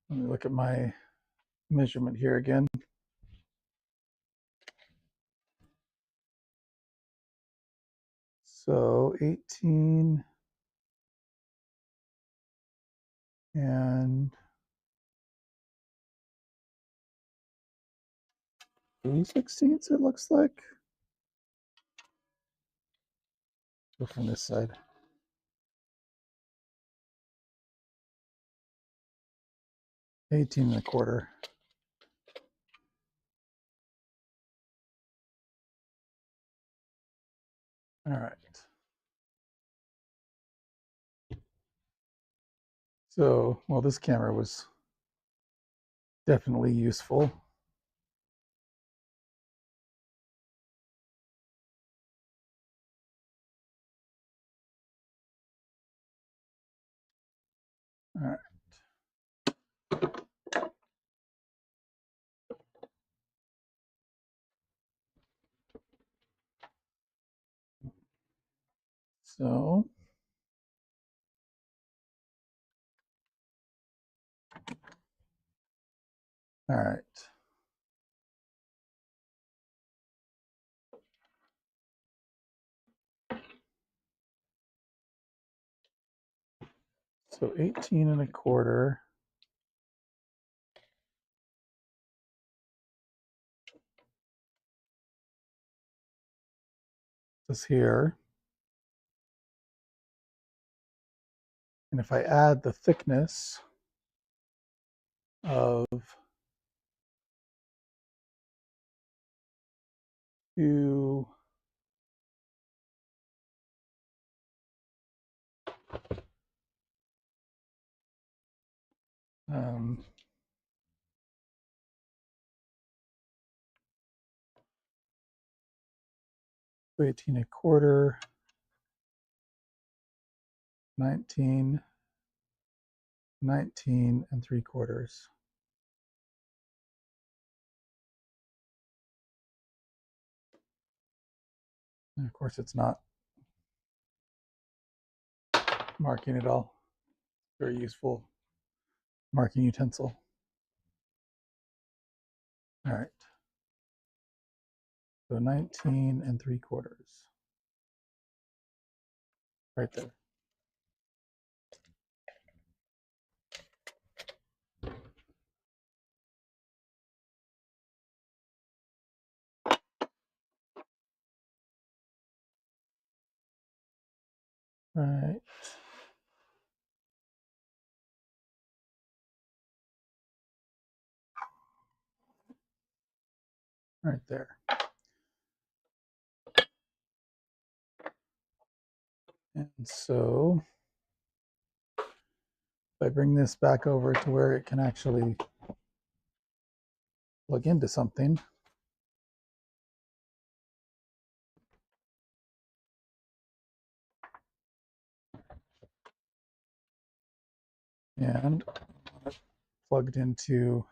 let me look at my measurement here again. So 18 and 3/16 it looks like. Go from this side. 18 1/4. All right. So, well, this camera was definitely useful. All right. So, all right. So 18 1/4. This here. And if I add the thickness of 2 18 1/4, 19, 19 3/4. And of course, it's not marking at all. Very useful marking utensil. All right. So 19 3/4. Right there. Right. Right there. And so if I bring this back over to where it can actually plug into something, and plugged into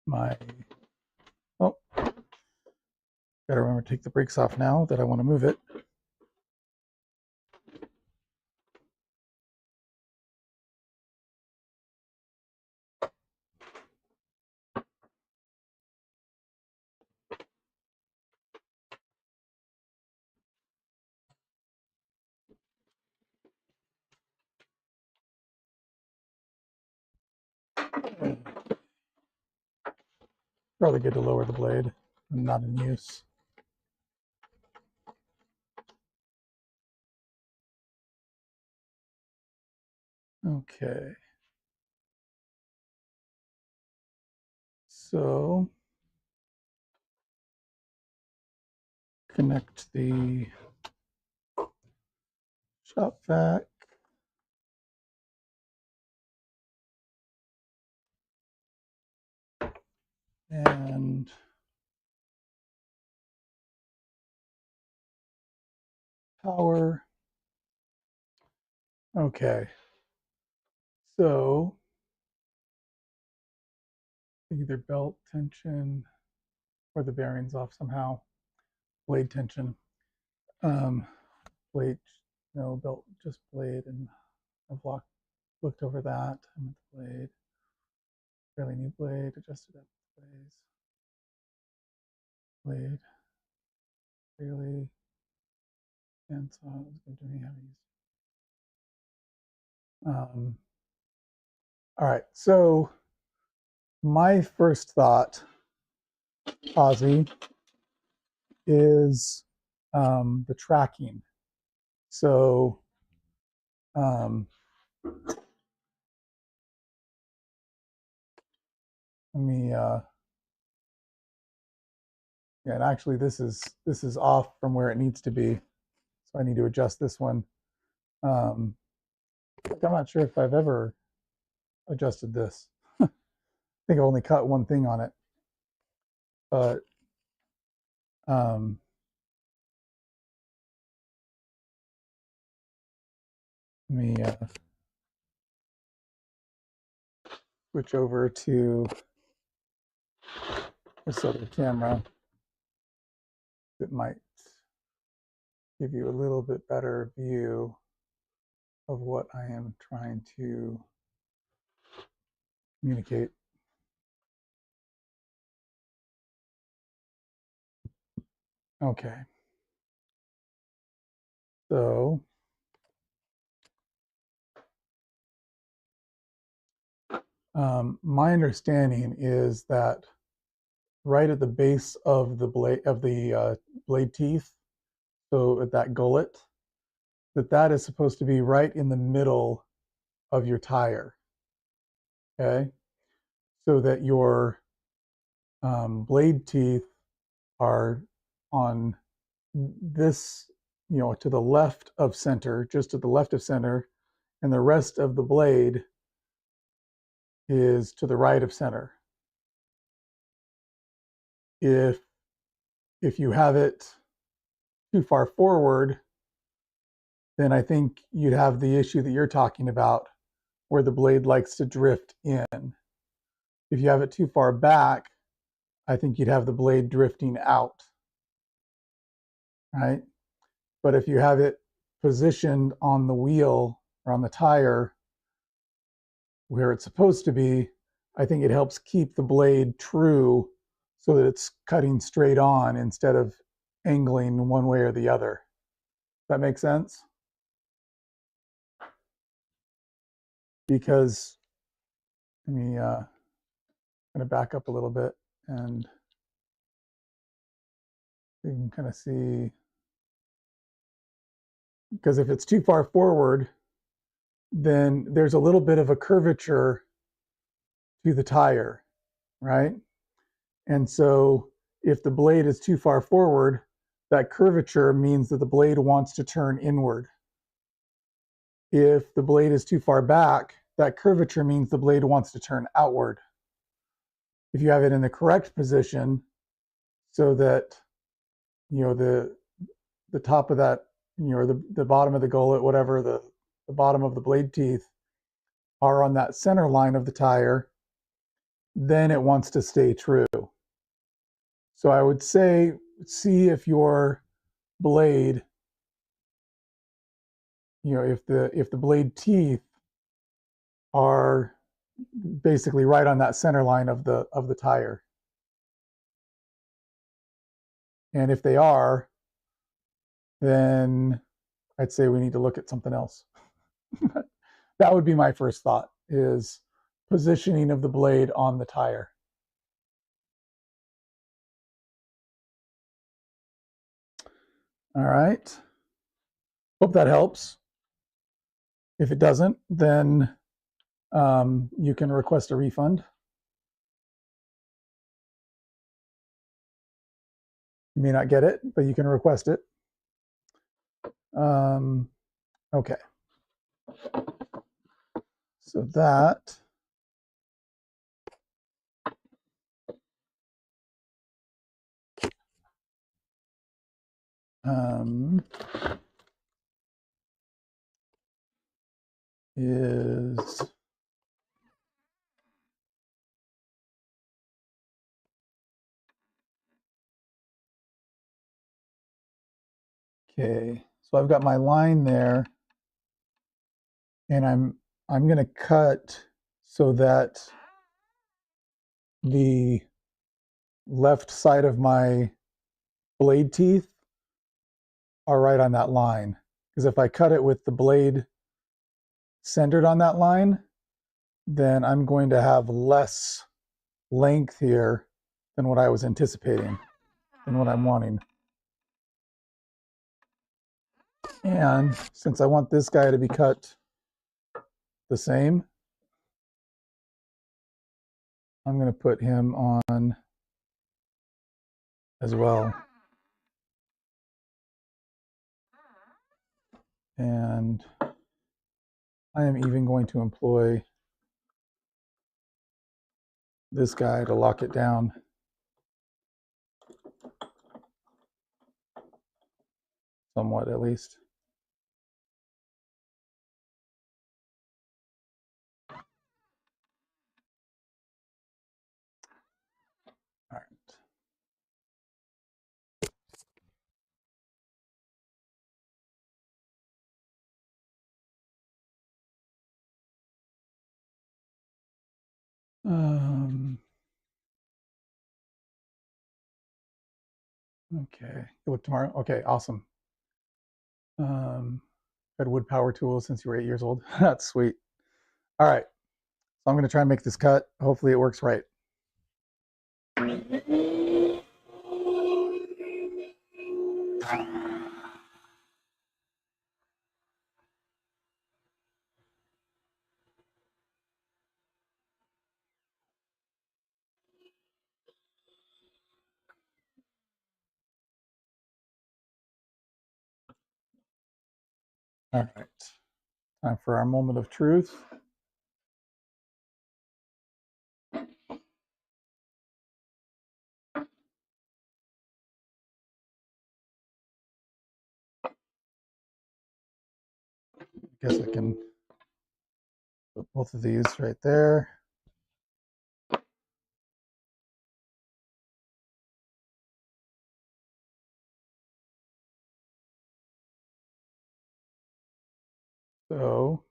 my, oh, gotta remember to take the brakes off now that I want to move it. Probably good to lower the blade when not in use. Okay. So connect the shop vac. And power. Okay. So either belt tension or the bearings off somehow. Blade tension. Blade, no belt, just blade, and I've looked over that. I'm at the blade. Fairly new blade, adjusted up blade, really, bandsaw is good to me. All right, so my first thought, Ozzy, is the tracking. So let me yeah, and actually this is off from where it needs to be, so I need to adjust this one. I'm not sure if I've ever adjusted this. I think I only cut one thing on it, but let me switch over to this other camera. It might give you a little bit better view of what I am trying to communicate. Okay. So my understanding is that right at the base of the blade teeth, so at that gullet, that is supposed to be right in the middle of your tire. Okay, so that your blade teeth are on this, to the left of center, just to the left of center, and the rest of the blade is to the right of center. If you have it too far forward, then I think you'd have the issue that you're talking about, where the blade likes to drift in. If you have it too far back, I think you'd have the blade drifting out, right? But if you have it positioned on the wheel or on the tire where it's supposed to be, I think it helps keep the blade true so that it's cutting straight on instead of angling one way or the other. That makes sense? Because, let me kind of back up a little bit and you can kind of see, because if it's too far forward, then there's a little bit of a curvature to the tire, right? And so if the blade is too far forward, that curvature means that the blade wants to turn inward. If the blade is too far back, that curvature means the blade wants to turn outward. If you have it in the correct position, so that, the top of that, or the bottom of the gullet, whatever, the bottom of the blade teeth are on that center line of the tire, then it wants to stay true. So I would say, see if your blade, if the blade teeth are basically right on that center line of the tire. And if they are, then I'd say we need to look at something else. That would be my first thought, is positioning of the blade on the tire. All right. Hope that helps. If it doesn't, then you can request a refund. You may not get it, but you can request it. Okay. So that is okay. So I've got my line there, and I'm going to cut so that the left side of my blade teeth are right on that line. Because if I cut it with the blade centered on that line, then I'm going to have less length here than what I was anticipating and what I'm wanting. And since I want this guy to be cut the same, I'm going to put him on as well. And I am even going to employ this guy to lock it down. Somewhat, at least. All right. Okay. You look tomorrow? Okay, awesome. Had wood power tools since you were 8 years old. That's sweet. All right. So I'm going to try and make this cut. Hopefully it works right. All right. Time for our moment of truth. I guess I can put both of these right there. So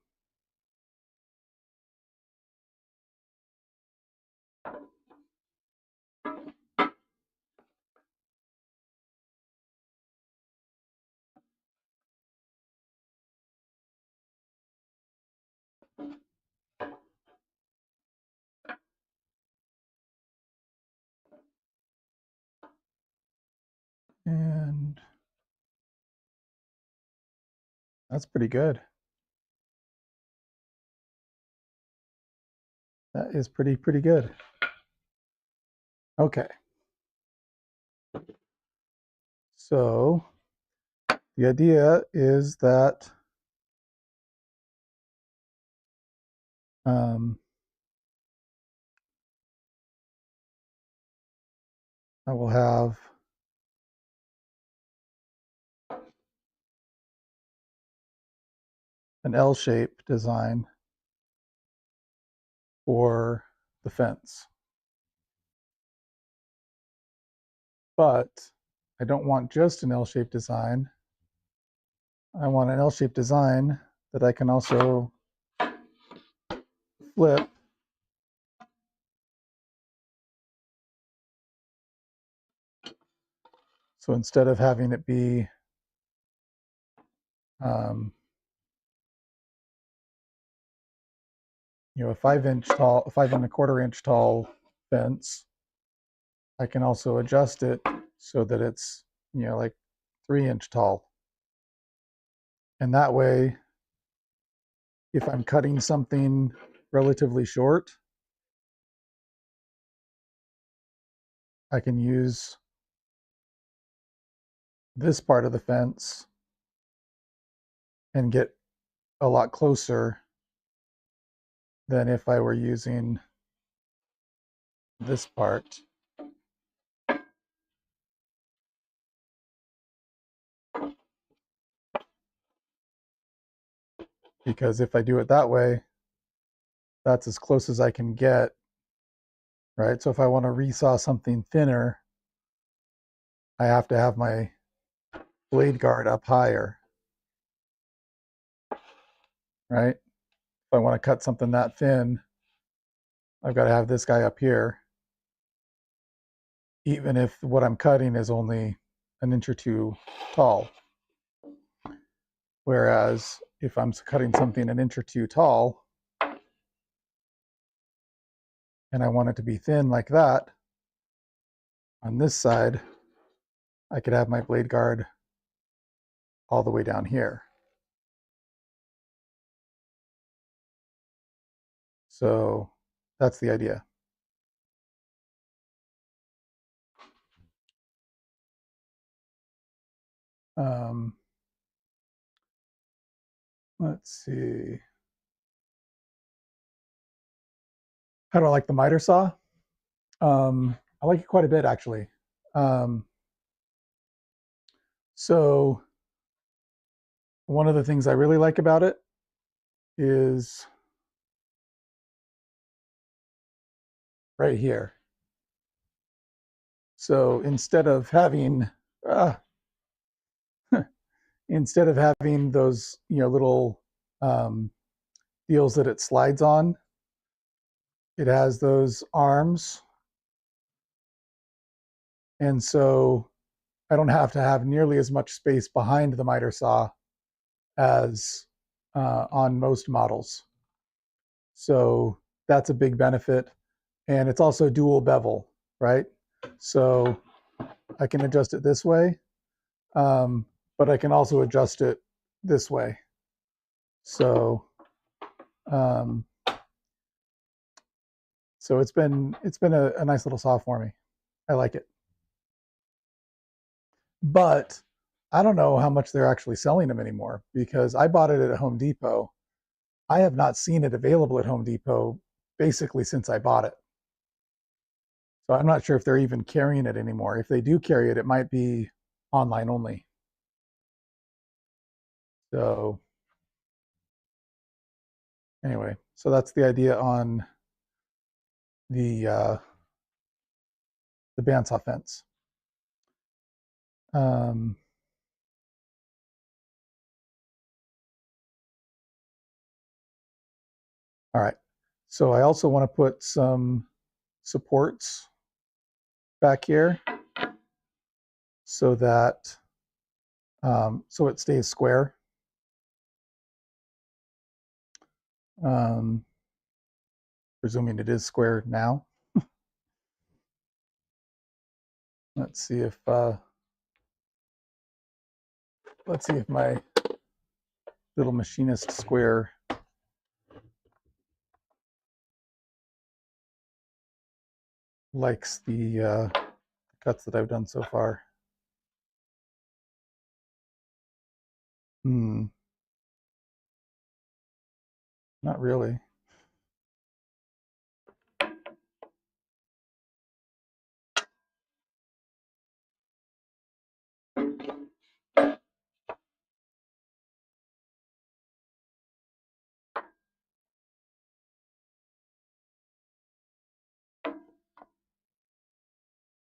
and that's pretty good. That is pretty good. Okay. So the idea is that I will have an L-shape design for the fence. But I don't want just an L-shaped design. I want an L-shaped design that I can also flip so instead of having it be you know, a 5-inch tall, 5 1/4 inch tall fence, I can also adjust it so that it's, you know, like 3-inch tall. And that way, if I'm cutting something relatively short, I can use this part of the fence and get a lot closer than if I were using this part. Because if I do it that way, that's as close as I can get, right? So if I want to resaw something thinner, I have to have my blade guard up higher, right? If I want to cut something that thin, I've got to have this guy up here, even if what I'm cutting is only an inch or two tall. Whereas if I'm cutting something an inch or two tall, and I want it to be thin like that, on this side, I could have my blade guard all the way down here. So that's the idea. Let's see. How do I like the miter saw? I like it quite a bit, actually. So one of the things I really like about it is right here. So instead of having those little deals that it slides on, it has those arms, and so I don't have to have nearly as much space behind the miter saw as on most models. So that's a big benefit. And it's also dual bevel, right? So I can adjust it this way, but I can also adjust it this way. So so it's been a nice little saw for me. I like it. But I don't know how much they're actually selling them anymore, because I bought it at Home Depot. I have not seen it available at Home Depot basically since I bought it. So I'm not sure if they're even carrying it anymore. If they do carry it, it might be online only. So anyway, so that's the idea on the bandsaw fence. All right. So I also want to put some supports back here so that so it stays square. Presuming it is square now. Let's see if my little machinist square likes the cuts that I've done so far. Not really.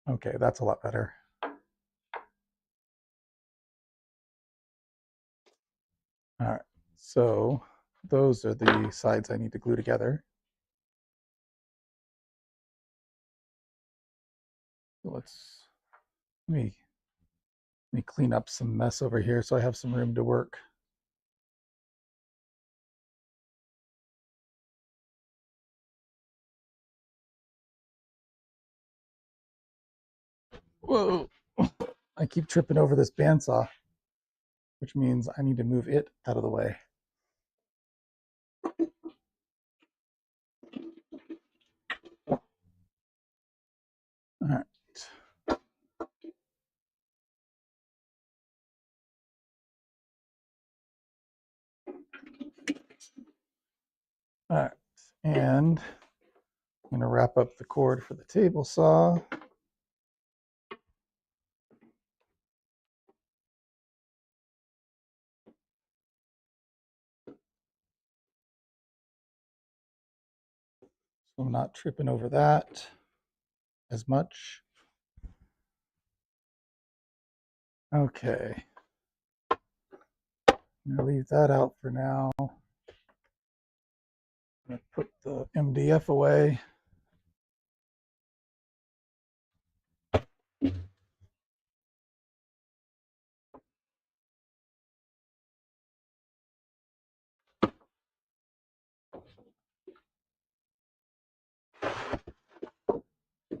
Okay, that's a lot better. All right, so those are the sides I need to glue together. So let me clean up some mess over here so I have some room to work. Whoa. I keep tripping over this bandsaw, which means I need to move it out of the way. All right. All right, and I'm going to wrap up the cord for the table saw. So I'm not tripping over that as much. Okay. I'm going to leave that out for now. I'm going to put the MDF away.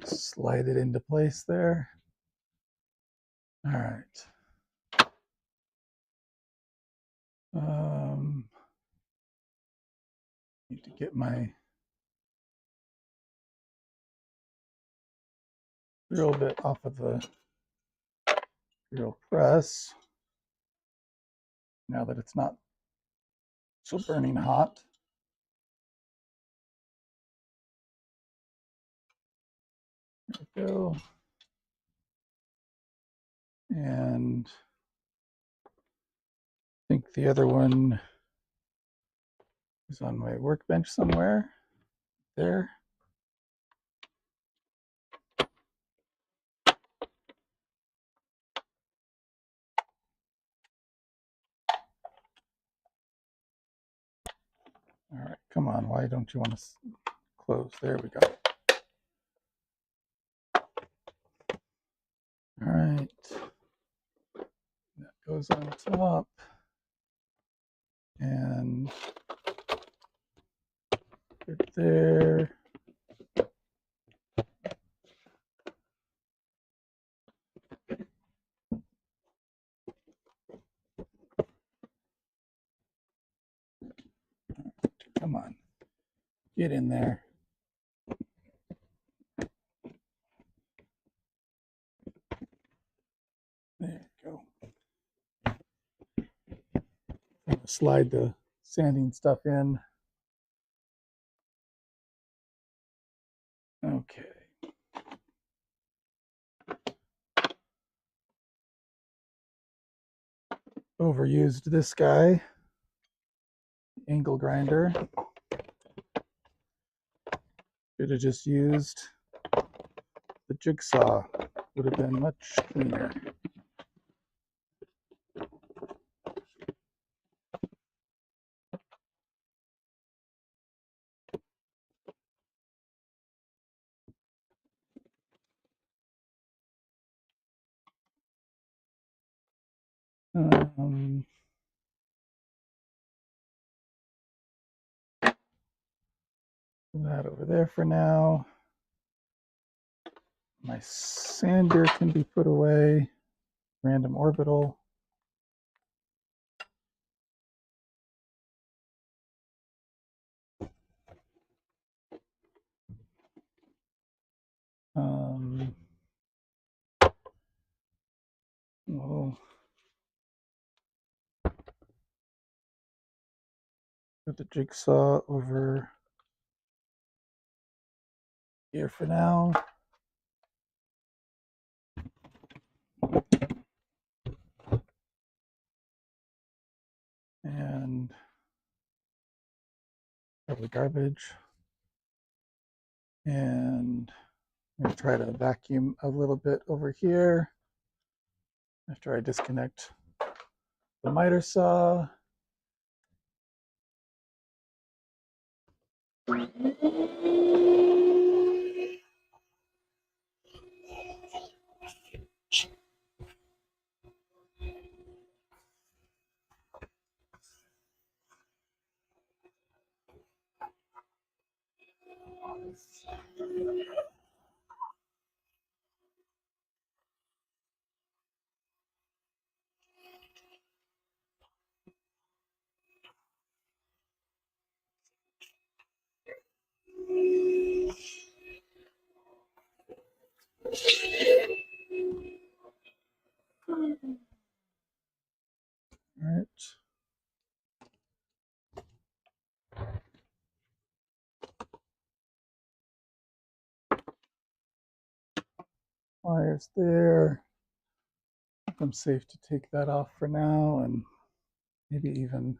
Slide it into place there. All right. Need to get my drill bit off of the drill press now that it's not so burning hot. There we go. And I think the other one is on my workbench somewhere. There. All right, come on. Why don't you want to close? There we go. All right. That goes on top. And right there. Come on. Get in there. There you go. I'm going to slide the sanding stuff in. Okay. Overused this guy, angle grinder. Should have just used the jigsaw. Would have been much cleaner. That over there for now. My sander can be put away. Random orbital. We'll put the jigsaw over here for now. And probably garbage. And I'm going to try to vacuum a little bit over here after I disconnect the miter saw. right. Wires there. I'm safe to take that off for now, and maybe even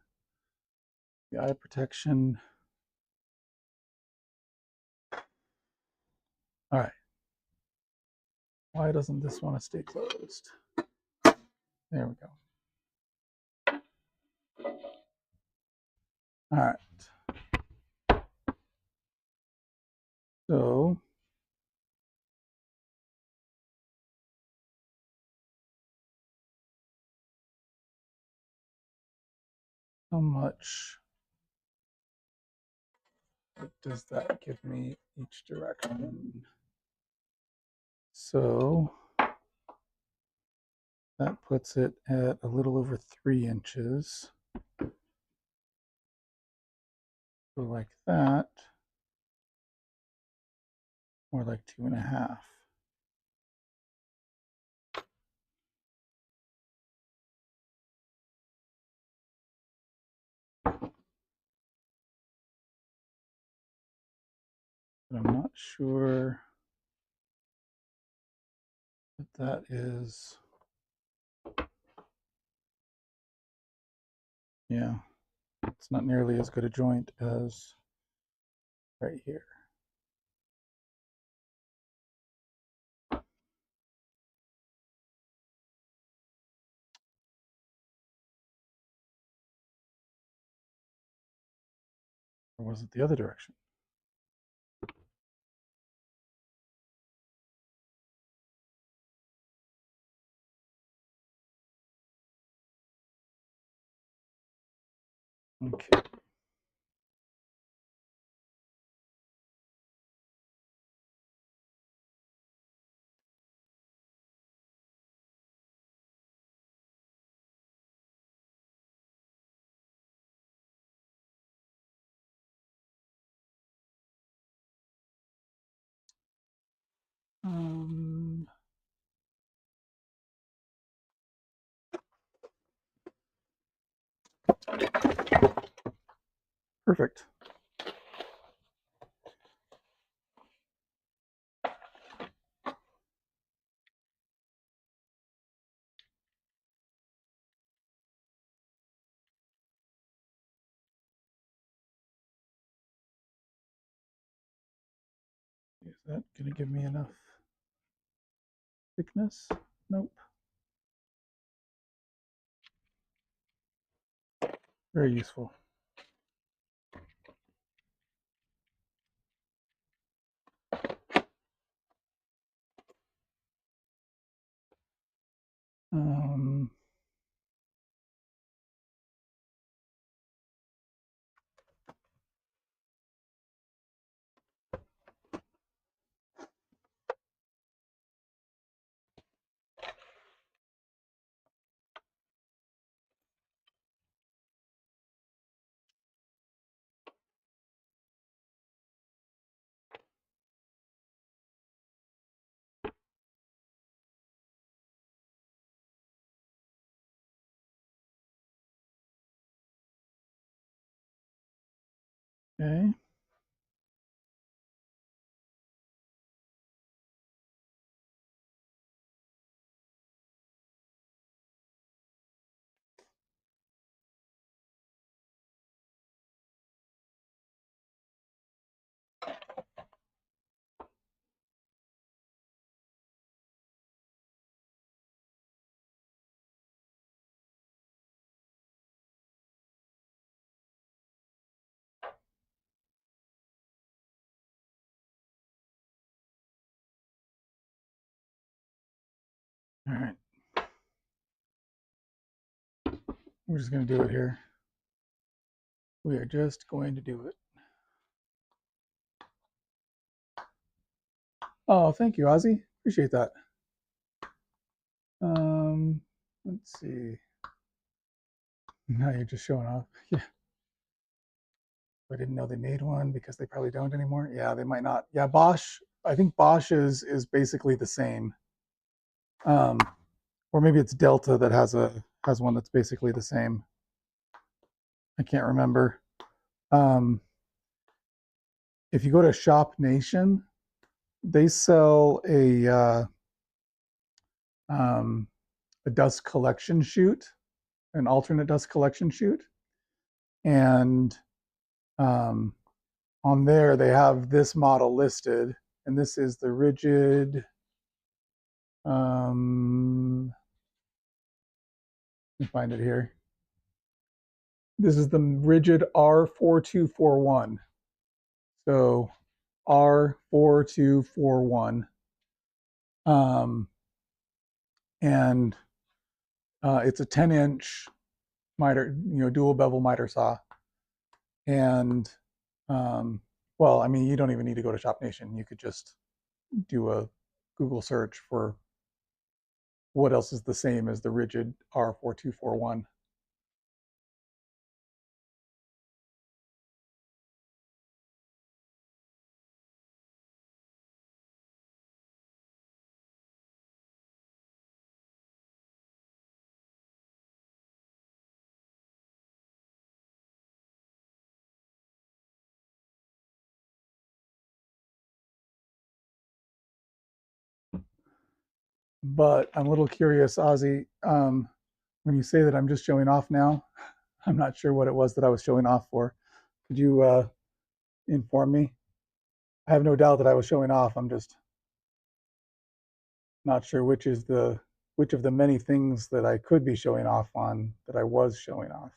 the eye protection. All right. Why doesn't this want to stay closed? There we go. All right. So how much does that give me each direction? So that puts it at a little over 3 inches. So like that, or like 2.5. But I'm not sure that that is. Yeah, it's not nearly as good a joint as right here. Or was it the other direction? Okay. Perfect. Is that going to give me enough thickness? Nope. Very useful. Um, okay. All right. We're just going to do it here. We are just going to do it. Oh, thank you, Ozzy. Appreciate that. Let's see. Now you're just showing off. Yeah. I didn't know they made one because they probably don't anymore. Yeah, they might not. Yeah, Bosch. I think Bosch is basically the same. or maybe it's Delta that has one that's basically the same. I can't remember. If you go to Shop Nation, they sell a dust collection chute, an alternate dust collection chute, and on there they have this model listed, and this is the rigid. Let me find it here. This is the rigid R4241. So R4241. And it's a 10-inch miter, dual bevel miter saw. And well, I mean, you don't even need to go to Shop Nation. You could just do a Google search for what else is the same as the rigid R4241. But I'm a little curious, Ozzy, when you say that I'm just showing off now, I'm not sure what it was that I was showing off for. Could you inform me? I have no doubt that I was showing off. I'm just not sure which of the many things that I could be showing off on that I was showing off.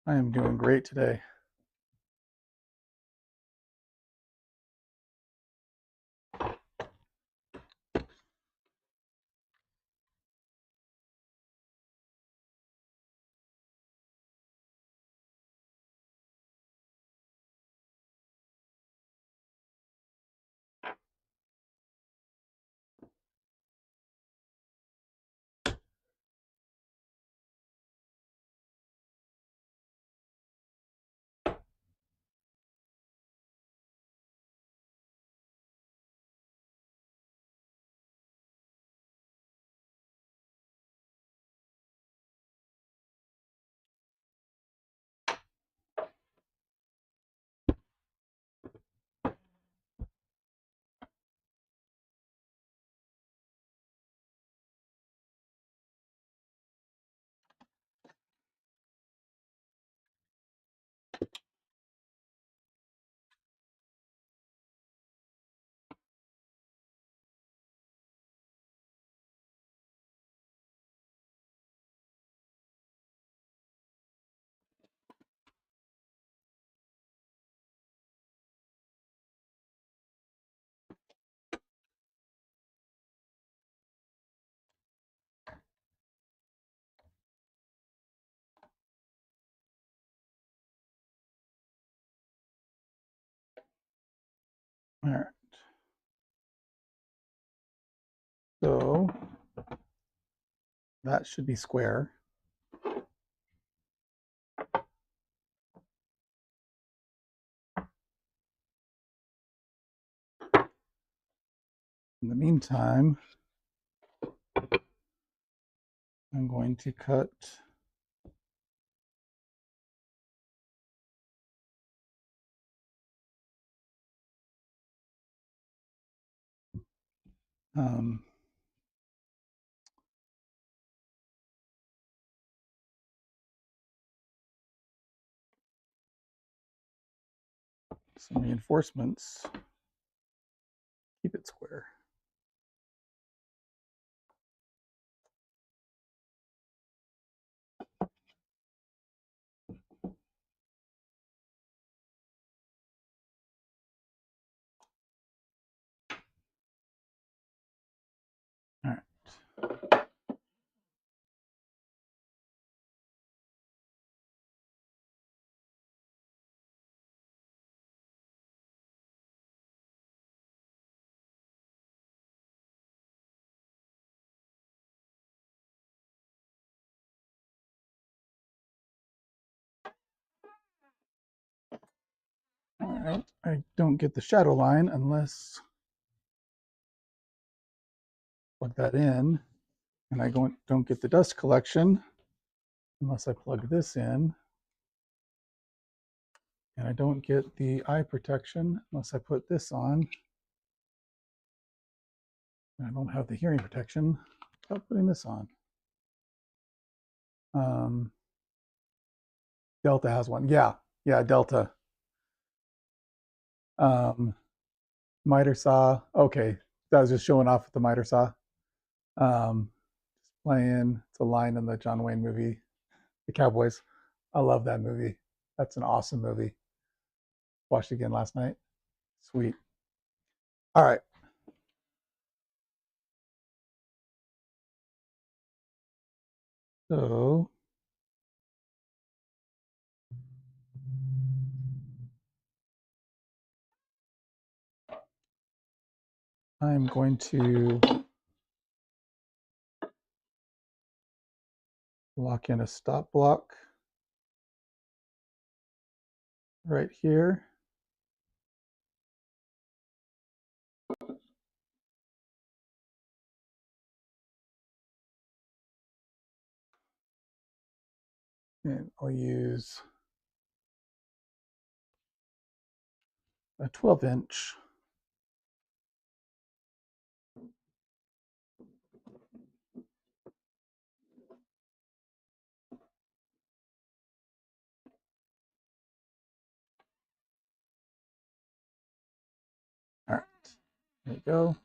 I am doing great today. All right. So that should be square. In the meantime, I'm going to cut some reinforcements. Keep it square. All right. All right. I don't get the shadow line unless plug that in, and I don't get the dust collection unless I plug this in, and I don't get the eye protection unless I put this on. And I don't have the hearing protection without putting this on. Delta has one. Yeah, Delta. Miter saw. Okay, that was just showing off with the miter saw. Just playing. It's a line in the John Wayne movie, The Cowboys. I love that movie. That's an awesome movie. Watched it again last night. Sweet. All right. So I'm going to lock in a stop block right here. And I'll use a 12-inch. All right, there you go.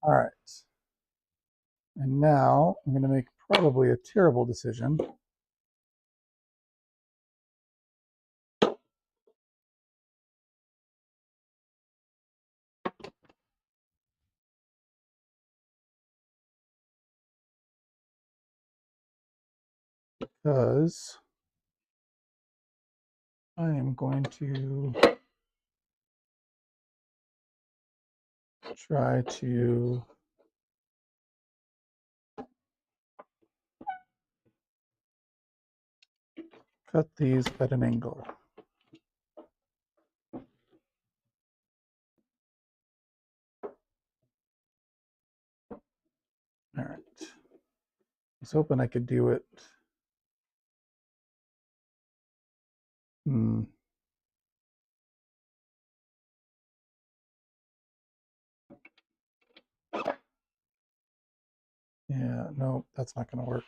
All right. And now I'm going to make probably a terrible decision. Because I am going to try to cut these at an angle. All right. I was hoping I could do it. No, that's not going to work.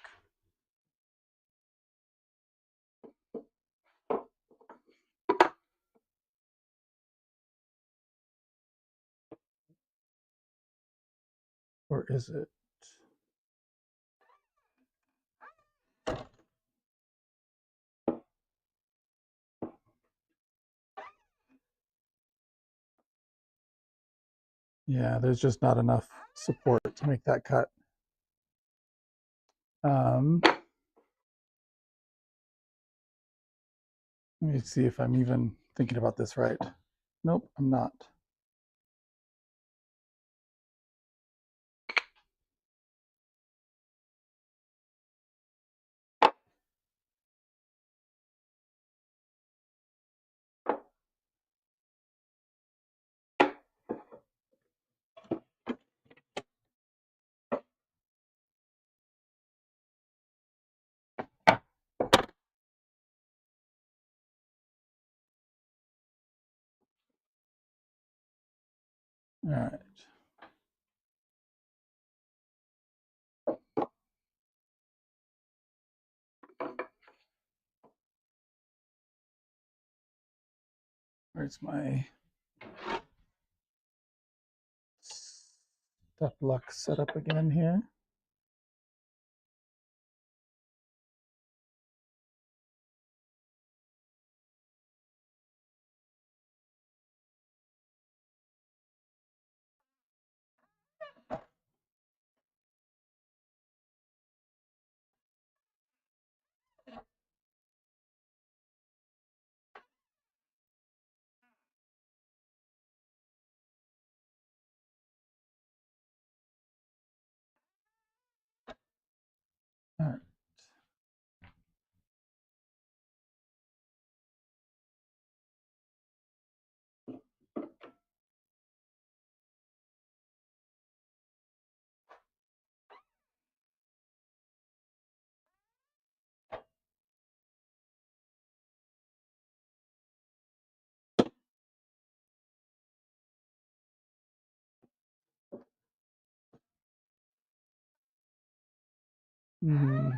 Or is it? Yeah, there's just not enough support to make that cut. Let me see if I'm even thinking about this right. Nope, I'm not. All right. Where's my step luck setup again here? All right. Mm-hmm.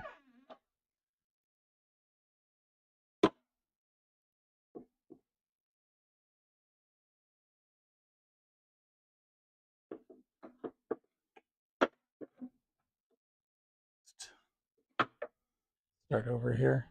Start over here.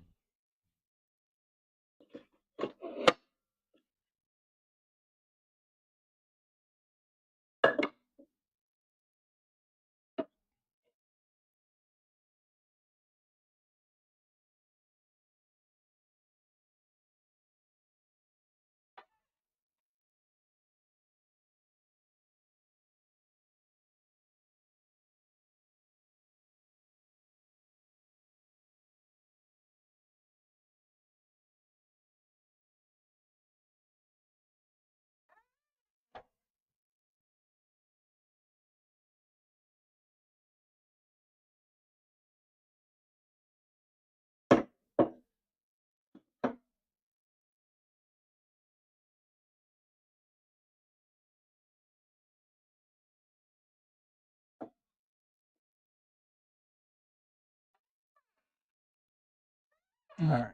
All right.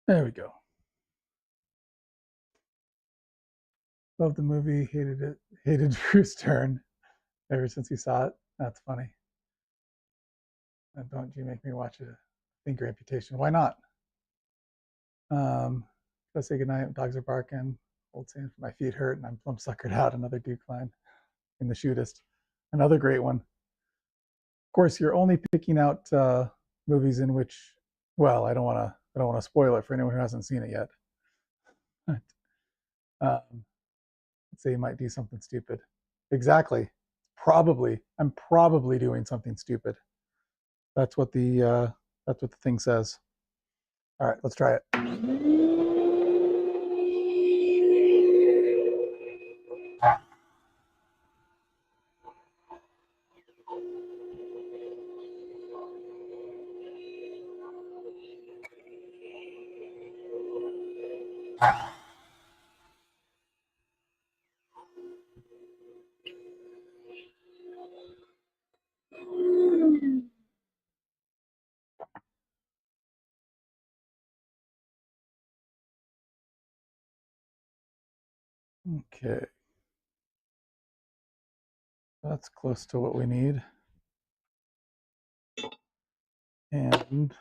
There we go. Love the movie, hated it, hated Bruce Dern ever since he saw it. That's funny. And don't you make me watch a finger amputation. Why not? Go say goodnight. Dogs are barking. Old saying, my feet hurt and I'm plumb suckered out. Another decline in the shootist. Another great one. Of course, you're only picking out movies in which, well, I don't want to spoil it for anyone who hasn't seen it yet. Let's say you might do something stupid. Exactly. Probably. I'm probably doing something stupid. That's what the thing says. All right, let's try it. Okay. That's close to what we need. And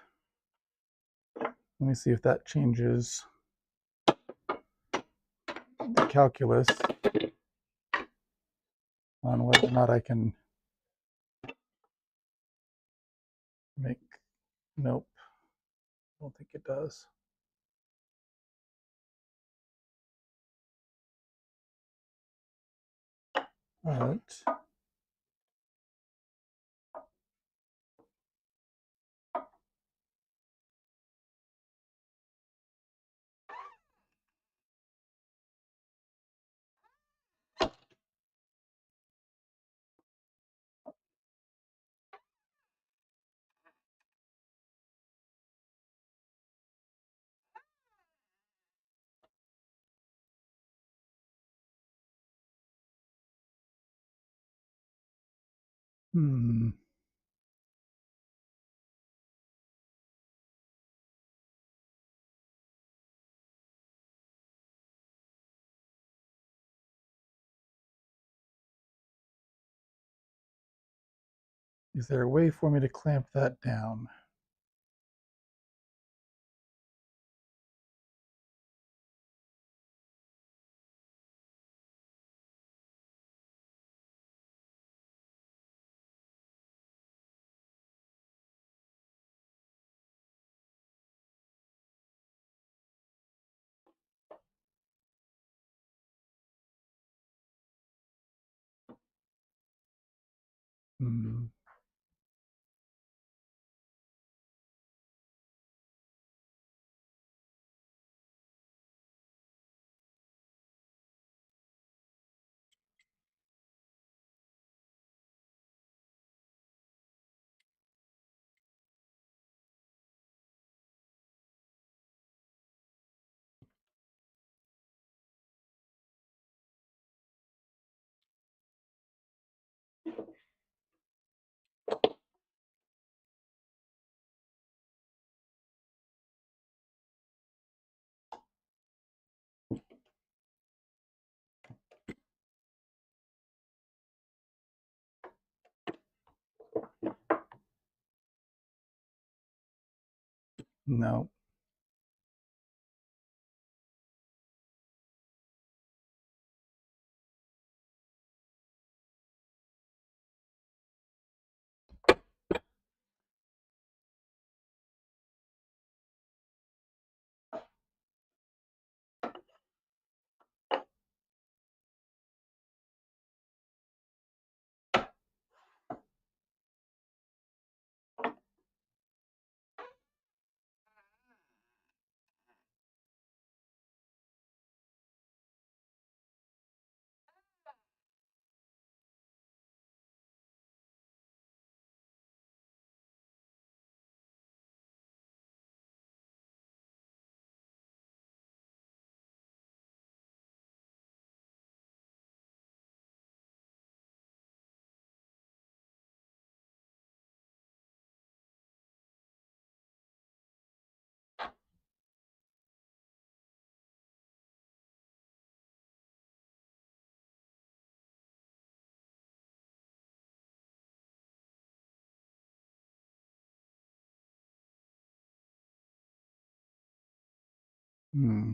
let me see if that changes the calculus on whether or not I can make, nope, I don't think it does. All right. Hmm. Is there a way for me to clamp that down? Hmm. No. Hmm.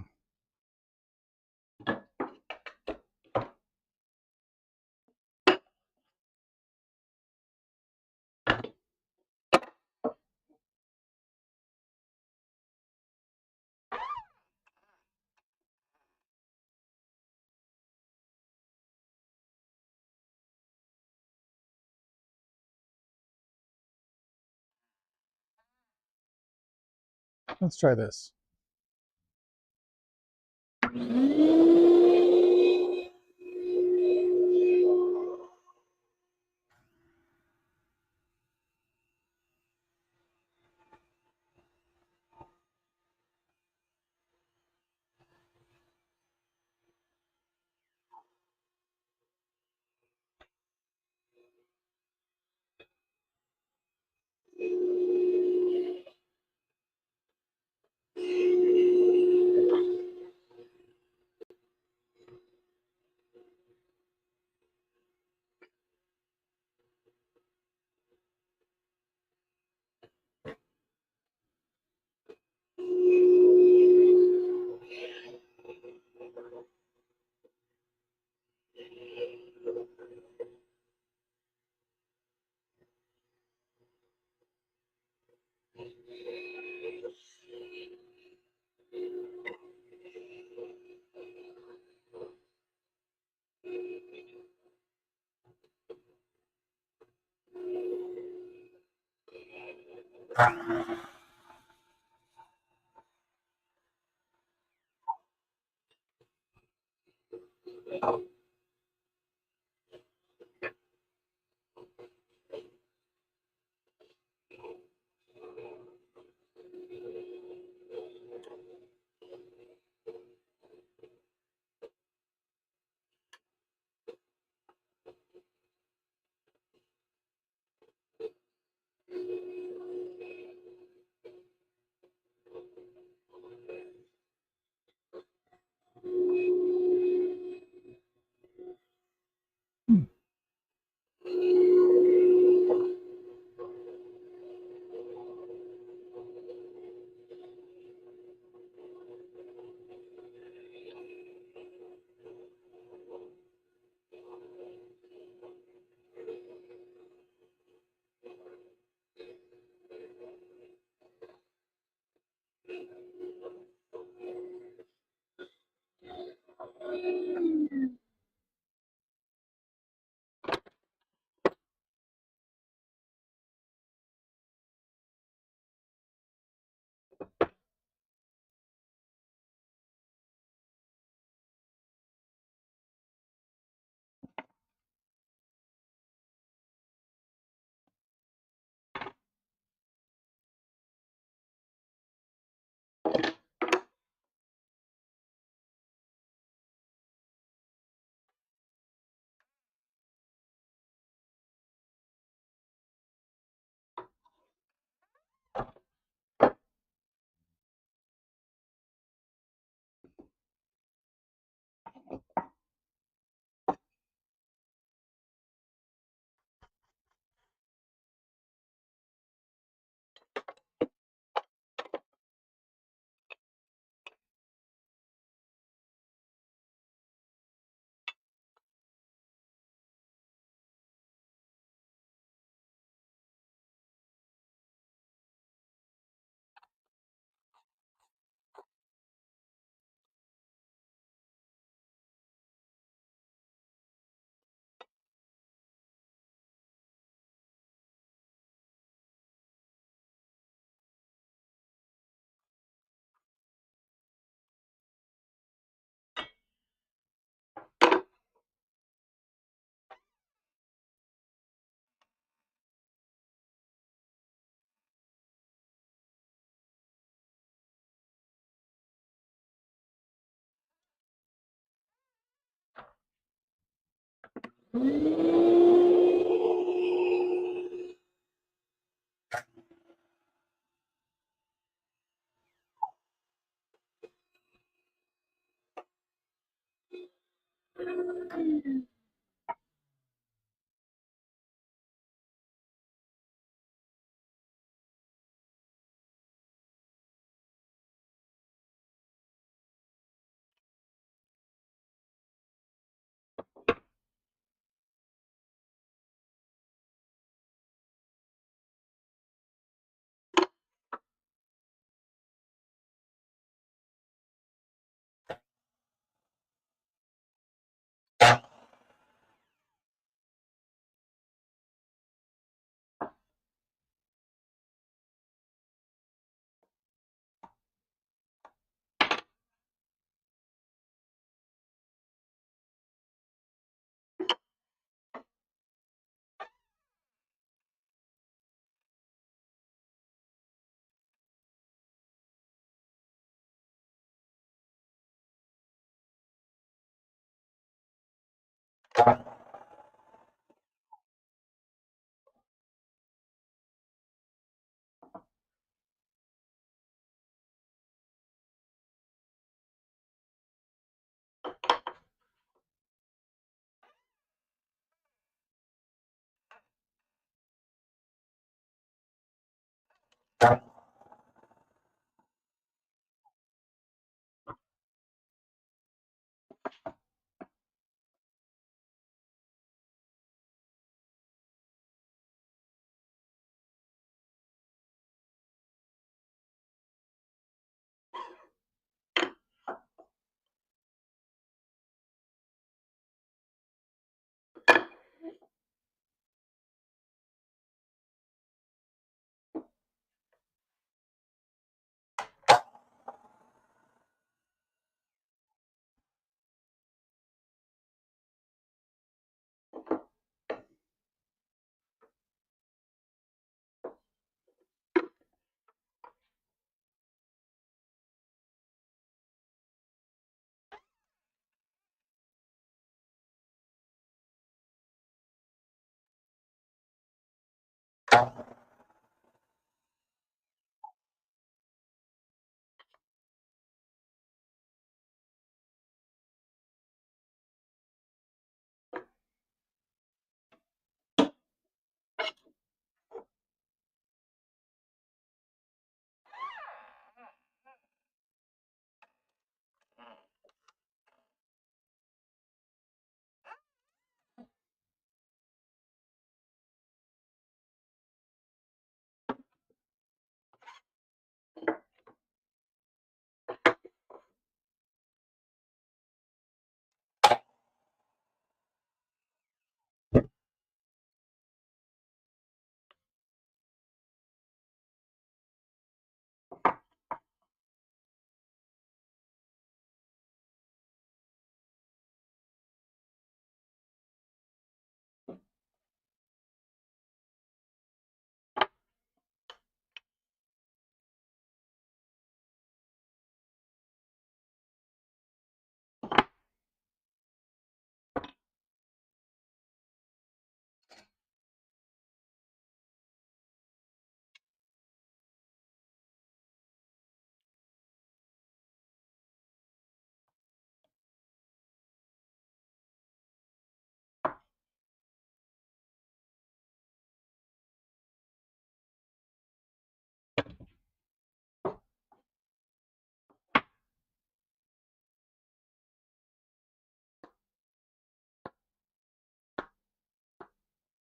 Let's try this.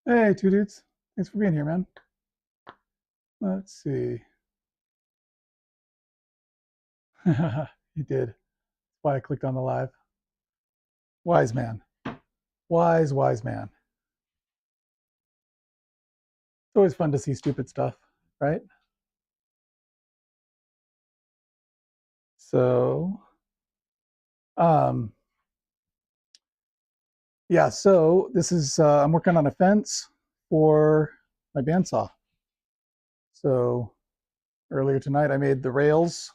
Hey, two dudes. Thanks for being here, man. Let's see. You did. That's why I clicked on the live. Wise man. Wise man. It's always fun to see stupid stuff, right? So, um, yeah, so this is, I'm working on a fence for my bandsaw. So earlier tonight, I made the rails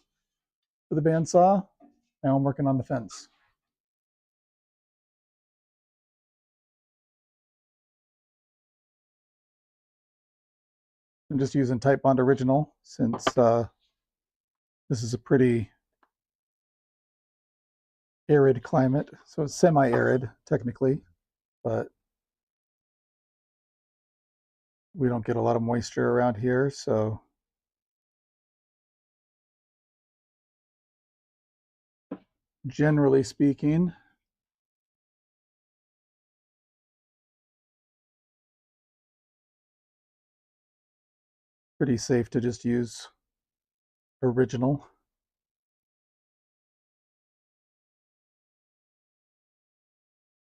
for the bandsaw. Now I'm working on the fence. I'm just using Type Bond Original since this is a pretty arid climate. So it's semi-arid technically, but we don't get a lot of moisture around here. So generally speaking, pretty safe to just use original.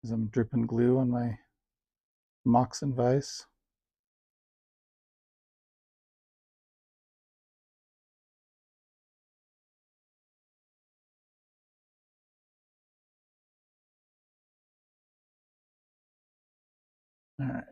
As I'm dripping glue on my Moxon vise. All right.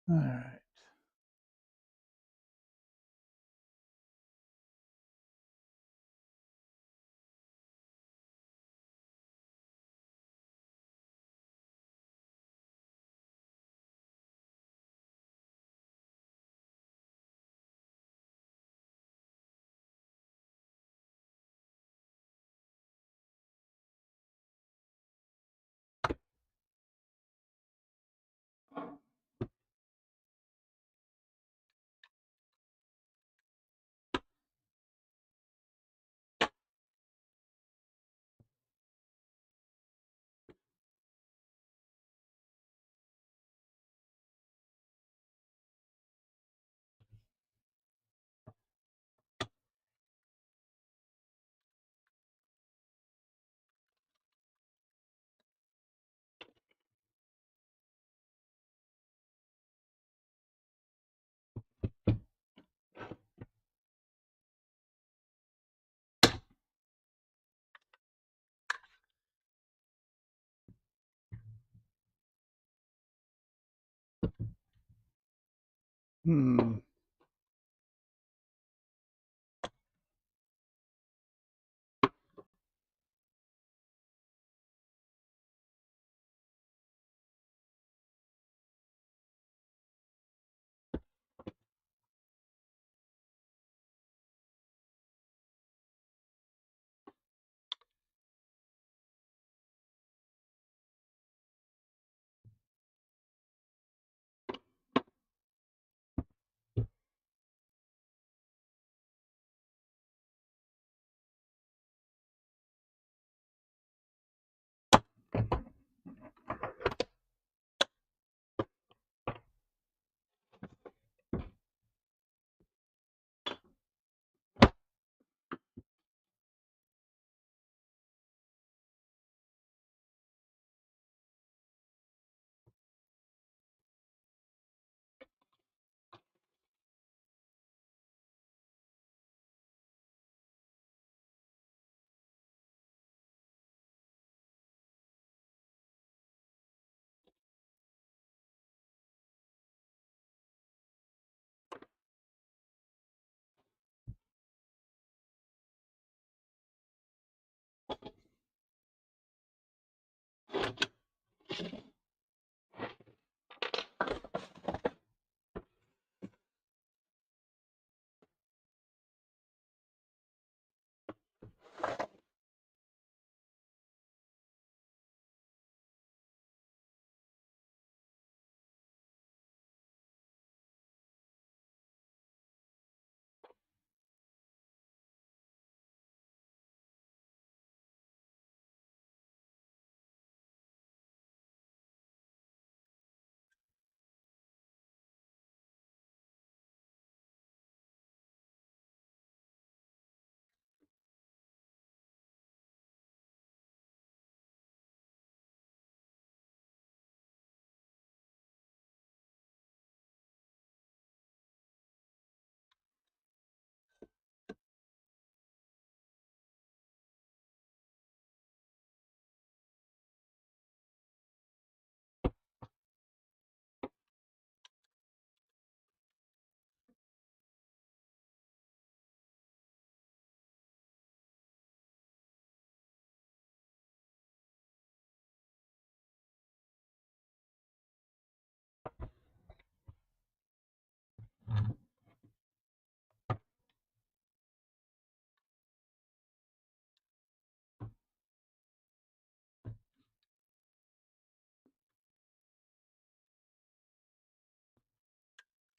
All right. Hmm.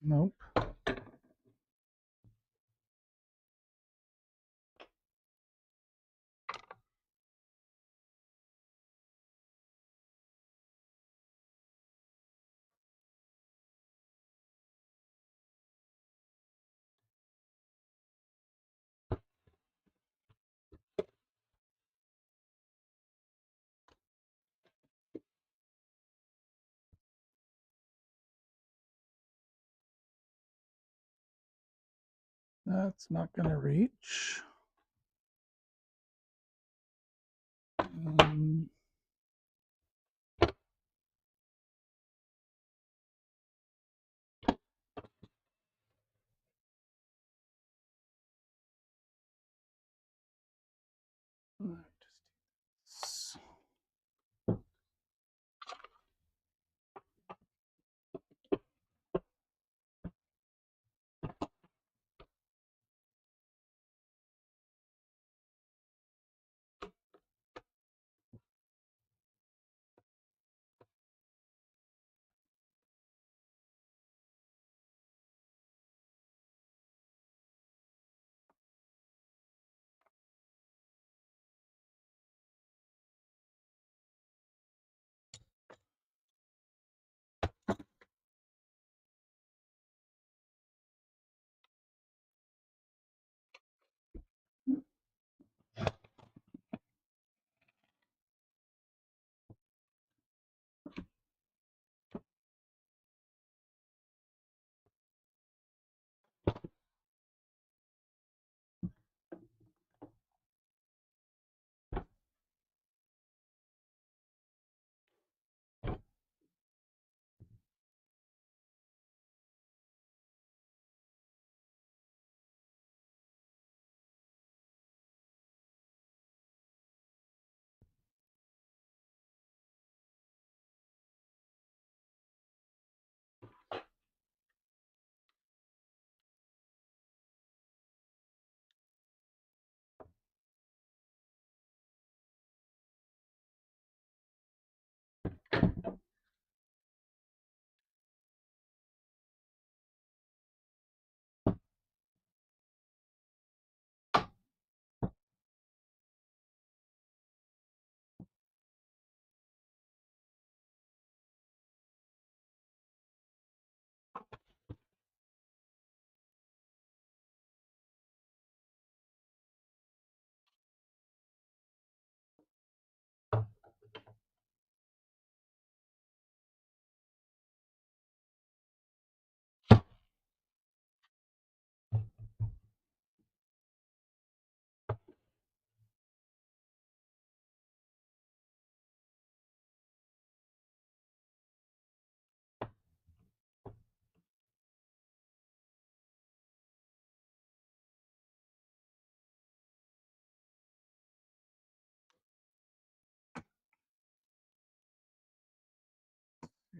Nope. That's not going to reach. Um,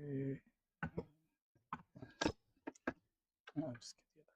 Okay. I'll just get the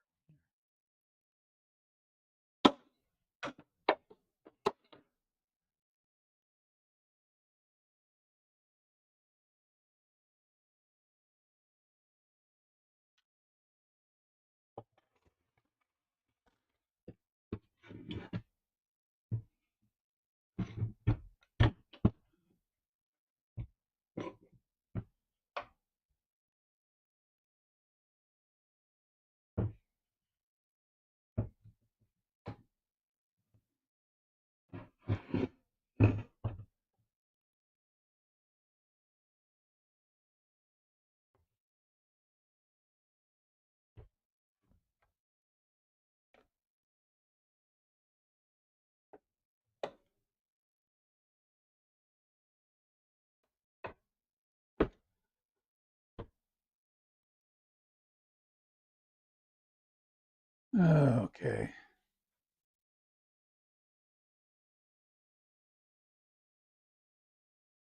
other. Okay.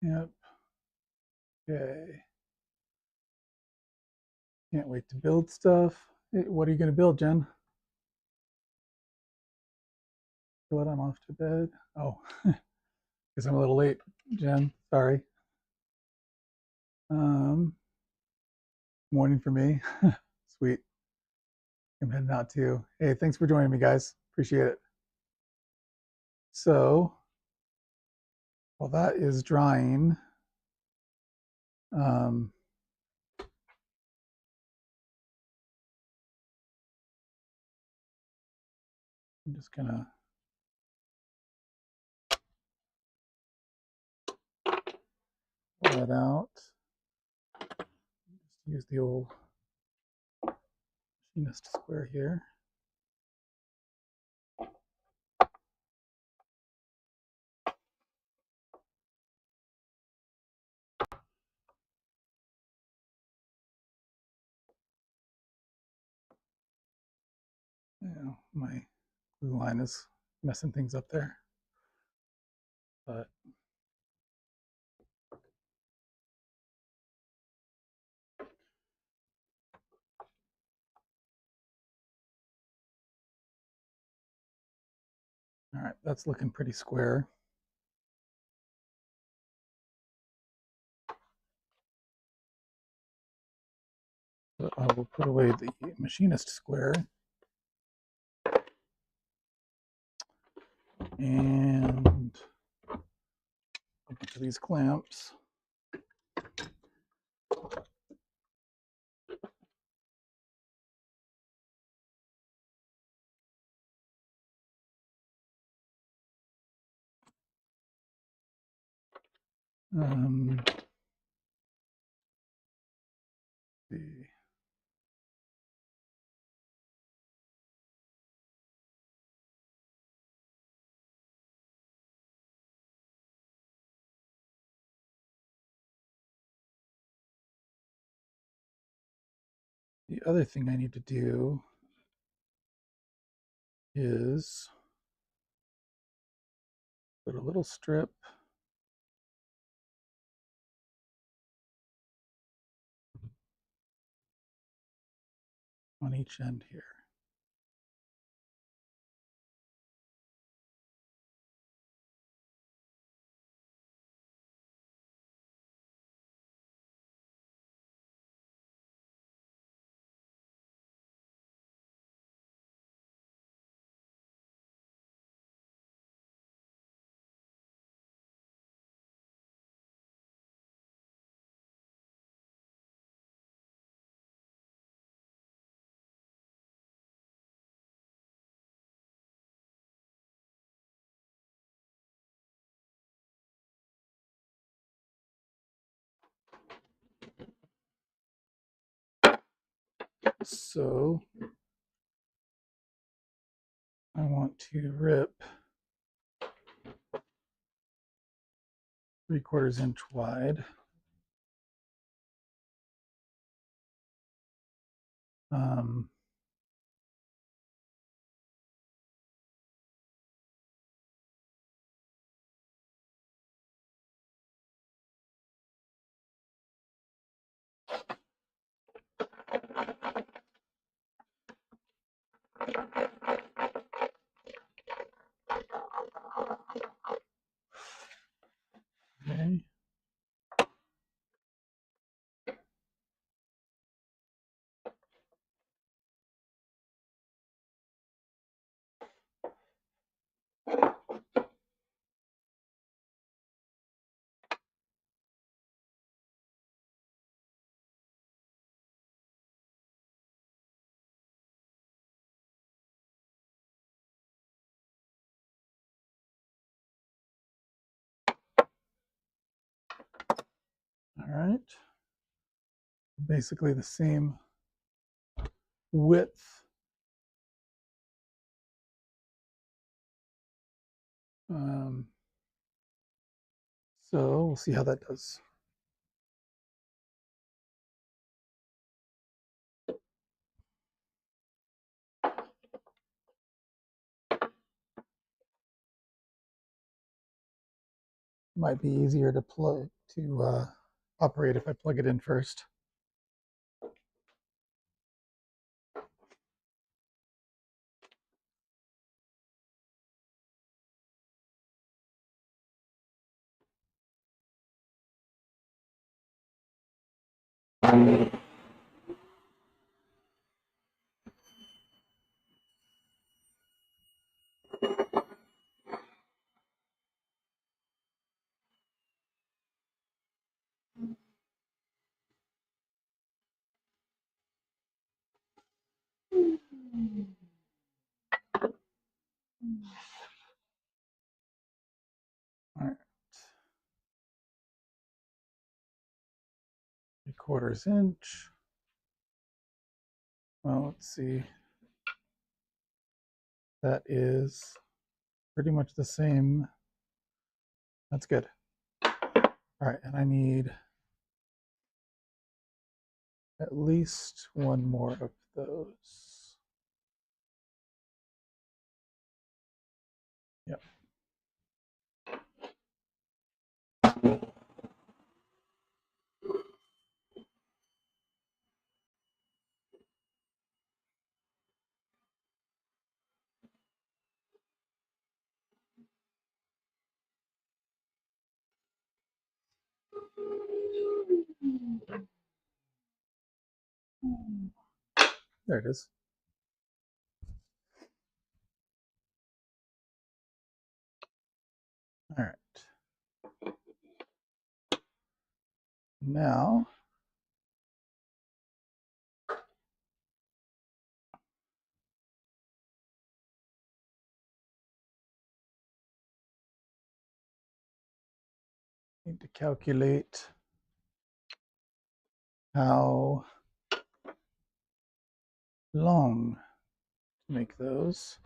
Yep. Okay. Can't wait to build stuff. Hey, what are you going to build, Jen? What? I'm off to bed. Oh, because I'm a little late, Jen. Sorry. Morning for me. Sweet. I'm heading out too. Hey, thanks for joining me, guys. Appreciate it. So, while that is drying, I'm just gonna pull that out. Just use the old machinist square here. Yeah, my glue line is messing things up there, but all right, that's looking pretty square. So I will put away the machinist square and a bunch of these clamps. The other thing I need to do is put a little strip on each end here. So I want to rip 3/4 inch wide. Um, All right. Basically the same width. So we'll see how that does. Might be easier to operate if I plug it in first. All right. 3/4 inch. Well, let's see. That is pretty much the same. That's good. All right, and I need at least one more of those. Yep. There it is. All right. Now, need to calculate how long to make those.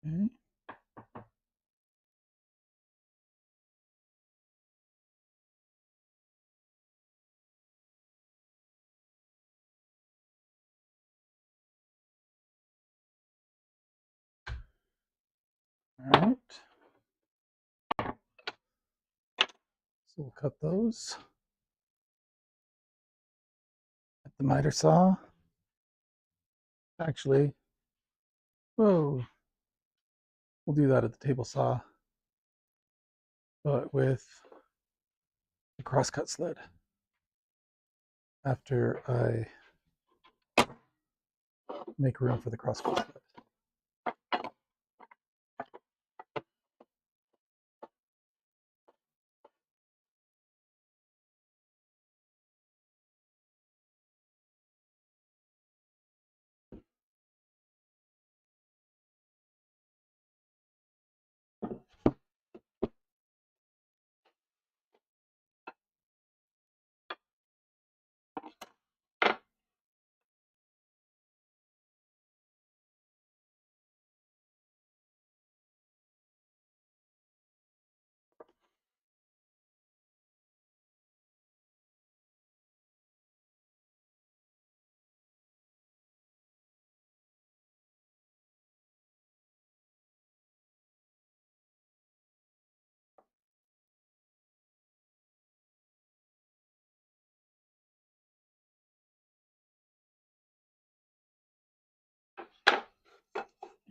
Okay. All right. So we'll cut those at the miter saw. Actually, whoa, we'll do that at the table saw, but with the crosscut sled after I make room for the crosscut sled.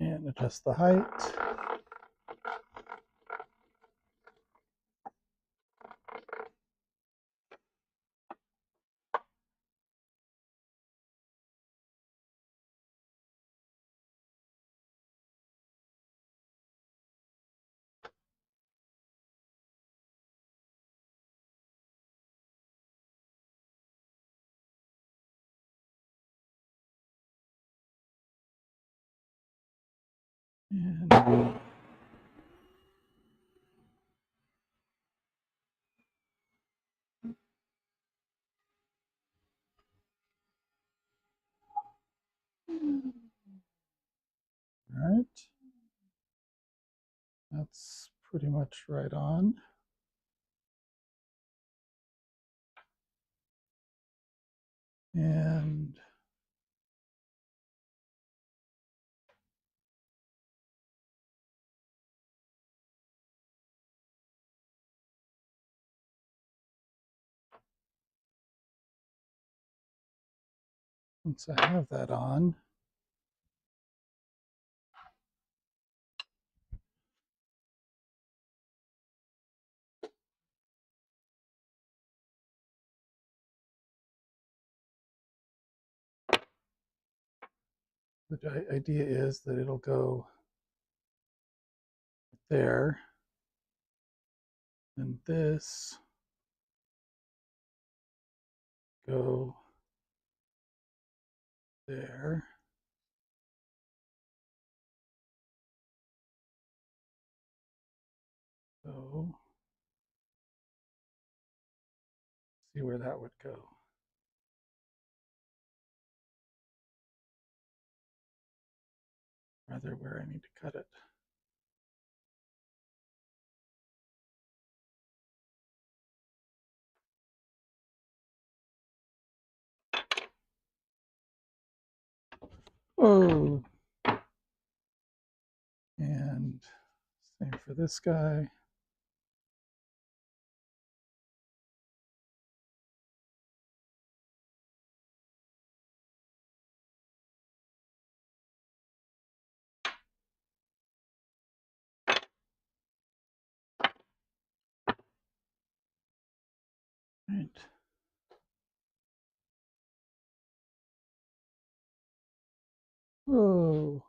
And adjust the height. And all right. That's pretty much right on. And once I have that on, the idea is that it'll go there, and this go there. So see where that would go. Rather where I need to cut it. Oh, and same for this guy. Right. Oh,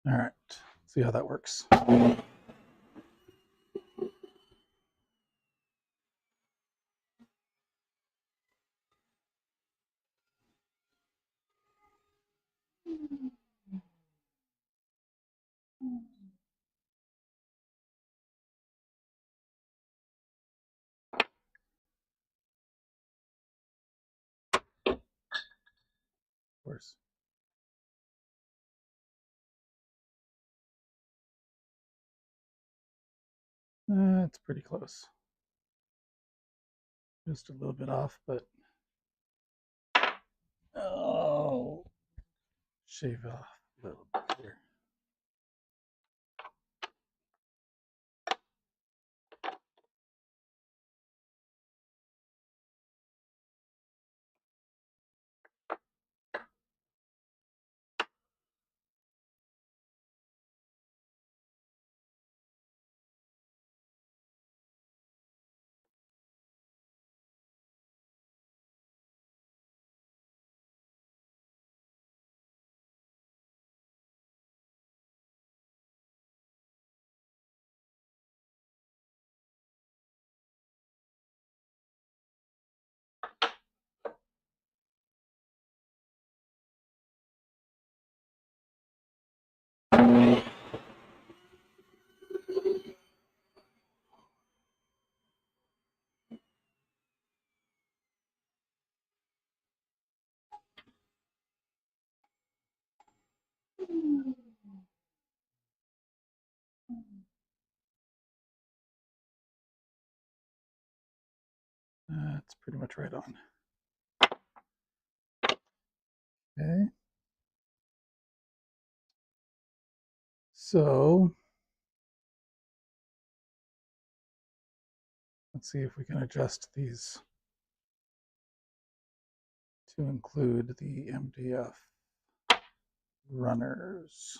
all right. See how that works. Of course. It's pretty close. Just a little bit off, but oh, shave off a little bit here. That's pretty much right on. Okay. So let's see if we can adjust these to include the MDF runners.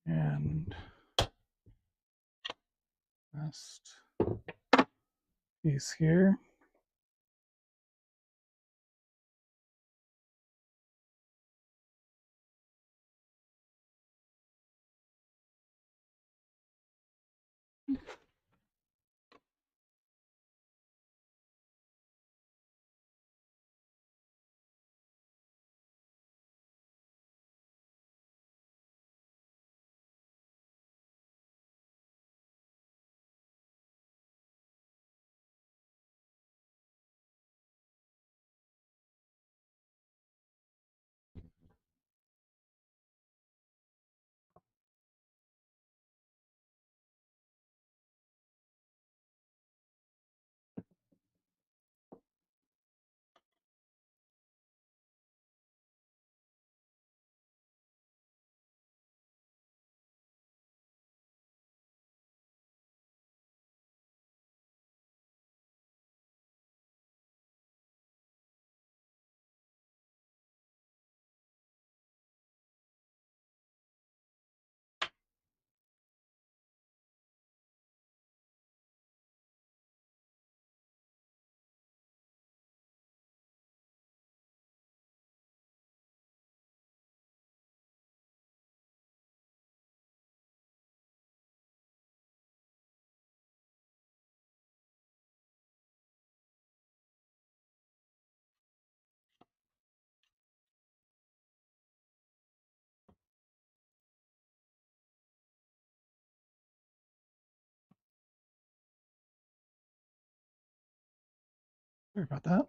And last piece here. Sorry about that.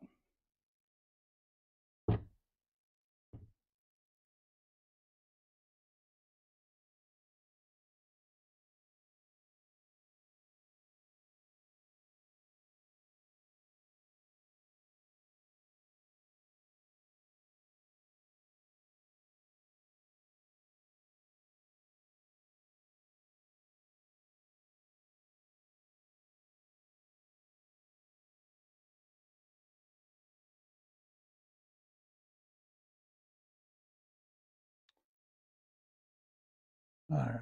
All right.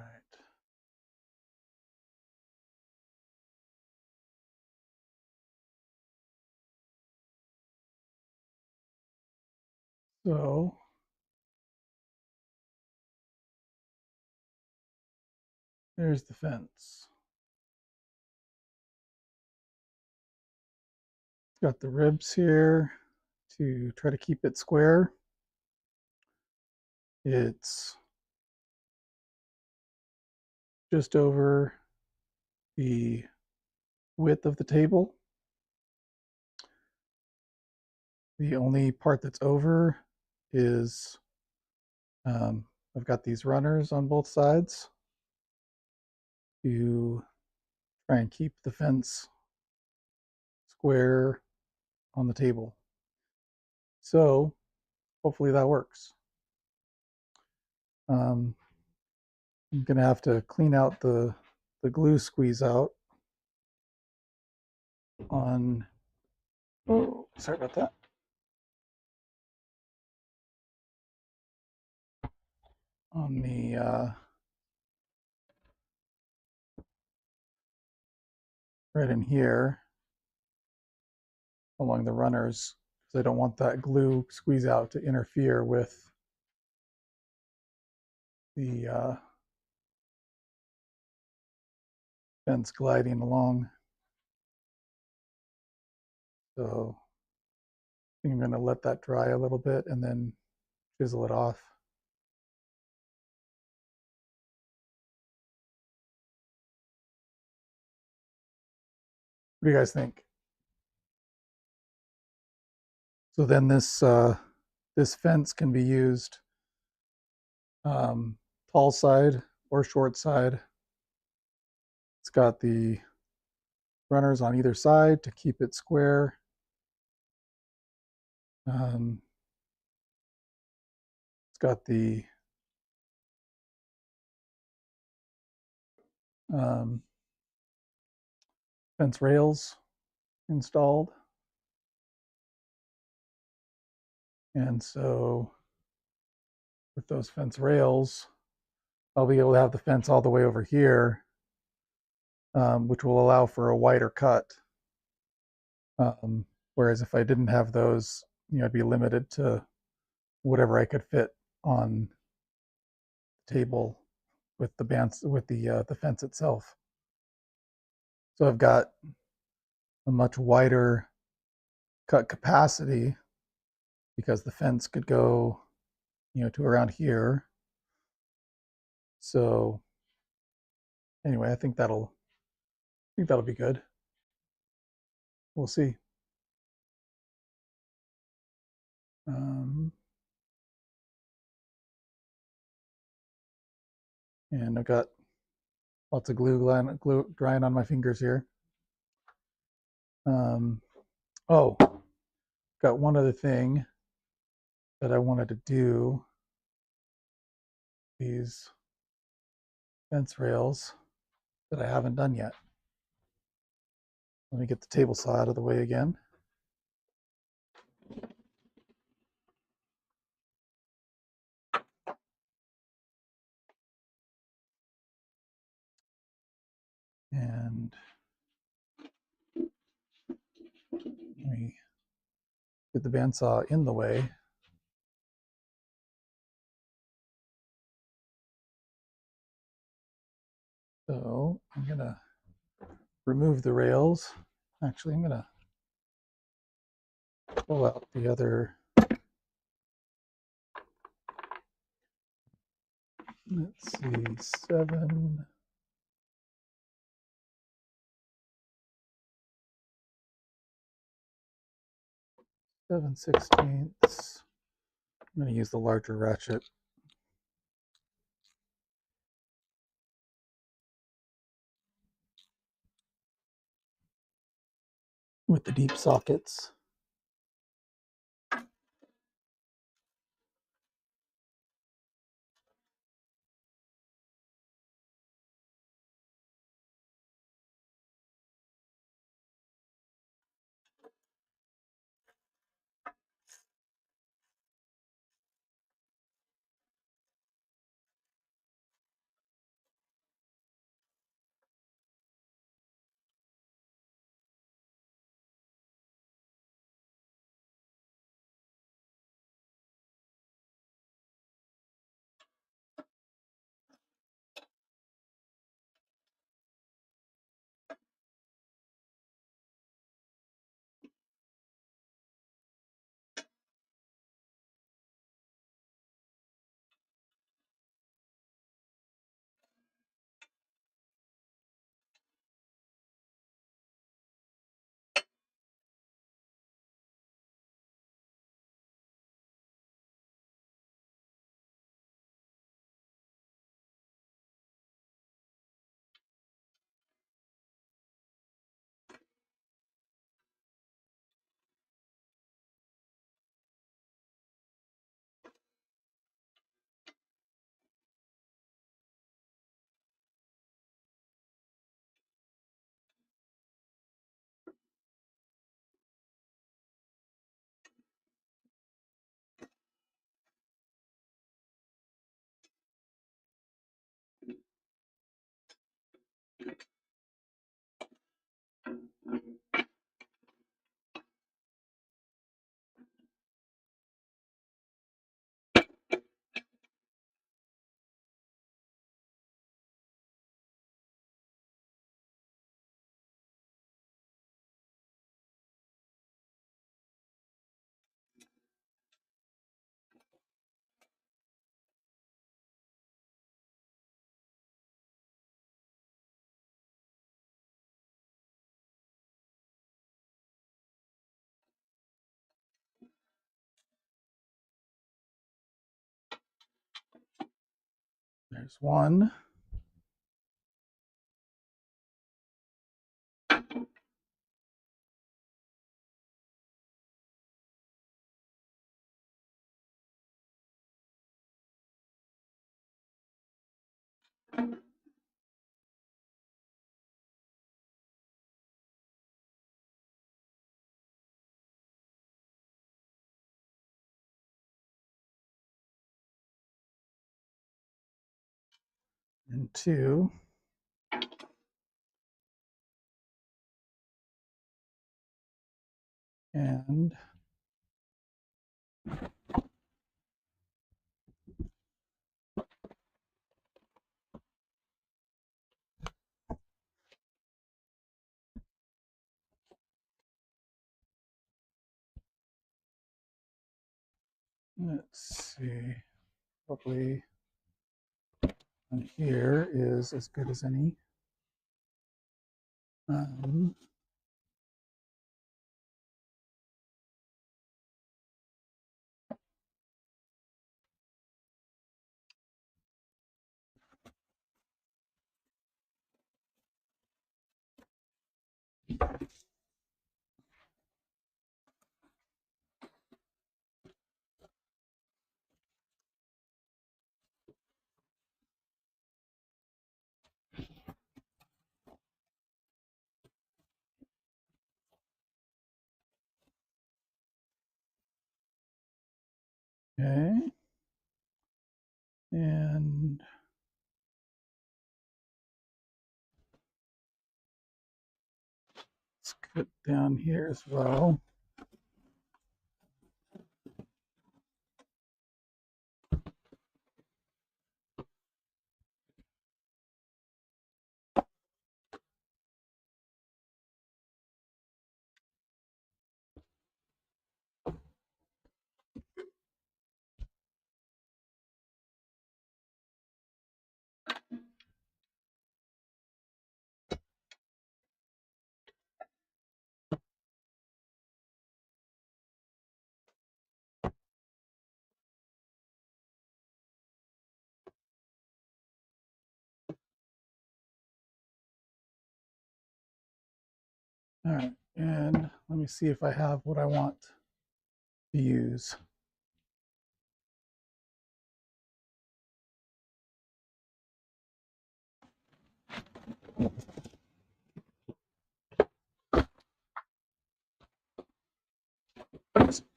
So there's the fence. It's got the ribs here to try to keep it square. It's just over the width of the table. The only part that's over is I've got these runners on both sides to try and keep the fence square on the table. So hopefully that works. I'm gonna have to clean out the glue squeeze out on, oh, sorry about that. On the right in here along the runners, because I don't want that glue squeeze out to interfere with the fence gliding along. So I think I'm going to let that dry a little bit and then chisel it off. What do you guys think? So then this fence can be used tall side or short side. It's got the runners on either side to keep it square. It's got the fence rails installed. And so with those fence rails, I'll be able to have the fence all the way over here, which will allow for a wider cut. Whereas if I didn't have those, I'd be limited to whatever I could fit on the table with the fence itself. So I've got a much wider cut capacity because the fence could go, to around here. So anyway, I think that'll be good. We'll see. And I've got lots of glue drying on my fingers here. Oh, got one other thing that I wanted to do. These fence rails that I haven't done yet. Let me get the table saw out of the way again. And let me get the bandsaw in the way. So I'm gonna remove the rails. Actually, I'm gonna pull out the other. Let's see, 7/16. I'm gonna use the larger ratchet. With the deep sockets. There's one. and 2. And let's see, probably on here is as good as any. Okay, and let's cut down here as well. All right, and let me see if I have what I want to use.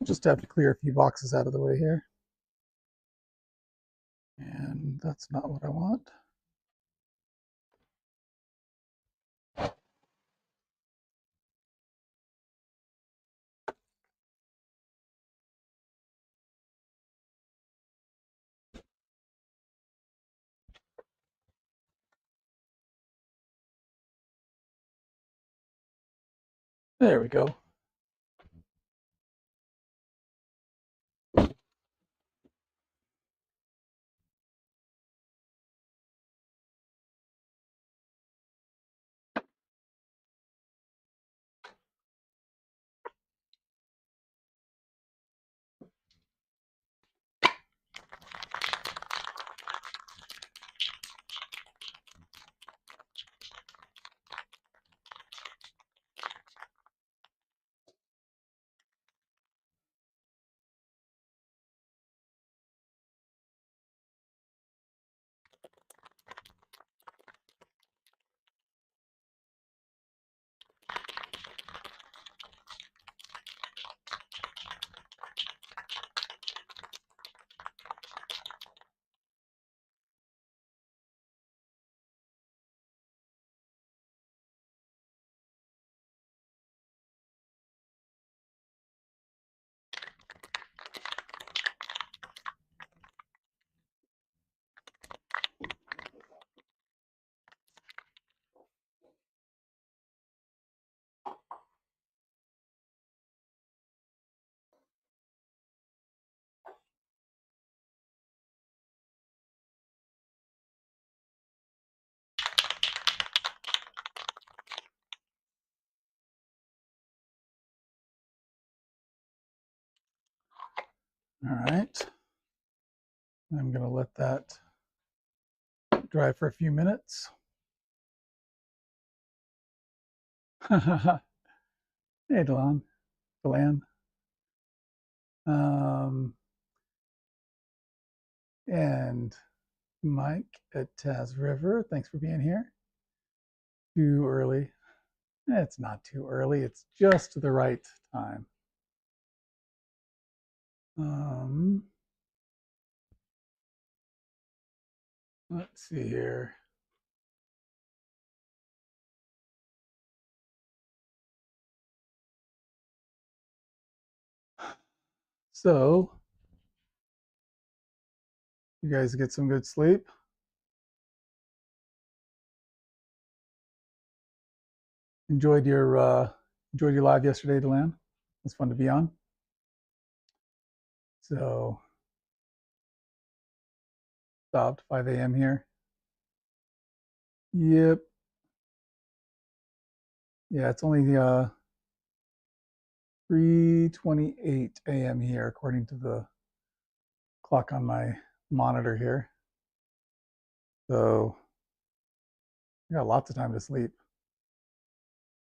Just have to clear a few boxes out of the way here. And that's not what I want. There we go. All right. I'm going to let that dry for a few minutes. Hey, Delan. And Mike at Taz River, thanks for being here. Too early. It's not too early. It's just the right time. Let's see here. So, you guys get some good sleep. Enjoyed your live yesterday, Delan. It was fun to be on. So, stopped 5 a.m. here. Yep. Yeah, it's only 3:28 a.m. here, according to the clock on my monitor here. So, I got lots of time to sleep.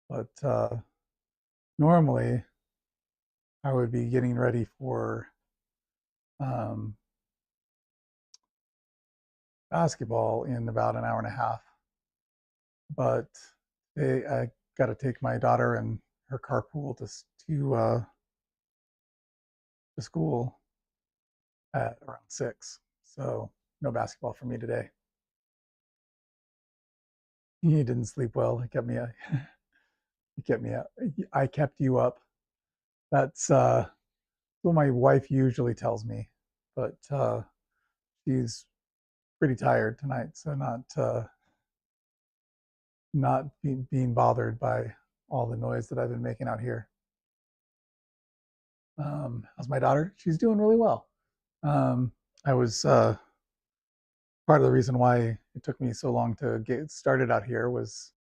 But normally, I would be getting ready for um, basketball in about an hour and a half. But I got to take my daughter and her carpool to school at around 6. So no basketball for me today. He didn't sleep well. He kept me. He kept me up. I kept you up. That's what my wife usually tells me, but she's pretty tired tonight, so not being bothered by all the noise that I've been making out here. How's my daughter? She's doing really well. I was part of the reason why it took me so long to get started out here was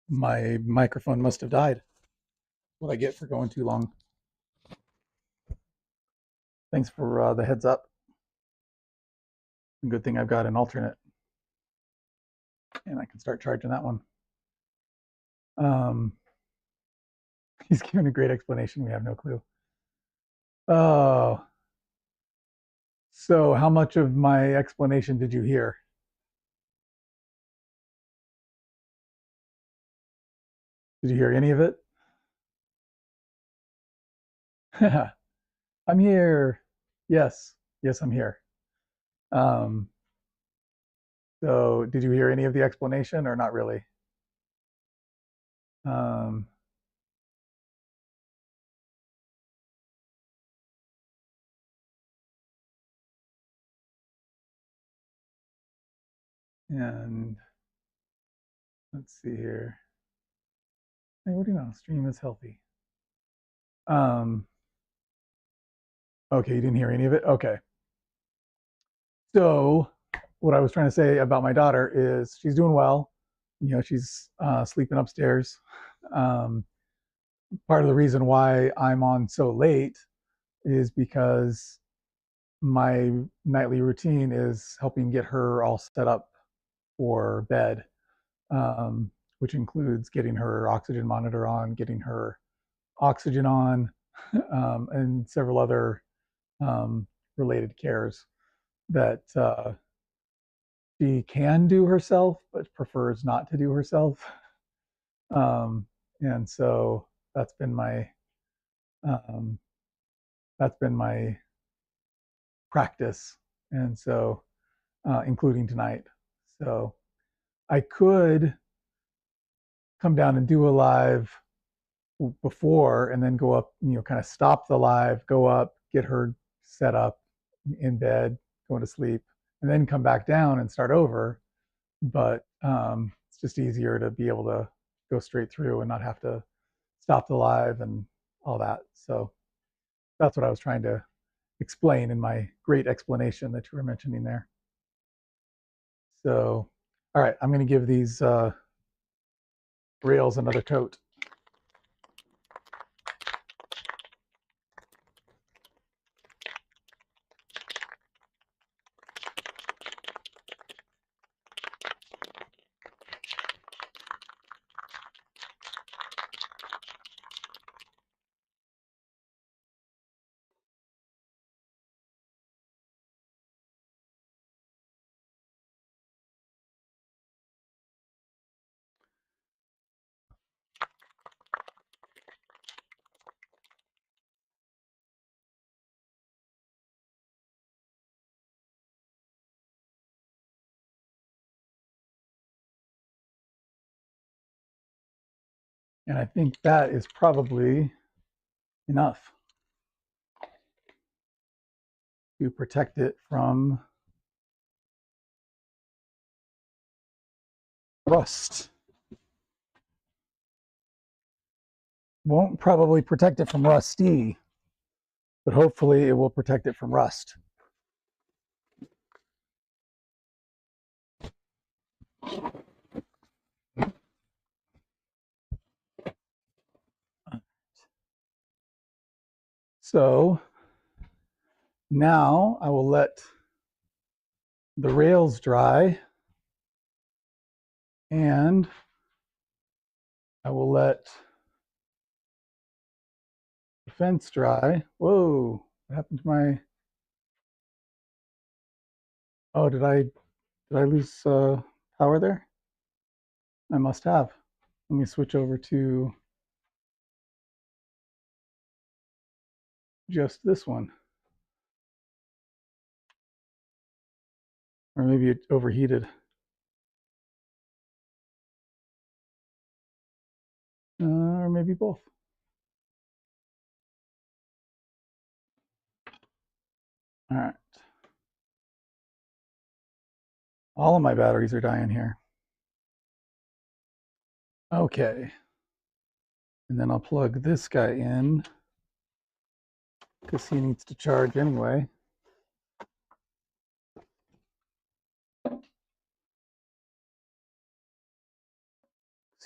my microphone must have died. What I get for going too long. Thanks for the heads up. Good thing I've got an alternate, and I can start charging that one. Um, he's giving a great explanation. We have no clue. Oh, so how much of my explanation did you hear? Did you hear any of it? I'm here. Yes, yes, I'm here. Um, so did you hear any of the explanation or not really? Um, and let's see here. Hey, what do you know? Stream is healthy. Um, okay, you didn't hear any of it? Okay. So what I was trying to say about my daughter is she's doing well. You know, she's sleeping upstairs. Um, Part of the reason why I'm on so late is because my nightly routine is helping get her all set up for bed. which includes getting her oxygen monitor on, getting her oxygen on, and several other related cares that she can do herself, but prefers not to do herself. And so that's been my um, practice, and so including tonight. So I could come down and do a live before and then go up, kind of stop the live, go up, get her set up in bed, going to sleep, and then come back down and start over. But it's just easier to be able to go straight through and not have to stop the live and all that. So that's what I was trying to explain in my great explanation that you were mentioning there. So, all right, I'm going to give these rails another coat. And I think that is probably enough to protect it from rust. Won't probably protect it from rusty, but hopefully it will protect it from rust. So now I will let the rails dry, and I will let the fence dry. Whoa, what happened to my, oh, did I lose power there? I must have. Let me switch over to just this one. Or maybe it overheated. Or maybe both. All right. All of my batteries are dying here. Okay. And then I'll plug this guy in because he needs to charge anyway.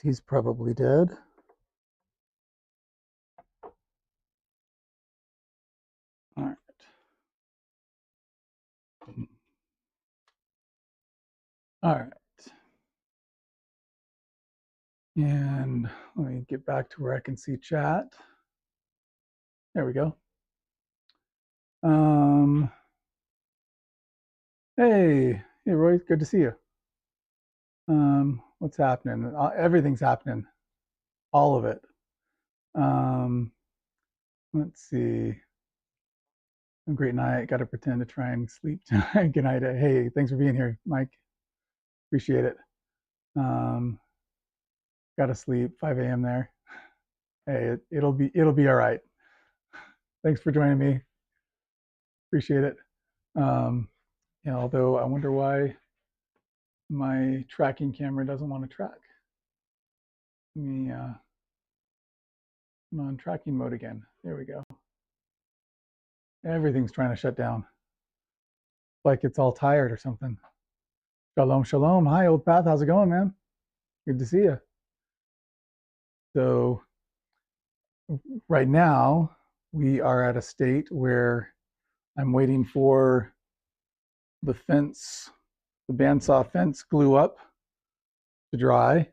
He's probably dead. All right. All right. And let me get back to where I can see chat. There we go. Hey, Roy, good to see you. What's happening? Everything's happening, all of it. Let's see. A great night. Got to pretend to try and sleep tonight. Good night. Hey, thanks for being here, Mike. Appreciate it. Got to sleep. 5 a.m. there. Hey, it'll be all right. Thanks for joining me. Appreciate it. Although I wonder why my tracking camera doesn't want to track. Let me I'm on tracking mode again. There we go. Everything's trying to shut down. Like it's all tired or something. Shalom, shalom. Hi, Old Path. How's it going, man? Good to see you. So right now we are at a state where I'm waiting for the fence, the bandsaw fence glue up to dry.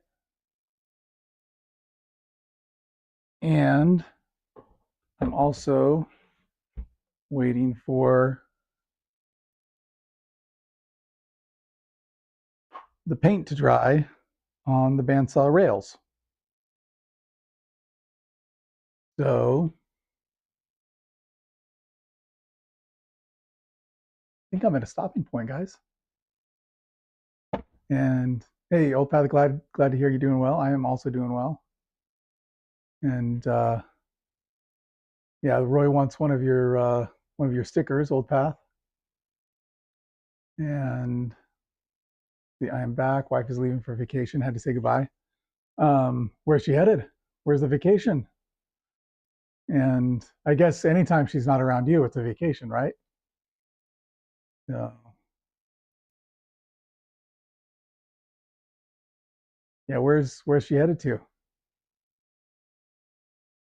And I'm also waiting for the paint to dry on the bandsaw rails. So I think I'm at a stopping point, guys. And hey, old Pat, glad to hear you're doing well. I am also doing well. And yeah, Roy wants one of your stickers, Old Path. And see, I am back. Wife is leaving for vacation. Had to say goodbye. Where's she headed? Where's the vacation? And I guess anytime she's not around you, it's a vacation, right? So yeah, where's she headed to?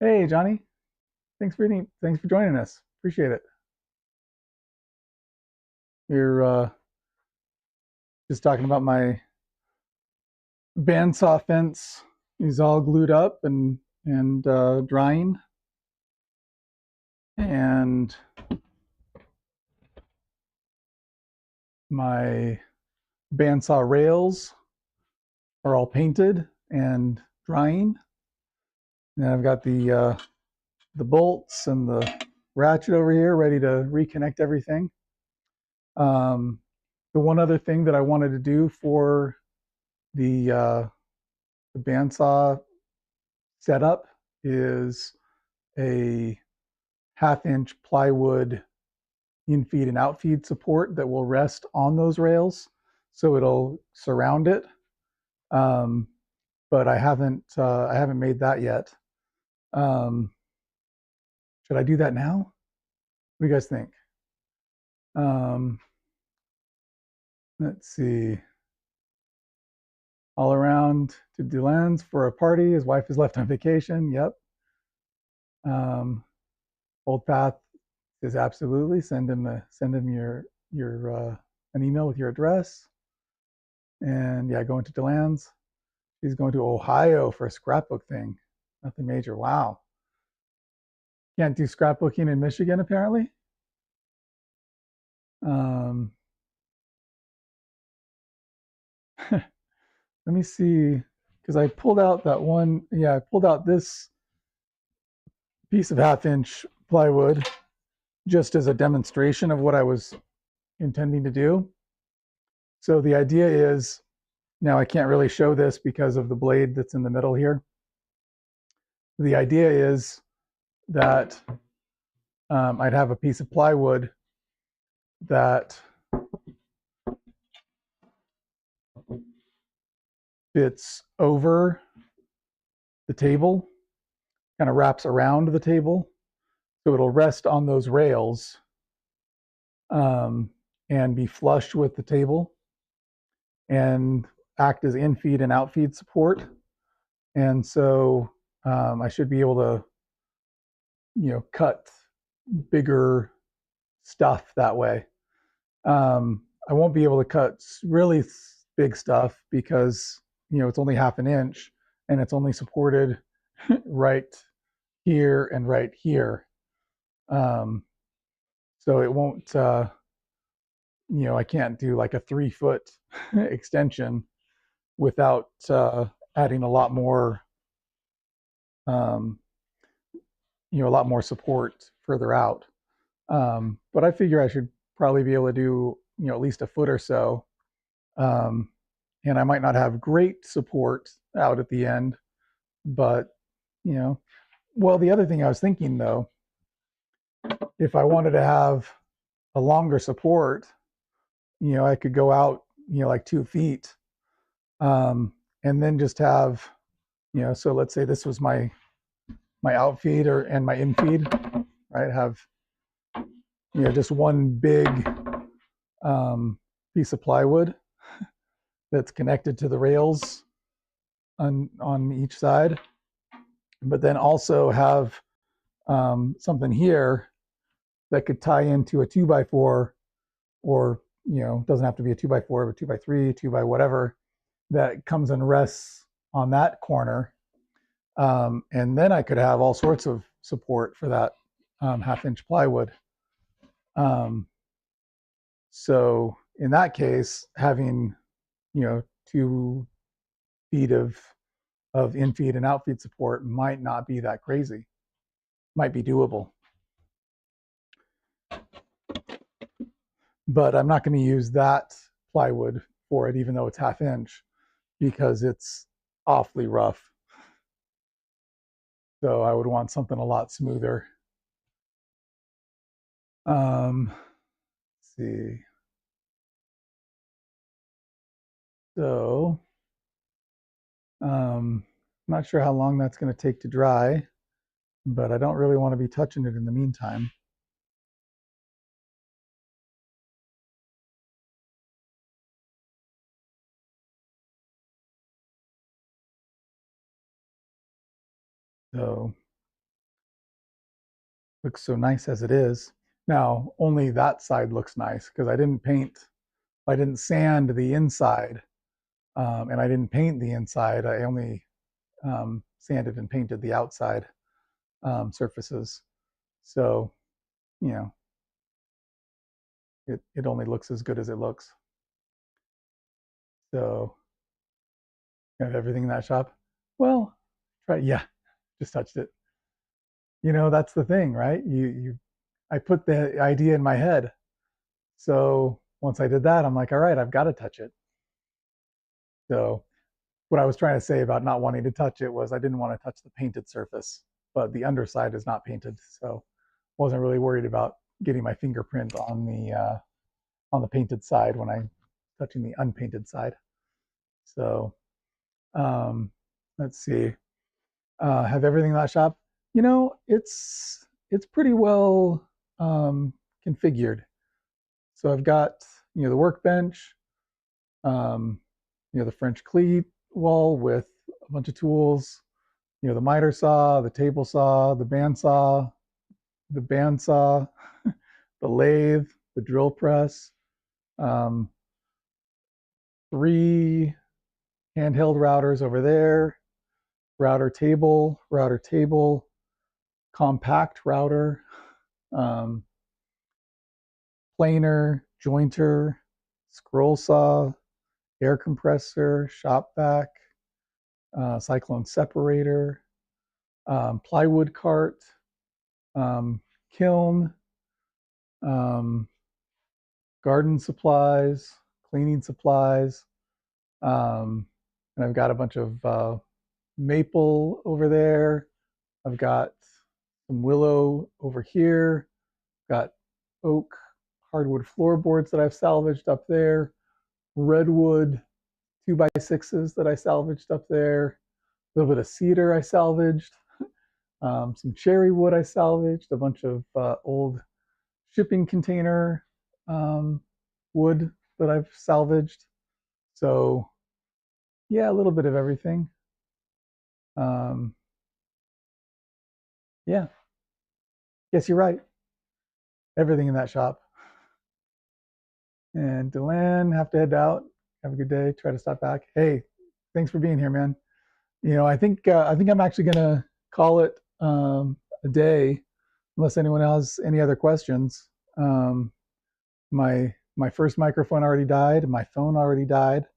Hey, Johnny. Thanks for joining us. Appreciate it. You're just talking about my bandsaw fence. He's all glued up and drying, and my bandsaw rails are all painted and drying. And I've got the bolts and the ratchet over here ready to reconnect everything. The one other thing that I wanted to do for the bandsaw setup is a 1/2 inch plywood in-feed and out-feed support that will rest on those rails, so it'll surround it. But I haven't made that yet. Should I do that now? What do you guys think? Let's see. All around to DeLan's for a party. His wife is left on vacation. Yep. Old Path is absolutely send him your an email with your address. And yeah, going to DeLan's. He's going to Ohio for a scrapbook thing. Nothing major. Wow. Can't do scrapbooking in Michigan apparently. Let me see, because I pulled out that one. Yeah, I pulled out this piece of 1/2 inch plywood just as a demonstration of what I was intending to do. So the idea is, now I can't really show this because of the blade that's in the middle here. The idea is that I'd have a piece of plywood that fits over the table, kind of wraps around the table, so it'll rest on those rails and be flush with the table and act as in-feed and out-feed support. And so I should be able to, cut bigger stuff that way. I won't be able to cut really big stuff because, it's only 1/2 inch and it's only supported right here and right here. So it won't, I can't do like a 3-foot extension without adding a lot more, a lot more support further out. But I figure I should probably be able to do, at least a foot or so. And I might not have great support out at the end, but, well, the other thing I was thinking though, if I wanted to have a longer support, I could go out, like 2 feet, and then just have, so let's say this was my outfeed and my infeed, right? Have, just one big piece of plywood that's connected to the rails on each side, but then also have something here that could tie into a 2x4, or doesn't have to be a 2x4, but 2x3, 2x whatever, that comes and rests on that corner. And then I could have all sorts of support for that 1/2 inch plywood. So in that case, having 2 feet of in-feed and out-feed support might not be that crazy. Might be doable. But I'm not going to use that plywood for it, even though it's 1/2 inch, because it's awfully rough. So I would want something a lot smoother. Let's see. So I'm not sure how long that's going to take to dry, but I don't really want to be touching it in the meantime. So looks so nice as it is. Now, only that side looks nice because I didn't sand the inside, and I didn't paint the inside. I only sanded and painted the outside surfaces. So, it only looks as good as it looks. So, you have everything in that shop? Well, yeah, just touched it. That's the thing, right? I put the idea in my head. So once I did that, I'm like, all right, I've got to touch it. So what I was trying to say about not wanting to touch it was I didn't want to touch the painted surface, but the underside is not painted. So wasn't really worried about getting my fingerprint on the painted side when I'm touching the unpainted side. So let's see. Have everything in that shop. It's pretty well configured. So I've got the workbench, the French cleat wall with a bunch of tools, the miter saw, the table saw, the bandsaw, the lathe, the drill press, 3 handheld routers over there, router table, compact router, planer, jointer, scroll saw, air compressor, shop vac, cyclone separator, plywood cart, kiln, garden supplies, cleaning supplies, and I've got a bunch of maple over there. I've got some willow over here. Got oak hardwood floorboards that I've salvaged up there. Redwood 2x6s that I salvaged up there. A little bit of cedar I salvaged. Some cherry wood I salvaged. A bunch of old shipping container wood that I've salvaged. So yeah, a little bit of everything. Yeah, yes, you're right. Everything in that shop. And Delan, have to head out. Have a good day. Try to stop back. Hey, thanks for being here, man. I think I'm actually gonna call it a day, unless anyone has any other questions. My first microphone already died. My phone already died.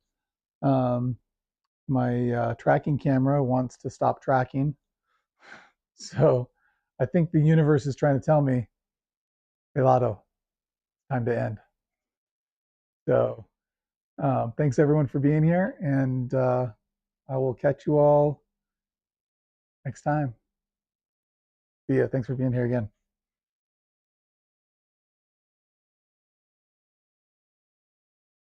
My tracking camera wants to stop tracking. So I think the universe is trying to tell me, Pelado, time to end. So thanks everyone for being here, and I will catch you all next time. See ya. Thanks for being here again.